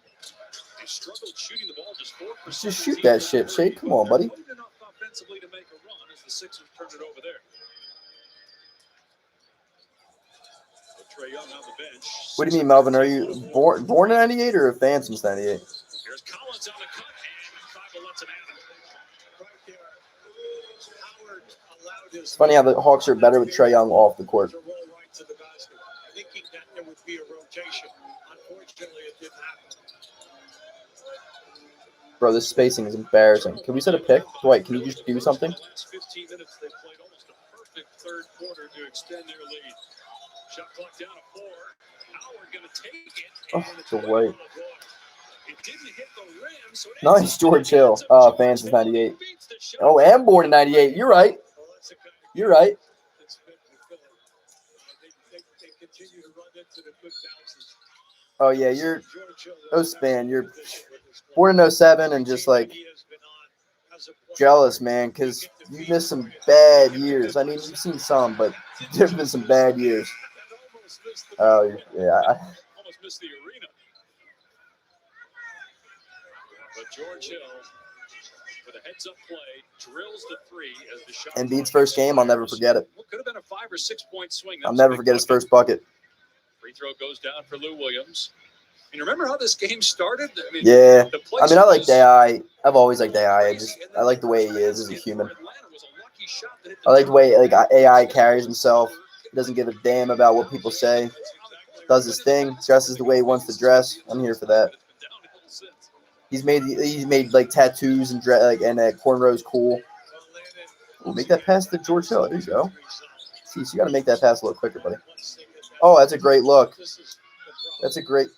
They struggled shooting the ball just 4%. Just shoot that shit, Shea. Come on, buddy. Enough offensively to make a run as the Sixers turned it over there. Trae Young on the bench. What do you mean, Melvin? Are you born in '98 or a fan since '98? Here's Collins on the cut, and Tribal lets him have it. It's funny how the Hawks are better with Trae Young off the court. Thinking that there would be a rotation. Unfortunately, it didn't happen. Bro, this spacing is embarrassing. Can we set a pick? Dwight, can you just do something? Last 15 minutes, they played almost a perfect third quarter to extend their lead. Shot clock down to 4. Howard going to take it. Oh, Dwight. It didn't hit the rim, so Nice, George Hill. Fan since '98. Oh, and born in '98. You're right. You're right. Oh, yeah, you're Span. You're born in '07 and just like jealous, man, because you missed some bad years. I mean, you've seen some, but there have been some bad years. Oh, yeah. Almost missed the arena. But George Hill, with a heads-up play, drills the three as the shot. Embiid's first game, I'll never forget it. What could have been a 5 or 6 point swing. I'll never forget his first bucket. Free throw goes down for Lou Williams. And you remember how this game started? I mean, yeah. I mean, I like AI. I've always liked AI. I like the way he is as a human. I like the way like AI carries himself. He doesn't give a damn about what people say. Does his thing. Dresses the way he wants to dress. I'm here for that. He's made like tattoos and cornrows cool. Ooh, make that pass to George Hill. There you go. Jeez, you got to make that pass a little quicker, buddy. Oh, that's a great look. That's a great.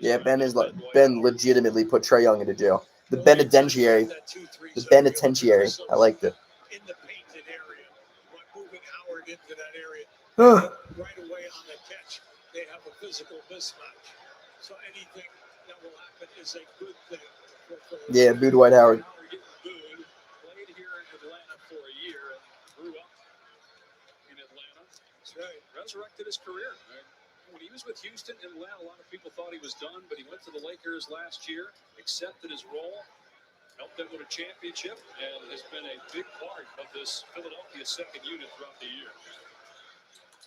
Yeah, Ben legitimately put Trae Young into jail. The penitentiary. The penitentiary. I liked it. In the painted area, moving Howard into that area. Right away on the catch, they have a physical mismatch. So anything that will happen is a good thing. Yeah, boo Dwight Howard. Played here in Atlanta for a year and grew up in Atlanta. That's right. Resurrected his career. When he was with Houston in Atlanta, a lot of people thought he was done, but he went to the Lakers last year, accepted his role, helped them win a championship, and has been a big part of this Philadelphia second unit throughout the year.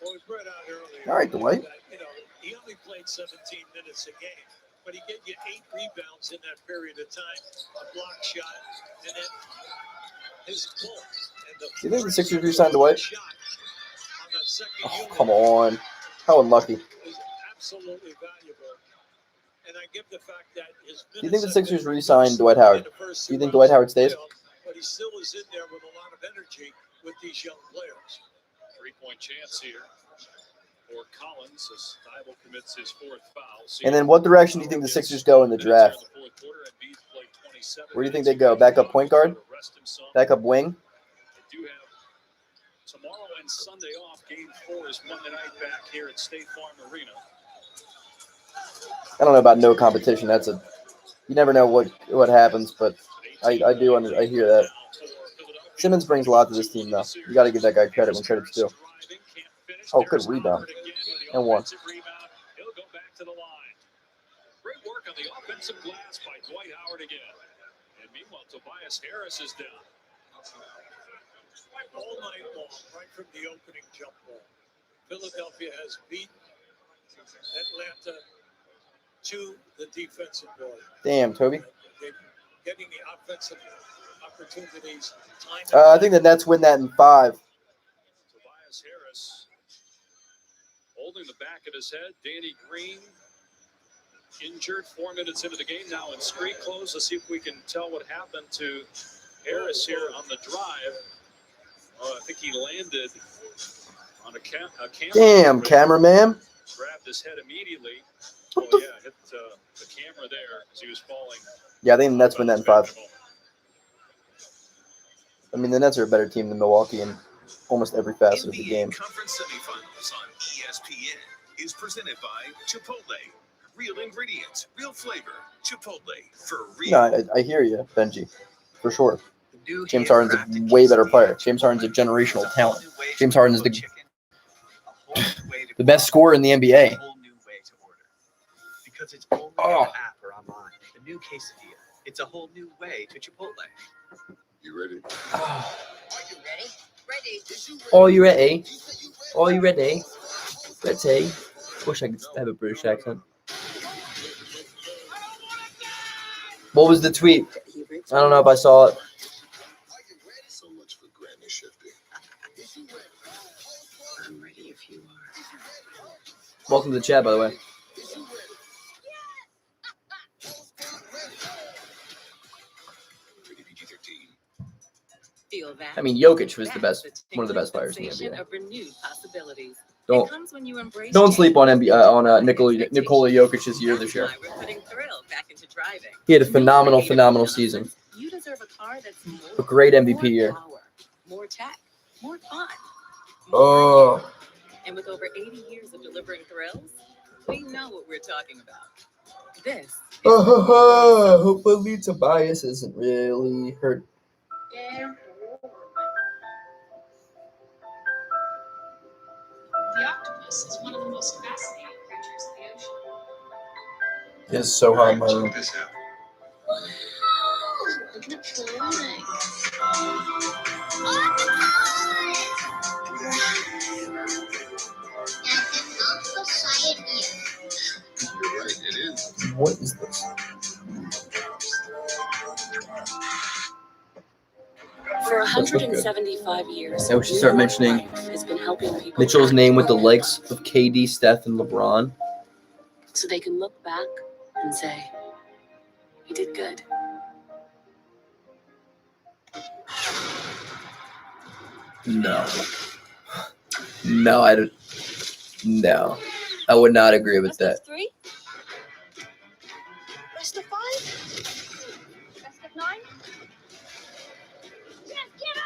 Well, we brought out earlier. All right, Dwight. That, he only played 17 minutes a game, but he gave you 8 rebounds in that period of time, a block shot, and then his pull. Do you think the Sixers re-signed Dwight? Oh, come on. How unlucky. Is absolutely valuable. And I give the fact that his do you think the Sixers re-signed Dwight Howard? Do you think Dwight Howard stays? But he still is in there with a lot of energy with these young players. 3-point chance here for Collins as Thibault commits his 4th foul. And then what direction do you think the Sixers go in the draft? Where do you think they go? Backup point guard? Backup wing? They do have tomorrow and Sunday off. Game 4 is Monday night back here at State Farm Arena. I don't know about no competition. That's a You never know what happens, but I hear that. Simmons brings a lot to this team, though. You got to give that guy credit when credit's due. Oh, good rebound. And one. He'll go back to the line. Great work on the offensive glass by Dwight Howard again. And meanwhile, Tobias Harris is down. All night long, right from the opening jump ball, Philadelphia has beaten Atlanta to the defensive ball. Damn, Toby. They're getting the offensive opportunities. I think the Nets win that in 5. Tobias Harris holding the back of his head. Danny Green injured 4 minutes into the game now in street clothes. Let's see if we can tell what happened to Harris here on the drive. I think he landed on a camera. Damn, cameraman. Grabbed his head immediately. Hit the camera there as he was falling. Yeah, I think the Nets win that in 5. I mean, the Nets are a better team than Milwaukee in almost every facet of the game. Conference semifinals on ESPN is presented by Chipotle. Real ingredients, real flavor. Chipotle for real. No, I hear you, Benji, for sure. James Harden's a way better player. James Harden's a generational talent. James Harden's the best scorer in the NBA. Because it's only an app or online. The new quesadilla. It's a whole new way to Chipotle. You ready? Are you ready? Ready. Oh, you ready? Oh, you ready? Ready? Wish I could have a British accent. What was the tweet? I don't know if I saw it. So much for Granny shifting. I'm ready if you are. Welcome to the chat, by the way. I mean, Jokic was one of the best players in the NBA. Of renewed possibilities. Don't sleep on Nikola Jokic's year this year. He had a phenomenal season. You deserve a car that's A great MVP year. more tech, more fun. Oh. And with over 80 years of delivering thrills, we know what we're talking about. This is Hopefully Tobias isn't really hurt. The octopus is one of the most fascinating creatures in the ocean. It is so hot in my room. Wow, look at it floating. You're right, it is. What is this? For 175 years, I we should start mentioning has been helping people Mitchell's name with the likes of KD, Steph, and LeBron. so they can look back and say, "We did good." No, I don't. No, I would not agree with that. 3? Best of 5? Best of 9? Yes, get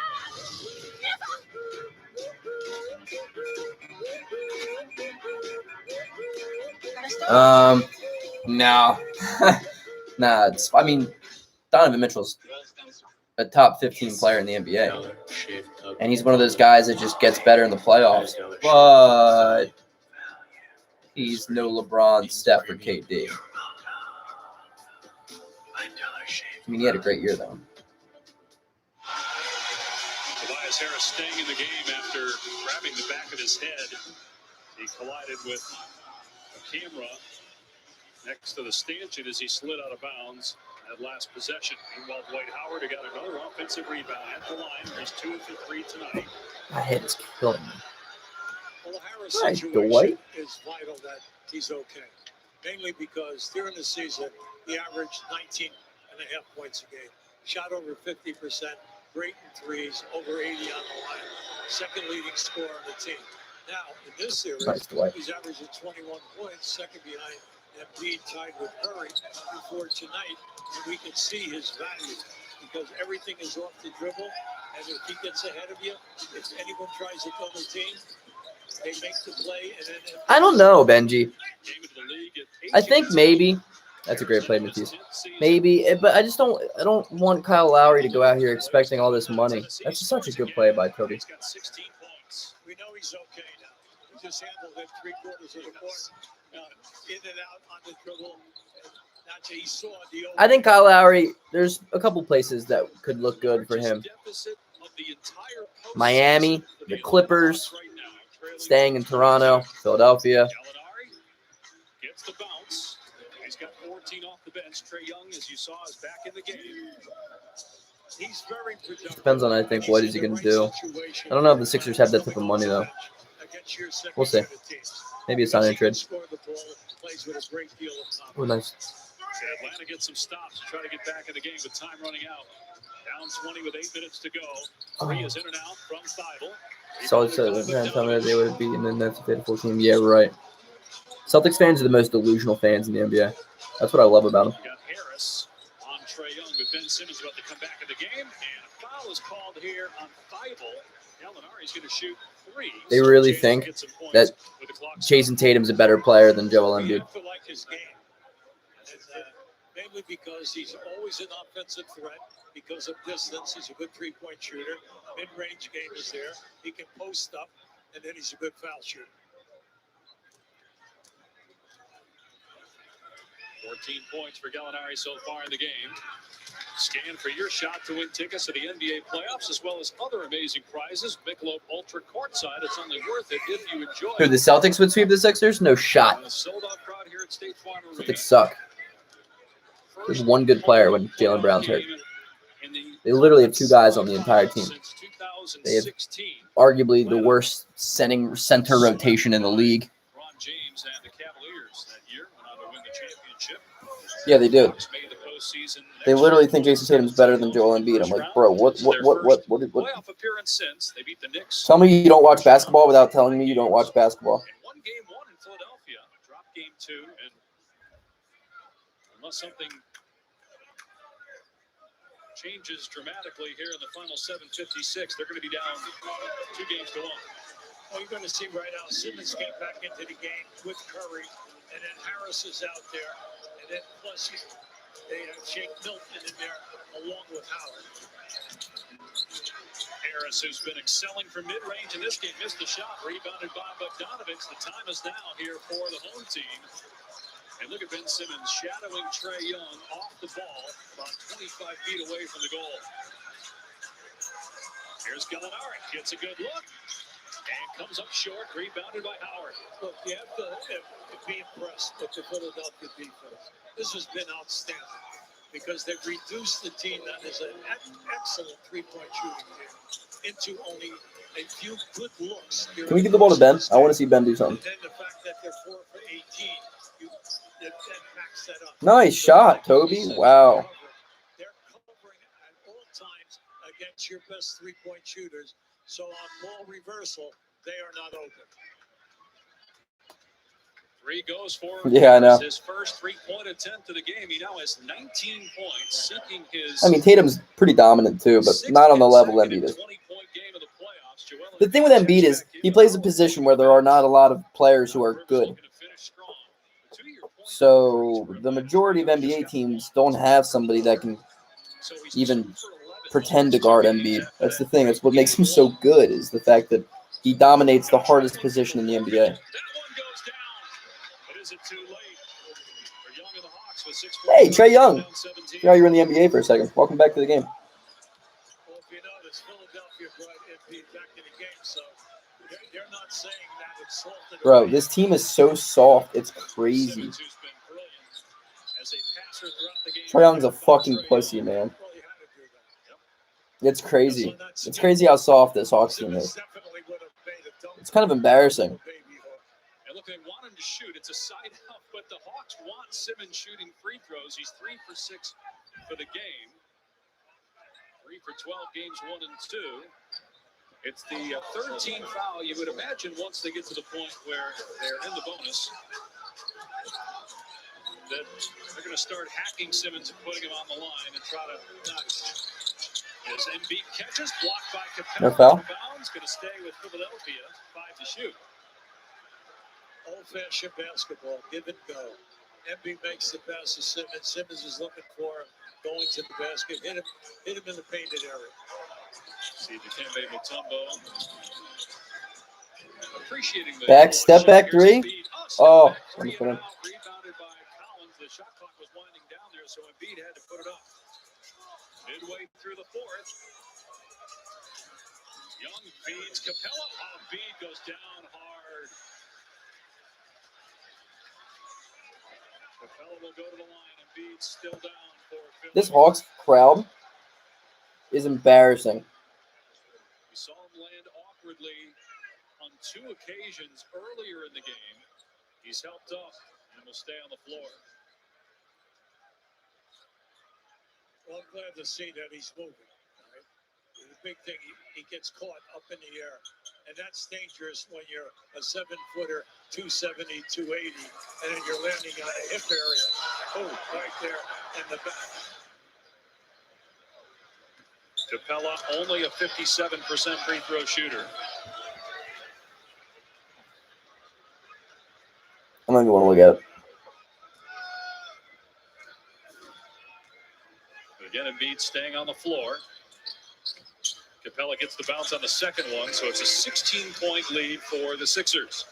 up! No. Nah, I mean, Donovan Mitchell's a top 15 player in the NBA. And he's one of those guys that just gets better in the playoffs. But he's no LeBron, Steph, or KD. I mean, he had a great year, though. Tobias Harris staying in the game after grabbing the back of his head. He collided with a camera next to the stanchion as he slid out of bounds at last possession. Meanwhile, Dwight Howard got another offensive rebound at the line. He's 2 for 3 tonight. My head is killing me. Well, the Harris Hi, situation Dwight. is vital that he's okay. Mainly because during the season, he averaged 19.5 points a game. Shot over 50%, great in threes, over 80 on the line. Second leading scorer on the team. Now, in this series, Nice, Dwight. he's averaging 21 points, second behind Embiid, tied with Curry. Before tonight, we can see his value because everything is off the dribble. And if he gets ahead of you, if anyone tries to kill the team, they make the play. And then I don't know, Benji. I think maybe That's a great play, Matisse. Maybe, but I don't want Kyle Lowry to go out here expecting all this money. That's such a good play by Toby. He's got 16 points. We know he's okay now. He just handled it 3/4 of the court, in and out on the dribble. He saw the I think Kyle Lowry, there's a couple places that could look good for him. Miami, the Clippers, staying in Toronto, Philadelphia. Gets the bounce. He's got 14 off the bench. Trae Young, as you saw, is back in the game. He's very productive. Depends on, I think, what is he going to do. I don't know if the Sixers have that type of money, though. We'll see. Maybe it's not a trade. Oh, nice. Atlanta gets some stops to try to get back in the game with time running out. Down 20 with 8 minutes to go. Three is in and out from Thibault. So it's tell me that they would have beaten the Nets if they had a full team. Yeah, right. Celtics fans are the most delusional fans in the NBA. That's what I love about them. You got Harris on Trae Young with Ben Simmons about to come back in the game, and a foul is called here on Thibault. Gallinari's going to shoot 3. They really think that Jason Tatum's a better player than Joel Embiid. Mainly because he's always an offensive threat. Because of distance, he's a good three-point shooter. Mid-range game is there. He can post up, and then he's a good foul shooter. 14 points for Gallinari so far in the game. Scan for your shot to win tickets to the NBA playoffs, as well as other amazing prizes. Michelob Ultra courtside. It's only worth it if you enjoy Who, the Celtics would sweep the Sixers? No shot. Celtics suck. There's one good player when Jaylen Brown's hurt. They literally have 2 guys on the entire team. They have arguably the worst center rotation in the league. Yeah, they do. They literally think Jason Tatum's better than Joel Embiid. I'm like, bro, what? Tell me you don't watch basketball without telling me you don't watch basketball. Won game 1 in Philadelphia, dropped game 2, and unless something changes dramatically here in the final 7:56, they're going to be down 2 games to 1. Well, you're going to see right now Simmons came back into the game with Curry, and then Harris is out there, and then plus they have Shake Milton in there along with Howard. Harris, who's been excelling from mid-range in this game, missed the shot, rebounded by Bogdanovich. The time is now here for the home team. And look at Ben Simmons shadowing Trae Young off the ball, about 25 feet away from the goal. Here's Gallinari, gets a good look, and comes up short, rebounded by Howard. Look, you have to be impressed with the Philadelphia defense. This has been outstanding because they've reduced the team that is an excellent three-point shooting team into only a few good looks. Can we give the ball to Ben? I want to see Ben do something. And then the fact that they're 4 for 18, that backs that up. Nice shot, Toby. Wow. They're covering at all times against your best three-point shooters. So on ball reversal, they are not open. 3 goes for Yeah, I know. his first 3-point attempt of the game. He now has 19 points, seeking his. I mean, Tatum's pretty dominant too, but not on the level Embiid is. The thing with Embiid is he plays a position where there are not a lot of players who are good. So the majority of NBA teams don't have somebody that can even pretend to guard Embiid. That's the thing. That's what makes him so good, is the fact that he dominates the hardest position in the NBA. Hey, Trae Young. Yeah, you're in the NBA for a second. Welcome back to the game. Well, if you notice, Philadelphia brought Embiid back in the game, so they're not saying that it's salted. Bro, this team is so soft. It's crazy. Trae Young's a fucking pussy, man. It's crazy. It's crazy how soft this Hawks team is. It's kind of embarrassing. And look, they want him to shoot. It's a side out, but the Hawks want Simmons shooting free throws. He's 3 for 6 for the game. 3 for 12 games 1 and 2. It's the 13th foul. You would imagine once they get to the point where they're in the bonus that they're going to start hacking Simmons and putting him on the line and try to nudge. As Embiid catches, blocked by Capella. No foul? Going to stay with Philadelphia. 5 to shoot. Old-fashioned basketball, give and go. Embiid makes the pass to Simmons. Simmons is looking for him, going to the basket. Hit him in the painted area. See Dikembe Mutombo appreciating the Back, step back three. Oh, rebounded by Collins. The shot clock was winding down there, so Embiid had to put it up. Midway through the fourth, Young feeds Capella. Oh, Embiid goes down hard. Capella will go to the line. Embiid still down for Philly. This Hawks crowd is embarrassing. We saw him land awkwardly on 2 occasions earlier in the game. He's helped up and will stay on the floor. Well, I'm glad to see that he's moving. Right? The big thing, he gets caught up in the air. And that's dangerous when you're a 7-footer, 270, 280, and then you're landing on a hip area. Oh, right there in the back. Capella, only a 57% free throw shooter. I don't even want to look at it. Again, Embiid staying on the floor. Capella gets the bounce on the second one, so it's a 16-point lead for the Sixers.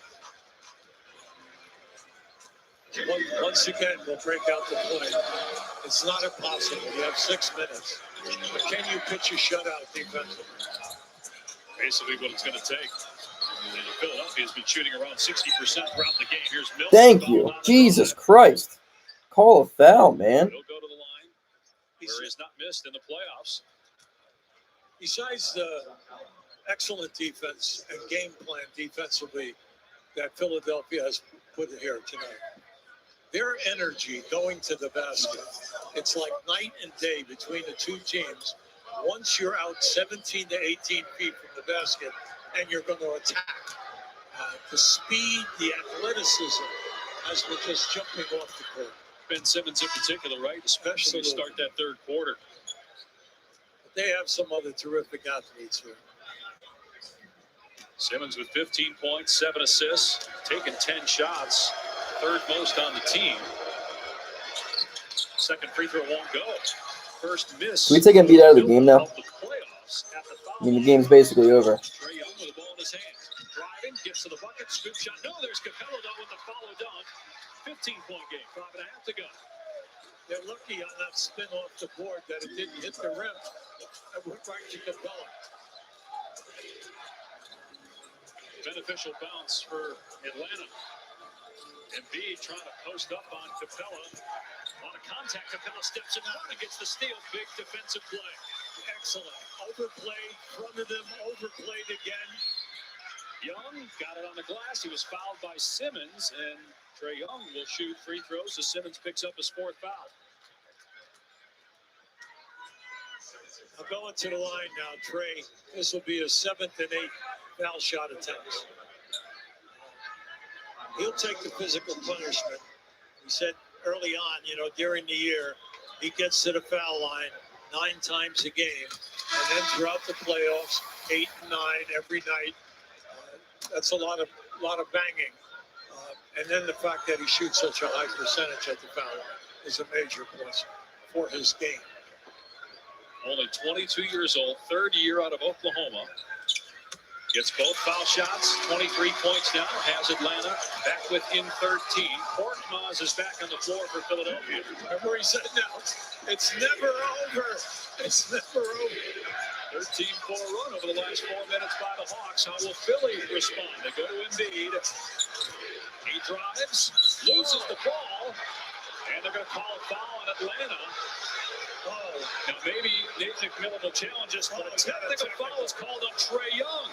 Once again, we'll break out the play. It's not impossible. You have 6 minutes. But can you pitch a shutout defensively? Basically what it's going to take. And Philadelphia's been shooting around 60% throughout the game. Here's Milton. Thank you. Jesus Christ. Call a foul, man. He'll go to the line where he's not missed in the playoffs. Besides the excellent defense and game plan defensively that Philadelphia has put here tonight, their energy going to the basket, it's like night and day between the two teams. Once you're out 17 to 18 feet from the basket and you're going to attack, the speed, the athleticism as we're just jumping off the court. Ben Simmons in particular, right? Especially to start that third quarter. They have some other terrific athletes here. Simmons with 15 points, 7 assists, taking 10 shots, third most on the team. Second free throw won't go. First miss. Can we take Embiid out of the game now? I mean, the game's basically over. Trae Young with the ball in his hands. Driving, gets to the bucket, scoop shot. No, there's Capella though with the follow dunk. 15-point game, 5.5 to go. They're lucky on that spin off the board that it didn't hit the rim. It went right to Capella. Beneficial bounce for Atlanta. Embiid trying to post up on Capella. On a contact, Capella steps in front and gets the steal. Big defensive play. Excellent. Overplayed, front of them, overplayed again. Young got it on the glass. He was fouled by Simmons, and Trae Young will shoot free throws as Simmons picks up his 4th foul. I'm going to the line now, Trae. This will be his 7th and 8th foul shot attempts. He'll take the physical punishment. We said early on, during the year, he gets to the foul line 9 times a game. And then throughout the playoffs, 8 and 9 every night. That's a lot of banging. And then the fact that he shoots such a high percentage at the foul line is a major plus for his game. Only 22 years old, 3rd year out of Oklahoma. Gets both foul shots, 23 points now, has Atlanta back within 13. Korkmaz is back on the floor for Philadelphia. Remember he said now, it's never over. It's never over. 13-4 run over the last 4 minutes by the Hawks. How will Philly respond? They go to Embiid. He drives, loses the ball, and they're going to call a foul on Atlanta. Oh, now maybe Nathan McMillan will challenge us, but a technical foul is called on Trae Young.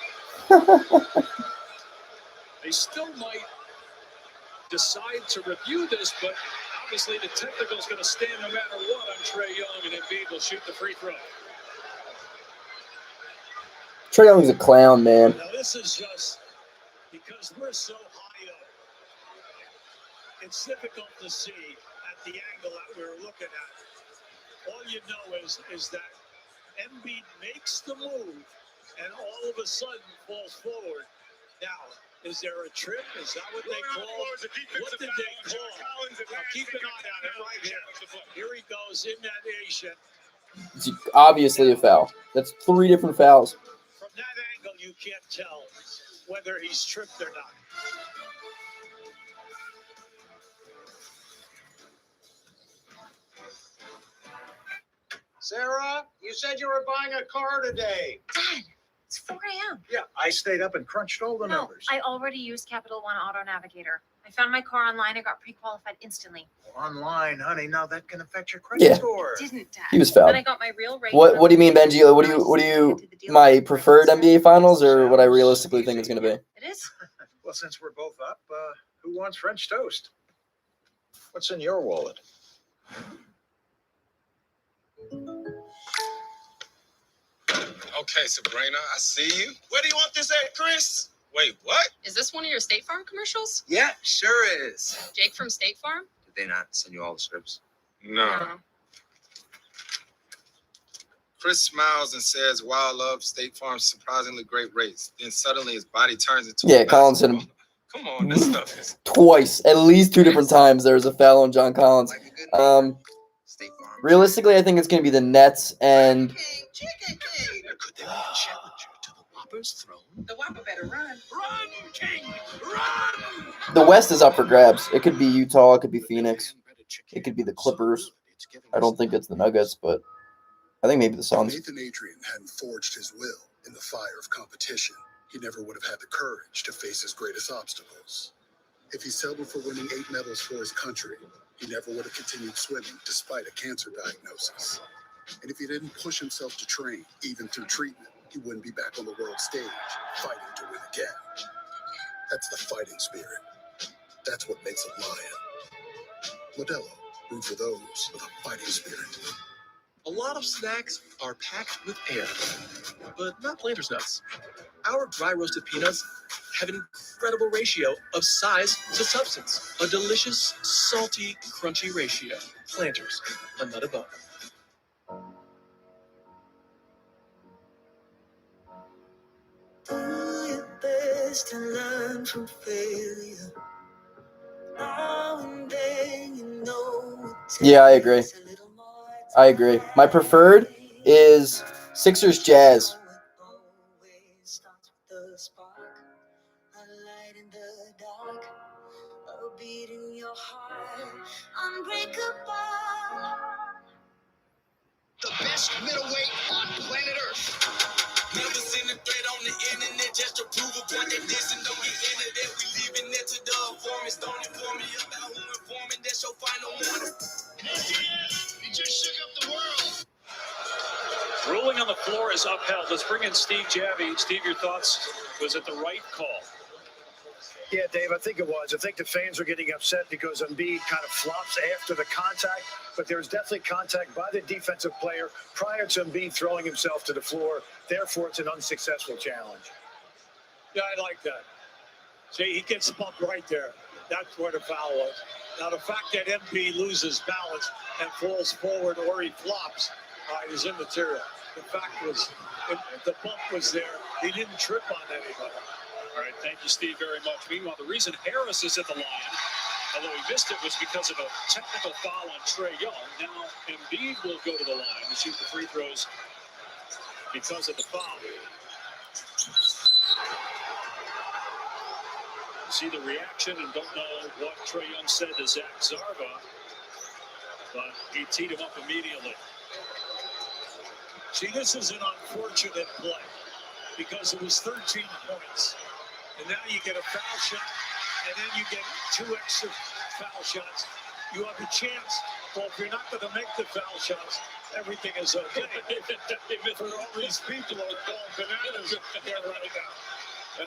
They still might decide to review this, but obviously the technical is going to stand no matter what on Trae Young, and Embiid will shoot the free throw. Trae Young's a clown, man. Now this is just because we're so high up. It's difficult to see at the angle that we're looking at. All you know is that Embiid makes the move and all of a sudden falls forward. Now, is there a trip? Is that what they call? What did they call? Now keep an eye on it right here. Here he goes in that Asian. It's obviously a foul. That's 3 different fouls. From that angle, you can't tell whether he's tripped or not. Sarah, you said you were buying a car today. Dad, it's 4 a.m. Yeah, I stayed up and crunched all the No, numbers. I already used Capital One Auto Navigator. I found my car online and got pre-qualified instantly. Online, honey. Now that can affect your credit score. It didn't, Dad. He was fouled. Then I got my real rate. What do you mean, Benji? What do you my preferred NBA Finals or what I realistically think it's going to be? It is. Well, since we're both up, who wants French toast? What's in your wallet? Okay, Sabrina, I see you. Where do you want this at, Chris? Wait, what? Is this one of your State Farm commercials? Yeah, sure is. Jake from State Farm? Did they not send you all the scripts? No. Chris smiles and says, "Wow, love State Farm's surprisingly great rates." Then suddenly his body turns into a Collins hit him Come on, this stuff is twice, at least 2 different times. There was a foul on John Collins. Realistically, I think it's going to be the Nets and The Whopper better run. Run, King! Run! the West is up for grabs. It could be Utah, it could be Phoenix, it could be the Clippers. I don't think it's the Nuggets, but I think maybe the Suns. Nathan Adrian hadn't forged his will in the fire of competition. He never would have had the courage to face his greatest obstacles. If he settled for winning 8 medals for his country, he never would have continued swimming despite a cancer diagnosis. And if he didn't push himself to train, even through treatment, he wouldn't be back on the world stage, fighting to win again. That's the fighting spirit. That's what makes a lion. Modelo, root for those with a fighting spirit. A lot of snacks are packed with air, but not Planters nuts. Our dry roasted peanuts have an incredible ratio of size to substance. A delicious, salty, crunchy ratio. Planters, a nut above. Do your best and learn from failure. Now and then you know Yeah, I agree. My preferred is Sixers Jazz. the spark, a light in the dark, a beat in your heart, unbreakable. The best middleweight on planet Earth. Never seen a threat on the internet just to prove a point that this and don't get into that. We leaving it to the informants. Don't inform me about who informing. That's your final warning. He just shook up the world. Ruling on the floor is upheld. Let's bring in Steve Javy. Steve, your thoughts? Was it the right call? Yeah, Dave, I think it was. I think the fans are getting upset because Embiid kind of flops after the contact, but there was definitely contact by the defensive player prior to Embiid throwing himself to the floor. Therefore, it's an unsuccessful challenge. Yeah, I like that. See, he gets bumped right there. That's where the foul was. Now, the fact that Embiid loses balance and falls forward or he flops is immaterial. The fact was, the bump was there. He didn't trip on anybody. All right, thank you, Steve, very much. Meanwhile, the reason Harris is at the line, although he missed it, was because of a technical foul on Trae Young. Now, Embiid will go to the line to shoot the free throws because of the foul. See the reaction and don't know what Trae Young said to Zach Zarba, but he teed him up immediately. See, this is an unfortunate play because it was 13 points. And now you get a foul shot, and then you get 2 extra foul shots. You have a chance. Well, if you're not going to make the foul shots, everything is okay. For all these people who are going bananas there right now.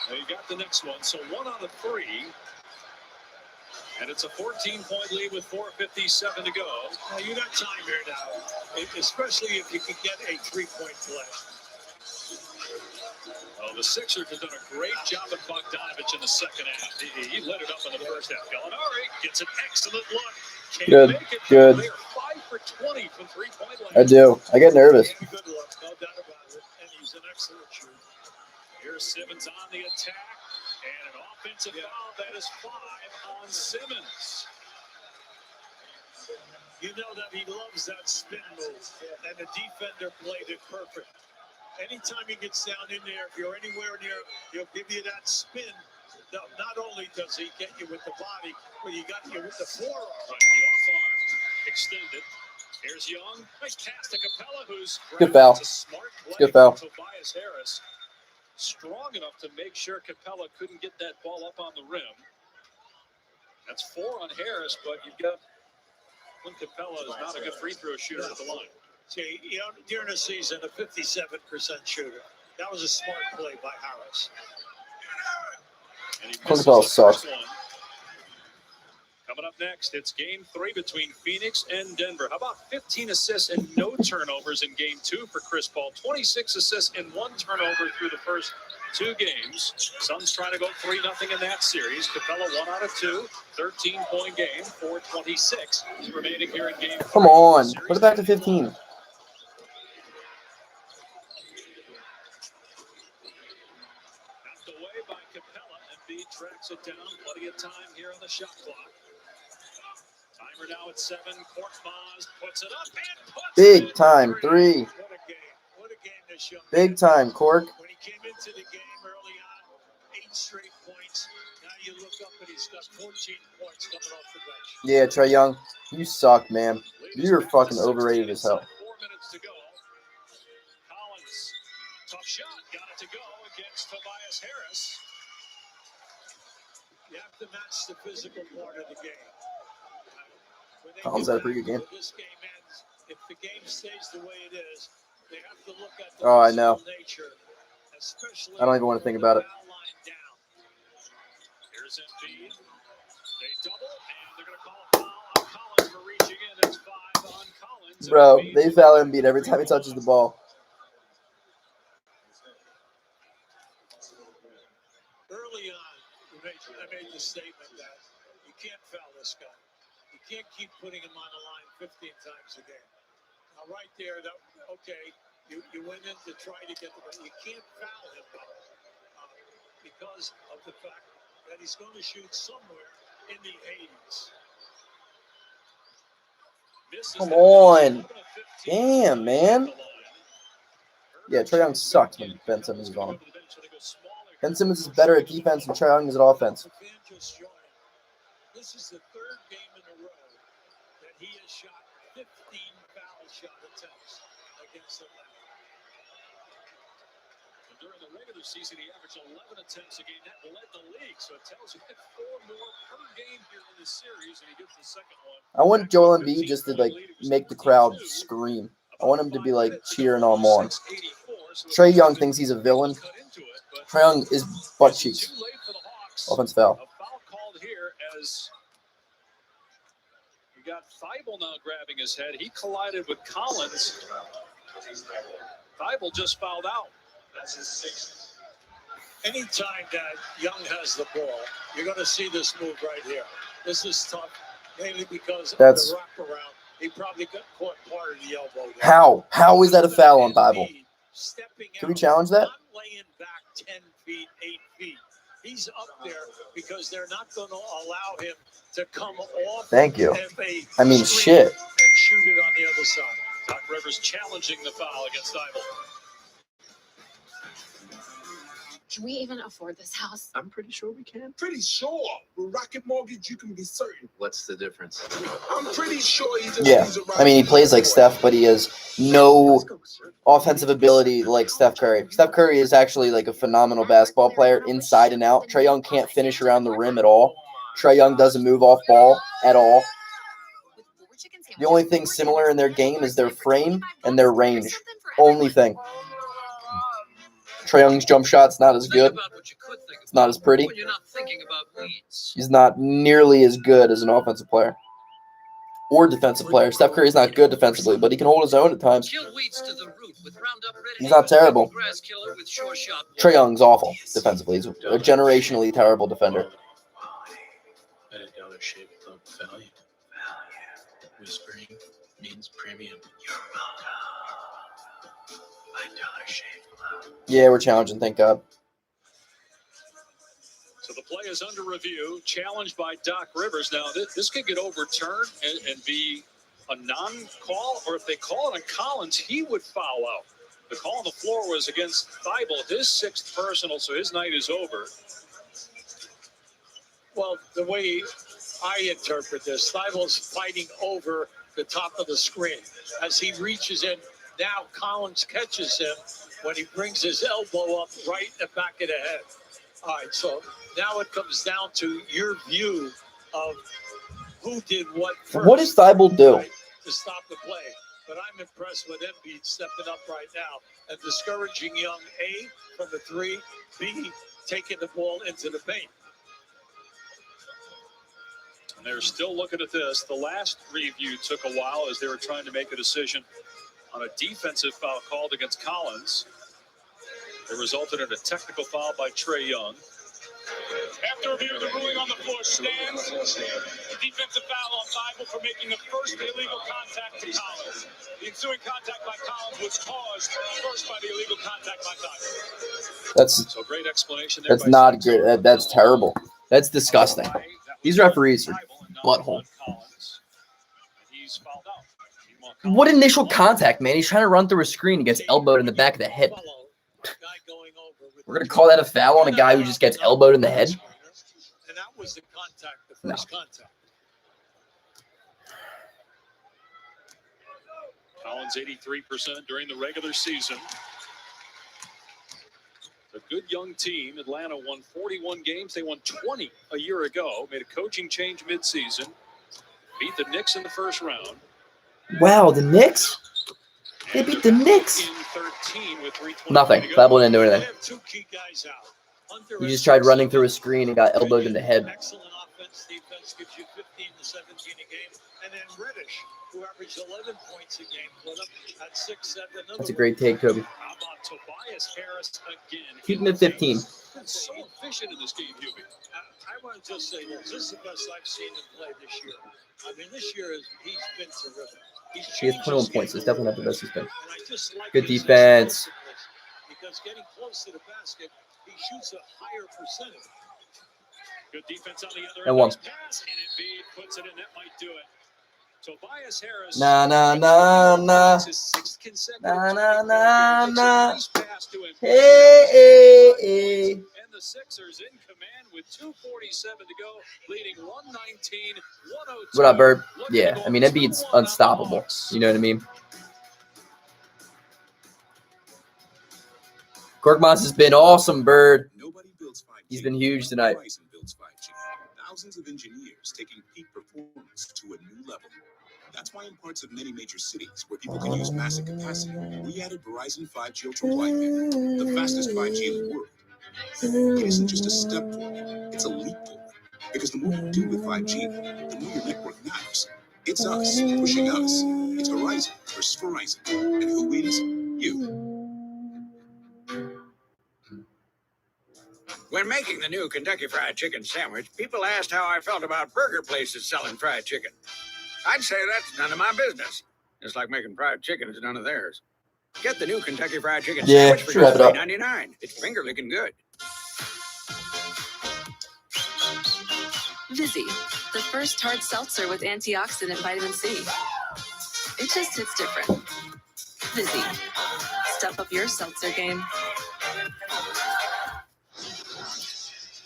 Now you got the next one. So 1 out of 3. And it's a 14-point lead with 4:57 to go. Now, you got time here now, especially if you can get a 3-point play. Oh, the Sixers have done a great job at Bogdanovich in the second half. He lit it up in the first half. Gallinari gets an excellent look. Good, good. They are 5 for 20 from 3-point line. I do. I get nervous. Good look, no doubt about it. Here's Simmons on the attack, and an offensive foul. That is 5 on Simmons. You know that he loves that spin move, and the defender played it perfect. Anytime he gets down in there, if you're anywhere near, he'll give you that spin. Not only does he get you with the body, but he got you with the forearm. Right, the off arm extended. Here's Young. Nice pass to Capella, who's Good foul. a smart play. Good foul. Tobias Harris, strong enough to make sure Capella couldn't get that ball up on the rim. That's 4 on Harris, but you've got Clint Capella is not a good free throw shooter at the line. See, you know, during the season, a 57% shooter. That was a smart play by Harris. And he Clint misses Capella the sucks. first one. Coming up next, it's game 3 between Phoenix and Denver. How about 15 assists and no turnovers in game 2 for Chris Paul? 26 assists and 1 turnover through the first 2 games. Suns trying to go 3-0 in that series. Capella 1 out of 2, 13-point game, 4:26 remaining here in game 3. Come on. Put it back to 15. Knocked away by Capella, and B tracks it down. Plenty of time here on the shot clock. Timer now at 7. Korkmaz puts it up and puts Big it time in. 3. What a game. What a game this young Big man. time, Cork. When he came into the game early on, 8 straight points. Now you look up and he's got 14 points coming off the bench. Yeah, Trae Young, you suck, man. You're fucking overrated as hell. 4 minutes to go. Collins, tough shot, got it to go against Tobias Harris. You have to match the physical part of the game. When they Collins do had a pretty that, good game. when this game ends, if the game stays the way it is, they have to look at the Oh, I know. physical nature, especially I don't even want to think about it. foul line down. Here's Embiid. They double, and they're going to call a foul on Collins for reaching in. It's 5 on Collins. Bro, they foul Embiid every time he touches the ball. Early on, I made the statement that you can't foul this guy. You can't keep putting him on the line 15 times a game. Now, right there, okay, you went in to try to get the ball. You can't foul him because of the fact that he's going to shoot somewhere in the 80s. Come on. Damn, man. Yeah, Trae Young sucks when Ben Simmons is on him. Ben Simmons is better at defense and Trae Young is at offense. This is the 3rd game in a row that he has shot 15 foul shot attempts against Atlanta. During the regular season, he averaged 11 attempts a game. That led the league, so it tells you that 4 more per game here in this series, and he gets the second one. I want Joel Embiid just to like make the crowd scream. I want him to be like cheering all on. Trae Young thinks he's a villain. Trae Young is butt cheeks. Offense foul. A foul called here as you got Thibault now grabbing his head. He collided with Collins. Thibault just fouled out. That's his 6th. Anytime that Young has the ball, you're going to see this move right here. This is tough, mainly because of the wraparound. He probably got caught part of the elbow there. How? How is that a foul on Thibault? Can we challenge that? Not laying back 10 feet, 8 feet. He's up there because they're not going to allow him to come off. Thank you. I mean, shit. And shoot it on the other side. Doc Rivers challenging the foul against Thibault. Can we even afford this house? I'm pretty sure we can. Pretty sure. With Rocket Mortgage, you can be certain. What's the difference? I'm pretty sure he just Yeah. needs a I mean, he plays like Steph, but he has no offensive ability like Steph Curry. Steph Curry is actually like a phenomenal basketball player inside and out. Trae Young can't finish around the rim at all. Trae Young doesn't move off ball at all. The only thing similar in their game is their frame and their range. Only thing. Trae Young's jump shot's not as good. It's not as pretty. He's not nearly as good as an offensive player or defensive player. Steph Curry's not good defensively, but he can hold his own at times. He's not terrible. Trae Young's awful defensively. He's a generationally terrible defender. Value. Whispering means premium. You're welcome. $5 shave club. Yeah, we're challenging, thank God. So the play is under review, challenged by Doc Rivers. Now, this could get overturned and be a non-call, or if they call it on Collins, he would foul out. The call on the floor was against Thibault, his 6th personal, so his night is over. Well, the way I interpret this, Thibault's fighting over the top of the screen. As he reaches in, now Collins catches him when he brings his elbow up right in the back of the head. All right, so now it comes down to your view of who did what first. What does Thibault do? Right, to stop the play. But I'm impressed with Embiid stepping up right now and discouraging young A from the 3, B taking the ball into the paint. And they're still looking at this. The last review took a while as they were trying to make a decision on a defensive foul called against Collins. It resulted in a technical foul by Trae Young. After review, the ruling on the floor stands. Defensive foul on Thibault for making the first illegal contact to Collins. The ensuing contact by Collins was caused first by the illegal contact by Thibault. That's so great explanation there. That's not good. That's terrible. That's disgusting. These referees are butthole. What initial contact, man? He's trying to run through a screen and gets elbowed in the back of the head. We're going to call that a foul on a guy who just gets elbowed in the head? And that was the contact, the first contact. Collins 83% during the regular season. A good young team. Atlanta won 41 games. They won 20 a year ago. Made a coaching change midseason. Beat the Knicks in the first round. Wow, the Knicks? They beat the Knicks. Nothing. Thibault didn't do anything. He just tried running through a screen and got elbowed in the head. Excellent offense. Defense gives you 15 to 17 a game. And then Reddish, who averaged 11 points a game, put up at 6-7. That's a great take, Kobe. How about Tobias Harris again? Keep him at 15. Been so efficient in this game, Hubie. I want to just say this is the best I've seen him play this year. I mean, this year he's been terrific. He has 21 points. It's definitely not the best he's been. Like good defense. Because getting close to the basket, he shoots a higher percentage. Good defense on the other and one. Pass, and Embiid puts it in. That might do it. Tobias Harris. Nah. Hey. And the Sixers in command with 2:47 to go, leading 119-102. What up, Bird? Yeah, I mean, Embiid's unstoppable. You know what I mean? Korkmaz has been awesome, Bird. He's been huge tonight. Thousands of engineers taking peak performance to a new level. That's why in parts of many major cities where people can use massive capacity, we added Verizon 5G Ultra Wideband, the fastest 5G in the world. It isn't just a step forward, it's a leap forward. Because the more you do with 5G, the more your network matters. It's us pushing us. It's Verizon versus Verizon. And who wins? You. When making the new Kentucky Fried Chicken sandwich, people asked how I felt about burger places selling fried chicken. I'd say that's none of my business. Just like making fried chicken is none of theirs. Get the new Kentucky Fried Chicken sandwich for just $3.99. It's finger licking good. Vizzy, the first hard seltzer with antioxidant vitamin C. It just hits different. Vizzy, step up your seltzer game.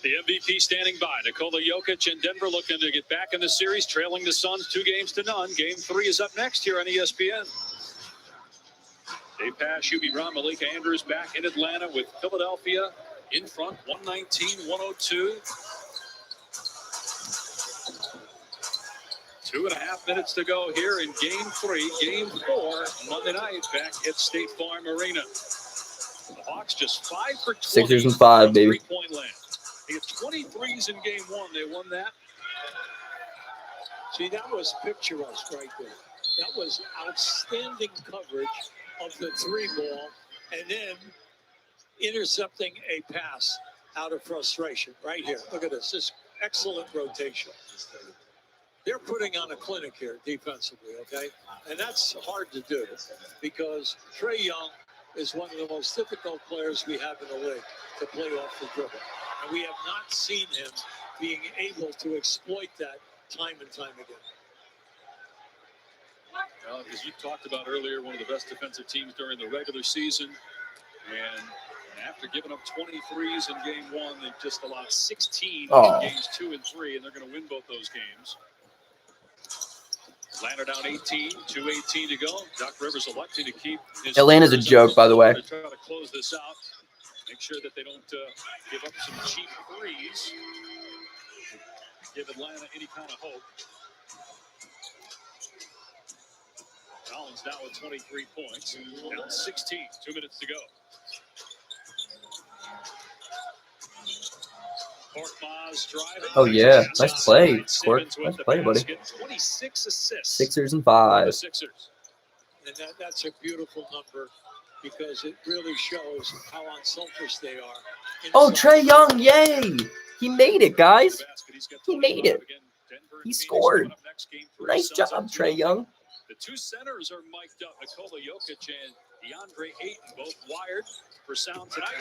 The MVP standing by. Nikola Jokic and Denver looking to get back in the series, trailing the Suns 2-0. Game 3 is up next here on ESPN. Dave Pass, Hubie Brown, Malika Andrews back in Atlanta with Philadelphia in front, 119-102. 2.5 minutes to go here in Game 3. Game 4, Monday night, back at State Farm Arena. The Hawks just 5 for 20. Sixers and 5, baby. 3-point land. They had 23s in Game 1. They won that. See, that was picturesque right there. That was outstanding coverage of the 3 ball and then intercepting a pass out of frustration right here. Look at this. This excellent rotation. They're putting on a clinic here defensively, okay? And that's hard to do because Trae Young is one of the most difficult players we have in the league to play off the dribble. And we have not seen him being able to exploit that time and time again. Well, as you talked about earlier, one of the best defensive teams during the regular season. And after giving up 23s in game 1, they've just allowed 16 in games 2 and 3, and they're going to win both those games. Atlanta down 18, 2:18 to go. Doc Rivers electing to keep his Atlanta's a joke, by the way. To try to close this out. Make sure that they don't give up some cheap threes. Give Atlanta any kind of hope. Collins now with 23 points. Down 16, 2 minutes to go. Korkmaz driving. Oh, yeah. Nice play, Cork. Nice play, buddy. 26 assists. Sixers and 5. The Sixers. And that's a beautiful number because it really shows how unselfish they are. Oh, Trae Young, yay! He made it, guys. He made it. He scored. Nice job, Trae Young. The two centers are mic'd up. Nikola Jokic and DeAndre Ayton both wired for sound tonight.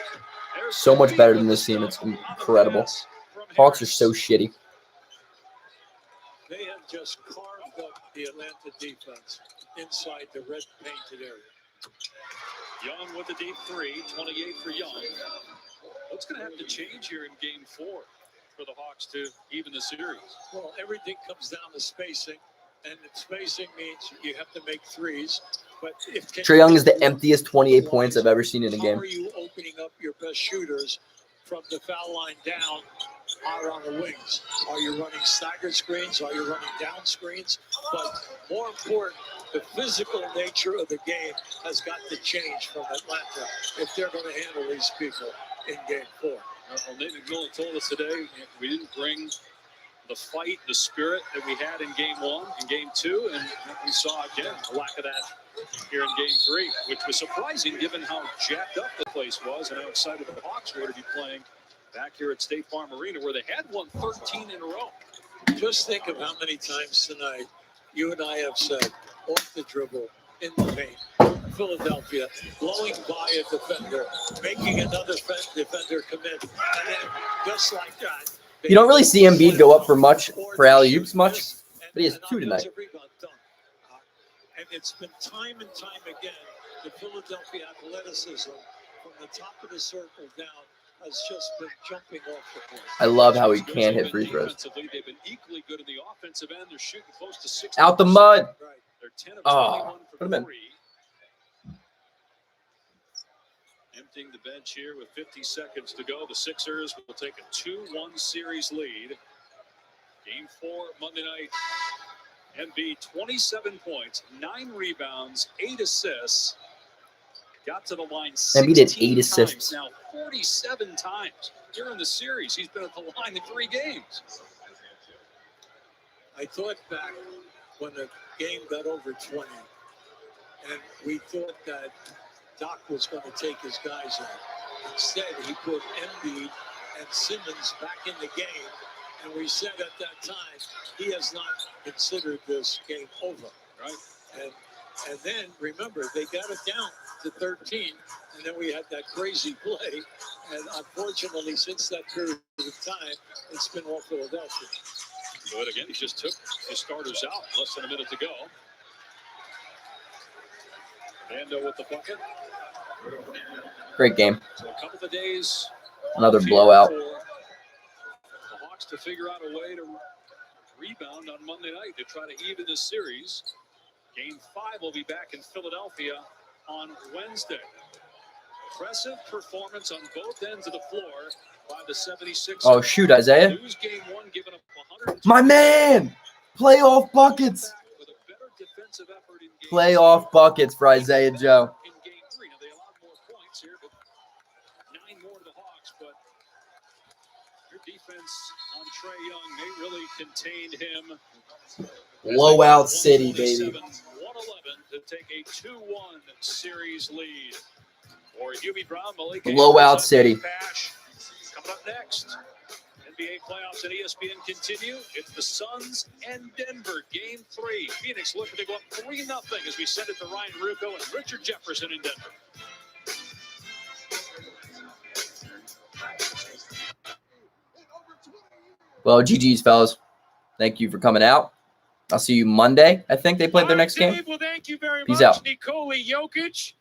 So much better than this team. It's incredible. Hawks are so shitty. They have just carved up the Atlanta defense inside the red painted area. Young with the deep three, 28 for Young. What's going to have to change here in game 4 for the Hawks to even the series? Well, everything comes down to spacing, and spacing means you have to make threes. But if Trae Young is the emptiest 28 points I've ever seen in a game. How are you opening up your best shooters from the foul line down out on the wings? Are you running staggered screens? Are you running down screens? But more important, the physical nature of the game has got to change from Atlanta if they're going to handle these people in game 4. Well, Nate McMillan told us today we didn't bring the fight, the spirit that we had in game 1 and game 2, and we saw again a lack of that here in game 3, which was surprising given how jacked up the place was and how excited the Hawks were to be playing back here at State Farm Arena, where they had won 13 in a row. Just think of how many times tonight you and I have said, off the dribble, in the paint, Philadelphia, blowing by a defender, making another defender commit, and then just like that. You don't really see Embiid go up for much, for alley-oops much, but he has 2 tonight. And it's been time and time again, the Philadelphia athleticism from the top of the circle down has just been jumping off the court. I love how he can't hit free throws. They've been equally good in the offensive end. They're shooting close to 60%. Out the mud. They're 10 of 21 Oh, for put him in. 3. Emptying the bench here with 50 seconds to go. The Sixers will take a 2-1 series lead. Game 4 Monday night. Embiid 27 points, 9 rebounds, 8 assists. Got to the line 16 Embiid did 8 assists. times, now 47 times. Here in the series, he's been at the line in 3 games. I thought back when the game got over 20, and we thought that Doc was going to take his guys out. Instead, he put Embiid and Simmons back in the game, and we said at that time, he has not considered this game over. Right. And then, remember, they got it down to 13, and then we had that crazy play. And unfortunately, since that period of time, it's been all Philadelphia. But again, he just took his starters out. Less than a minute to go. Vando with the bucket. Great game. So a couple of days. Another blowout. For the Hawks to figure out a way to rebound on Monday night to try to even this series. Game 5 will be back in Philadelphia on Wednesday. Impressive performance on both ends of the floor by the 76ers. Oh, shoot, Isaiah. Lose game 1, giving up 100. My man! Playoff buckets! With a better defensive effort in game Playoff buckets for Isaiah Joe. in game 3. Now, they allowed more points here, but 9 more to the Hawks. But your defense on Trae Young, they really contained him. Blowout City, baby. 111 to take a 2-1 series lead. For Hubie Brown, Malik Blowout City. Coming up next, NBA playoffs and ESPN continue. It's the Suns and Denver, Game 3. Phoenix looking to go up 3-0 as we send it to Ryan Ruocco and Richard Jefferson in Denver. Well, GG's, fellas. Thank you for coming out. I'll see you Monday. I think they played their next game. Dave, well, thank you very Peace much. out. Nikola Jokic